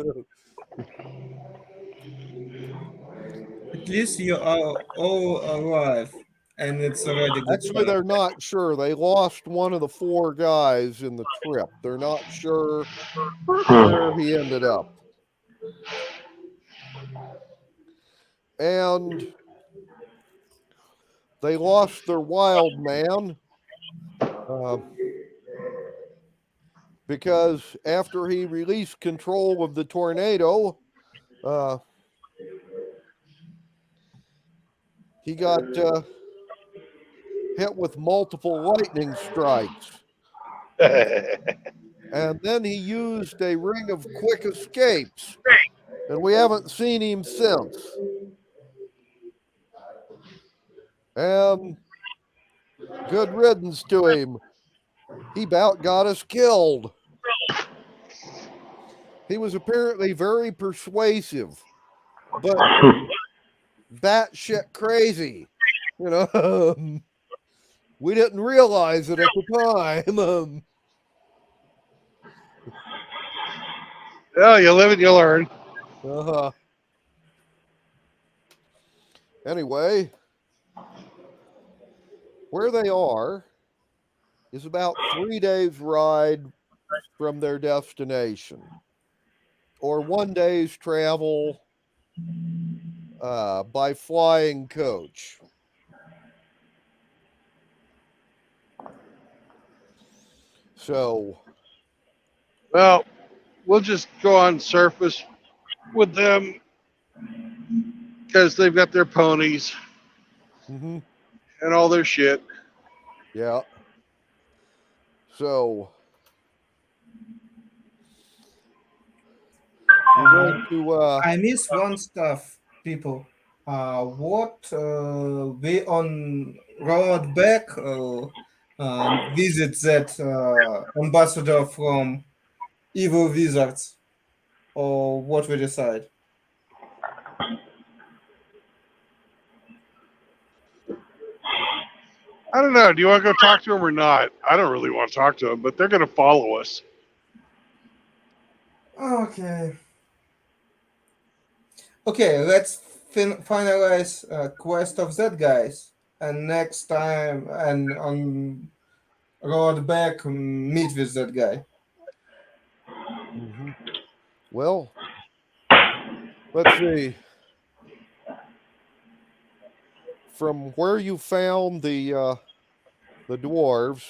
At least you are all alive, and it's already good. Actually, they're not sure. They lost one of the 4 guys in the trip. They're not sure where he ended up. And they lost their wild man because after he released control of the tornado, he got hit with multiple lightning strikes. And then he used a ring of quick escapes, and we haven't seen him since. And good riddance to him. He about got us killed. He was apparently very persuasive, but batshit crazy. You know, we didn't realize it at the time. Well, you live and you learn. Anyway, where they are is about 3 days' ride from their destination, or 1 day's travel by flying coach. So, Well, we'll just go on surface with them because they've got their ponies mhm, and all their shit. yeah. So, you're going to I miss one stuff, people. What we on road back visit that ambassador from Evil Wizards, or what we decide? I don't know. Do you want to go talk to them or not? I don't really want to talk to them, but they're going to follow us. Okay. Okay, let's finalize Quest of Z guys, and next time and on road back meet with that guy. Mhm. Well, let's see. From where you found the dwarves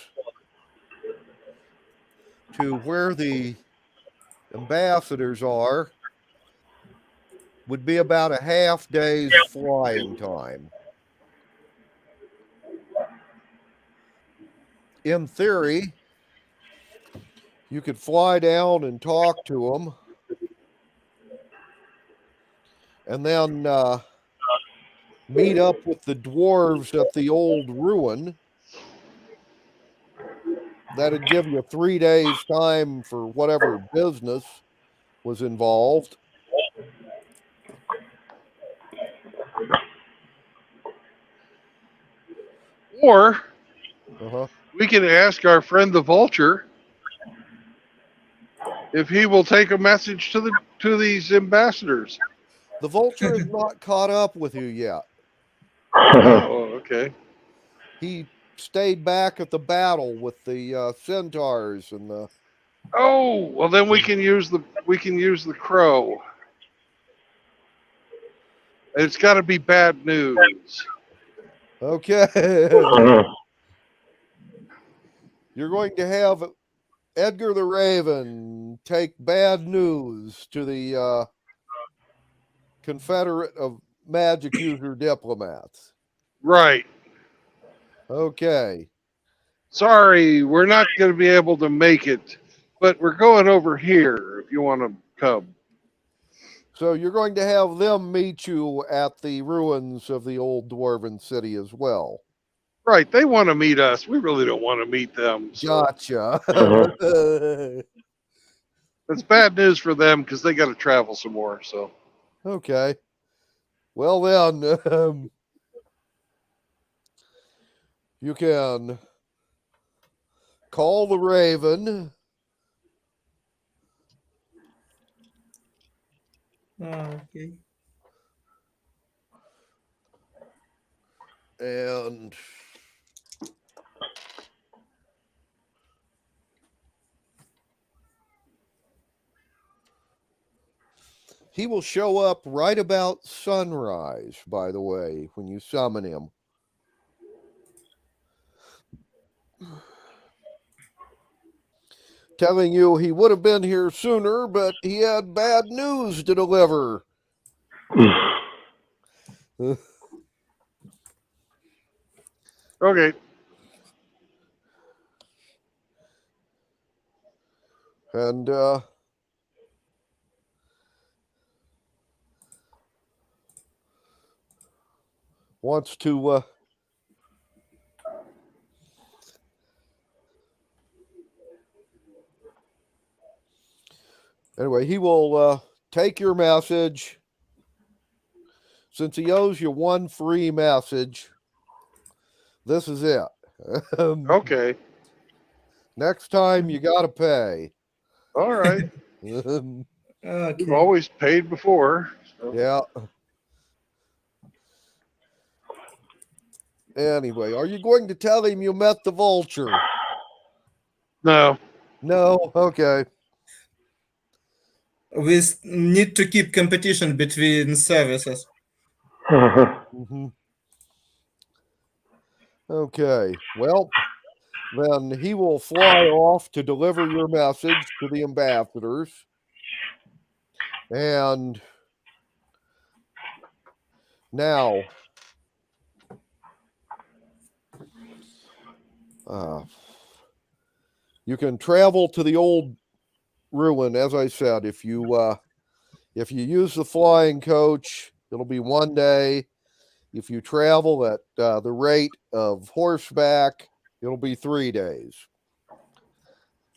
to where the ambassadors are would be about a half day's flying time. In theory, you could fly down and talk to them, and then meet up with the dwarves at the old ruin. That'd give you 3 days' time for whatever business was involved. Or Uh-huh. we can ask our friend the vulture if he will take a message to these ambassadors. The vulture is not caught up with you yet. Oh, okay. He stayed back at the battle with the centaurs and the. Oh, well then we can use the crow. It's got to be bad news. Okay. You're going to have Edgar the Raven take bad news to the Confederate of Magic User diplomats. Right. Okay. Sorry, we're not going to be able to make it, but we're going over here if you want to come. So you're going to have them meet you at the ruins of the old dwarven city as well. Right, they want to meet us. We really don't want to meet them. So Gotcha. it's bad news for them because they got to travel some more. So Okay. Well then, you can call the Raven. Okay. And he will show up right about sunrise, by the way, when you summon him. Telling you he would have been here sooner, but he had bad news to deliver. okay, And wants to anyway, he will take your message. Since he owes you one free message, this is it. okay, Next time you got to pay. all right. Yeah. We've always paid before. So. Anyway, are you going to tell him you met the vulture? No. No? Okay. We need to keep competition between services. Mhm. Okay. Well, then he will fly off to deliver your message to the ambassadors. And now, you can travel to the old ruin, as I said. If you use the flying coach, it'll be 1 day. If you travel at the rate of horseback, it'll be 3 days.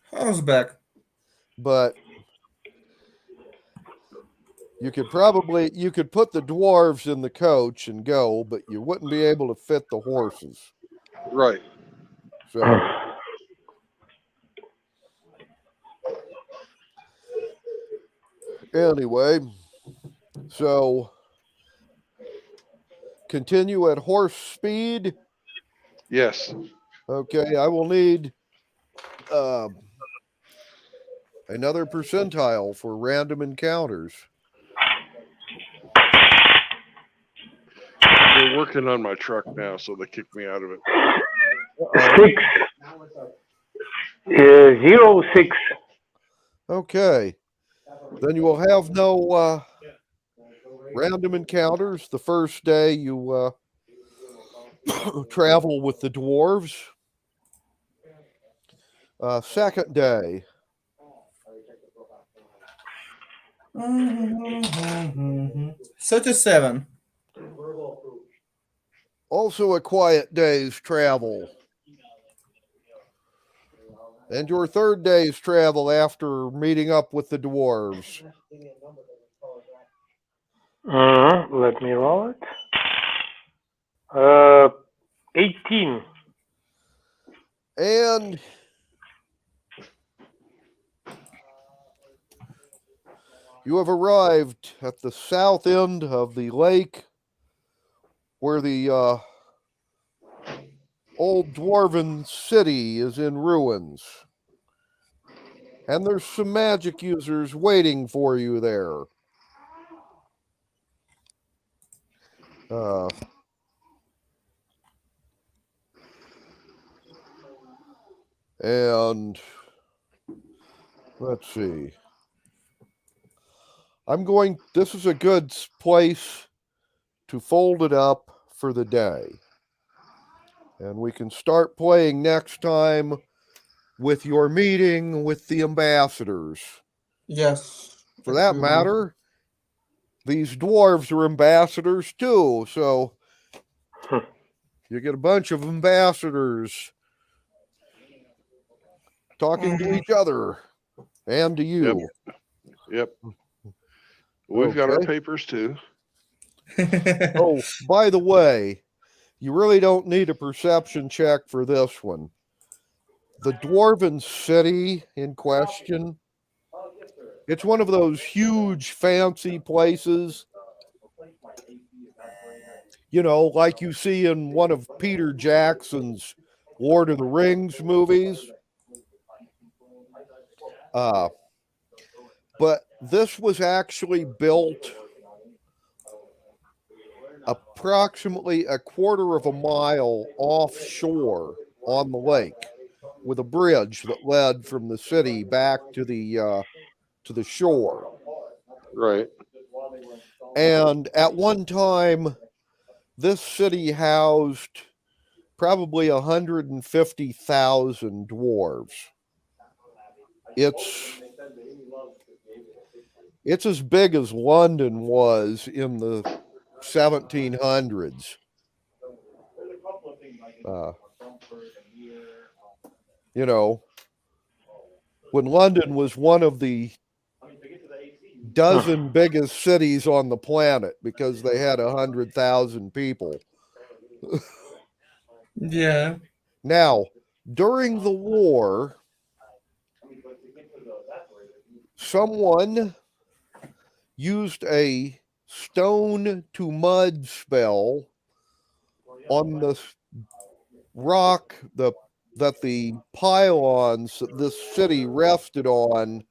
Horseback. But you could put the dwarves in the coach and go, but you wouldn't be able to fit the horses. Right. So anyway, so continue at horse speed. Yes. Okay, I will need another percentile for random encounters. They're working on my truck now, so they kicked me out of it. 6 0 6. Okay, then you will have no random encounters. The first day you travel with the dwarves. Second day, Mm-hmm. 37. also a quiet day's travel. And your third day's travel after meeting up with the dwarves. Let me roll it. 18. And you have arrived at the south end of the lake where the old dwarven city is in ruins. And there's some magic users waiting for you there. And let's see. This is a good place to fold it up for the day. And we can start playing next time with your meeting with the ambassadors. Yes. For that matter, these dwarves are ambassadors too. So you get a bunch of ambassadors talking to each other and to you. Yep. We've got our Okay. papers too. Oh, by the way, you really don't need a perception check for this one. The dwarven city in question, it's one of those huge fancy places, you know, like you see in one of Peter Jackson's Lord of the Rings movies. But this was actually built approximately a quarter of a mile offshore on the lake, with a bridge that led from the city back to the shore. Right. And at one time, this city housed probably 150,000 dwarves. It's as big as London was in the 1700s. You know, when London was one of the dozen biggest cities on the planet because they had 100,000 people. Yeah. Now, during the war, someone used a stone to mud spell on the rock that the pylons that this city rested on.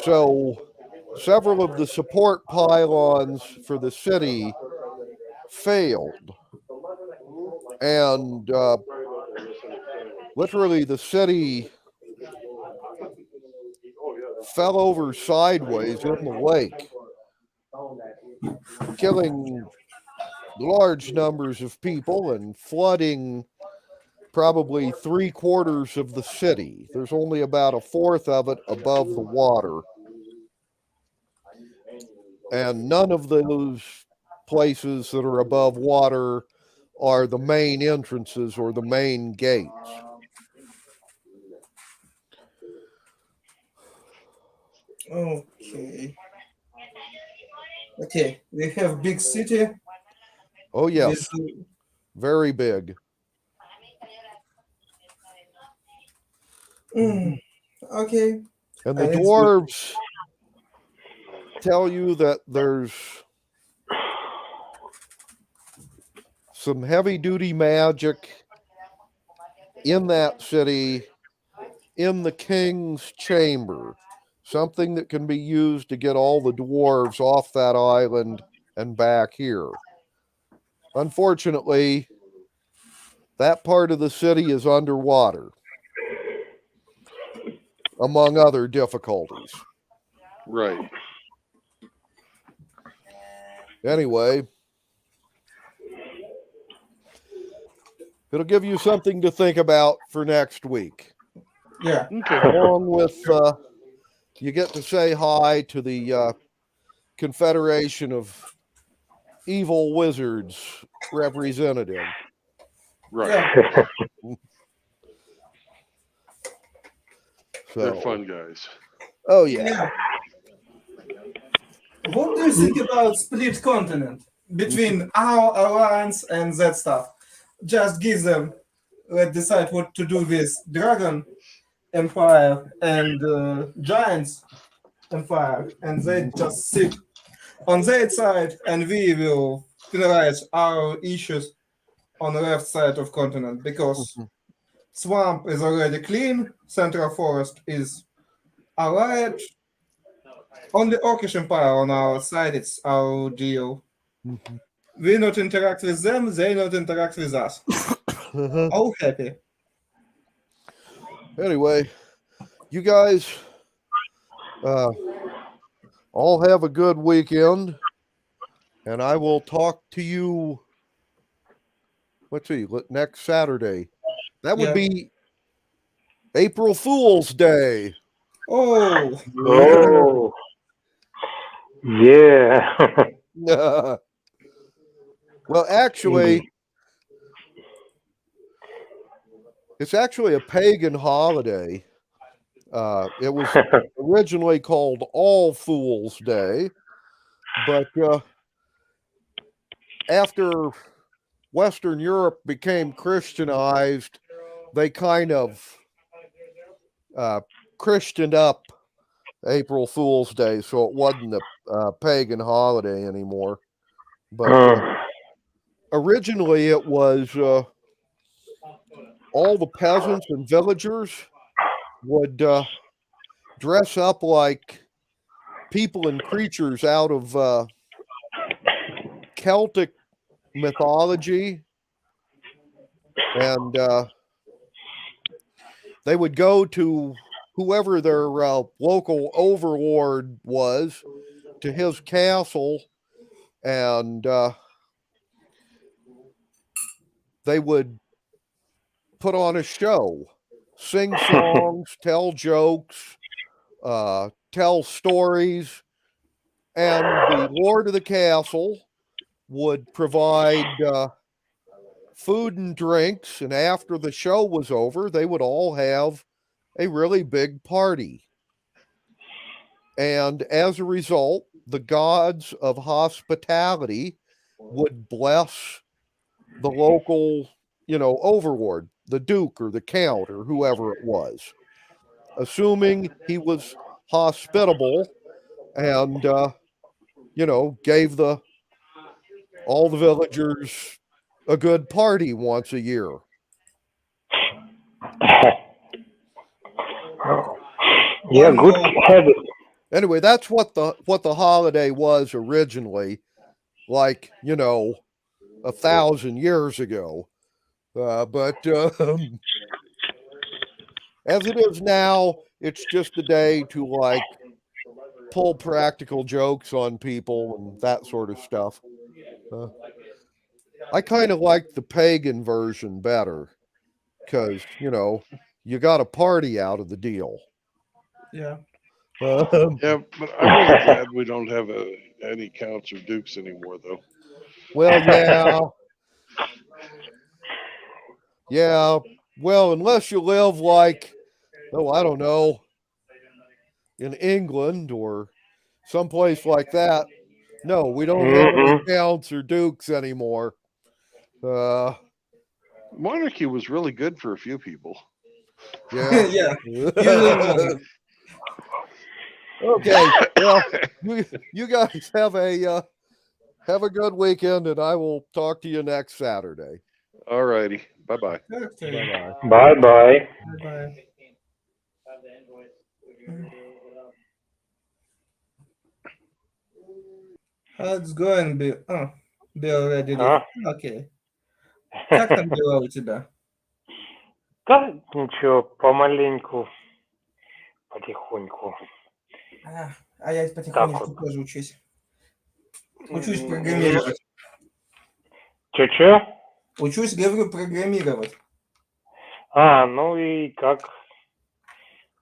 So several of the support pylons for the city failed. And literally the city fell over sideways in the lake, killing large numbers of people and flooding probably 3/4 of the city. There's only about 1/4 of it above the water. And none of those places that are above water are the main entrances or the main gates. Okay. Okay, we have big city. Oh, yes. Very big. Okay. And the It's good. dwarves tell you that there's some heavy duty magic in that city, in the king's chamber, something that can be used to get all the dwarves off that island and back here. Unfortunately, that part of the city is underwater, among other difficulties. Right. Anyway, it'll give you something to think about for next week. Yeah. Okay. Along with, you get to say hi to the Confederation of Evil Wizards representative. Right. Yeah. They're So, fun guys. oh yeah. Yeah. What do you think about split continent between our alliance and that stuff? Just give them, let's decide what to do with Dragon Empire and Giants Empire, and they just sit on that side, and we will finalize our issues on the left side of continent because swamp is already clean, Central Forest is allied. Only Orcish Empire on our side, it's our deal. We not interact with them, they not interact with us. All happy. Anyway, you guys all have a good weekend, and I will talk to you. Let's see, next Saturday. That would Yeah. be April Fool's Day. Oh, Oh, yeah. Well, actually, it's actually a pagan holiday. It was originally called All Fools' Day, but after Western Europe became Christianized, they kind of Christianed up April Fool's Day, so it wasn't a pagan holiday anymore. But originally, it was all the peasants and villagers would dress up like people and creatures out of Celtic mythology, and they would go to whoever their local overlord was, to his castle, and they would put on a show, sing songs, tell jokes, tell stories, and the lord of the castle would provide food and drinks, and after the show was over, they would all have a really big party. And as a result, the gods of hospitality would bless the local, overlord, the duke or the count or whoever it was, assuming he was hospitable and, gave all the villagers a good party once a year. Yeah, good habit. Anyway, that's what the holiday was originally, like 1,000 years ago. But as it is now, it's just a day to pull practical jokes on people and that sort of stuff. I kind of like the pagan version better because you got a party out of the deal. yeah. Yeah, but I'm really glad we don't have any counts or dukes anymore, though. Well, yeah. Yeah. Well, unless you live I don't know, in England or someplace like that. No, we don't have any counts or dukes anymore. Uh, Monarchy was really good for a few people. yeah. Yeah. Usually money. Okay. Well, you guys have a good weekend, and I will talk to you next Saturday. All righty. Bye-bye. Okay. Bye-bye. Bye-bye. Bye. How's it going, Bill? Oh, Bill already А? left. Окей. Как там дела у тебя? Да, ничего, помаленьку, потихоньку. А я потихонечку вот. тоже учусь. Учусь программировать. Чё-чё? Учусь, говорю, программировать. А, ну и как?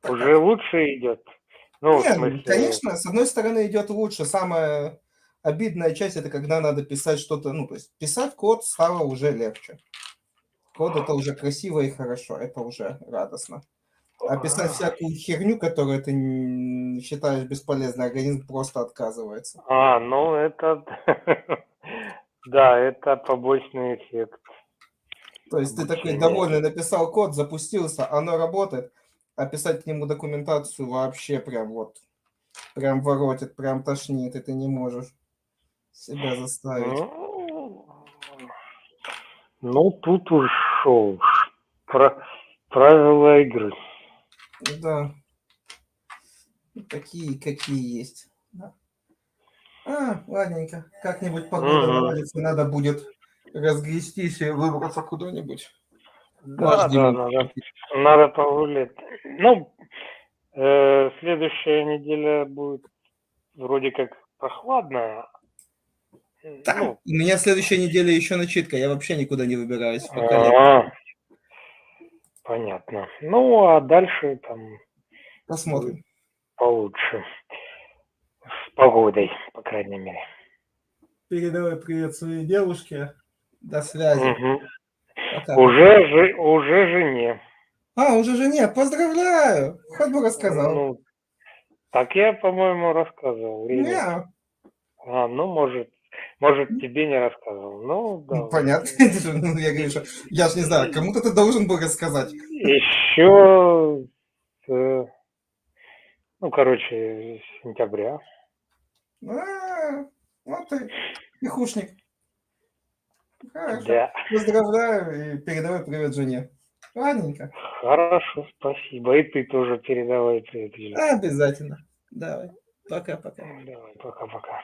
Так Уже лучше идет? Ну, в Нет, смысле, конечно, с одной стороны идет лучше. Самая обидная часть это когда надо писать что-то, ну, то есть писать код стало уже легче. Код это уже красиво и хорошо, это уже радостно. А писать всякую херню, которую ты считаешь бесполезной, организм просто отказывается. ну это, да, это побочный эффект. То есть ты такой Обучение. довольный, написал код, запустился, оно работает, а писать к нему документацию вообще прям вот, прям воротит, прям тошнит, и ты не можешь себя заставить. Ну, тут уж шо, правила игры. Да. Такие, какие есть. Да. Ладненько. Как-нибудь погода Мгм. наладится, надо будет разгрестись и выбраться куда-нибудь. Да, Может, Дима, надо погулять. Ну, следующая неделя будет вроде как прохладная. да, Ну, у меня следующая неделя еще начитка, я вообще никуда не выбираюсь. Пока лето. а, понятно. Ну, а дальше там Посмотрим. получше. С погодой, по крайней мере. Передавай привет своей девушке. До связи. Мгм. Пока. Уже жене. Уже жене. Поздравляю. Хоть бы рассказал. Ну, так я, по-моему, рассказывал. Или нет? Не, Ну, может, тебе не рассказывал. Ну, да. понятно. Ну, я говорю, что я ж не знаю, кому-то ты должен был рассказать. Еще, ну, короче, с сентября. Вот ты, пихушник. Хорошо. Да. Поздравляю и передавай привет жене. Ладненько. Хорошо, спасибо. И ты тоже передавай привет. Юля. Обязательно. Давай. Пока-пока. Давай, пока-пока.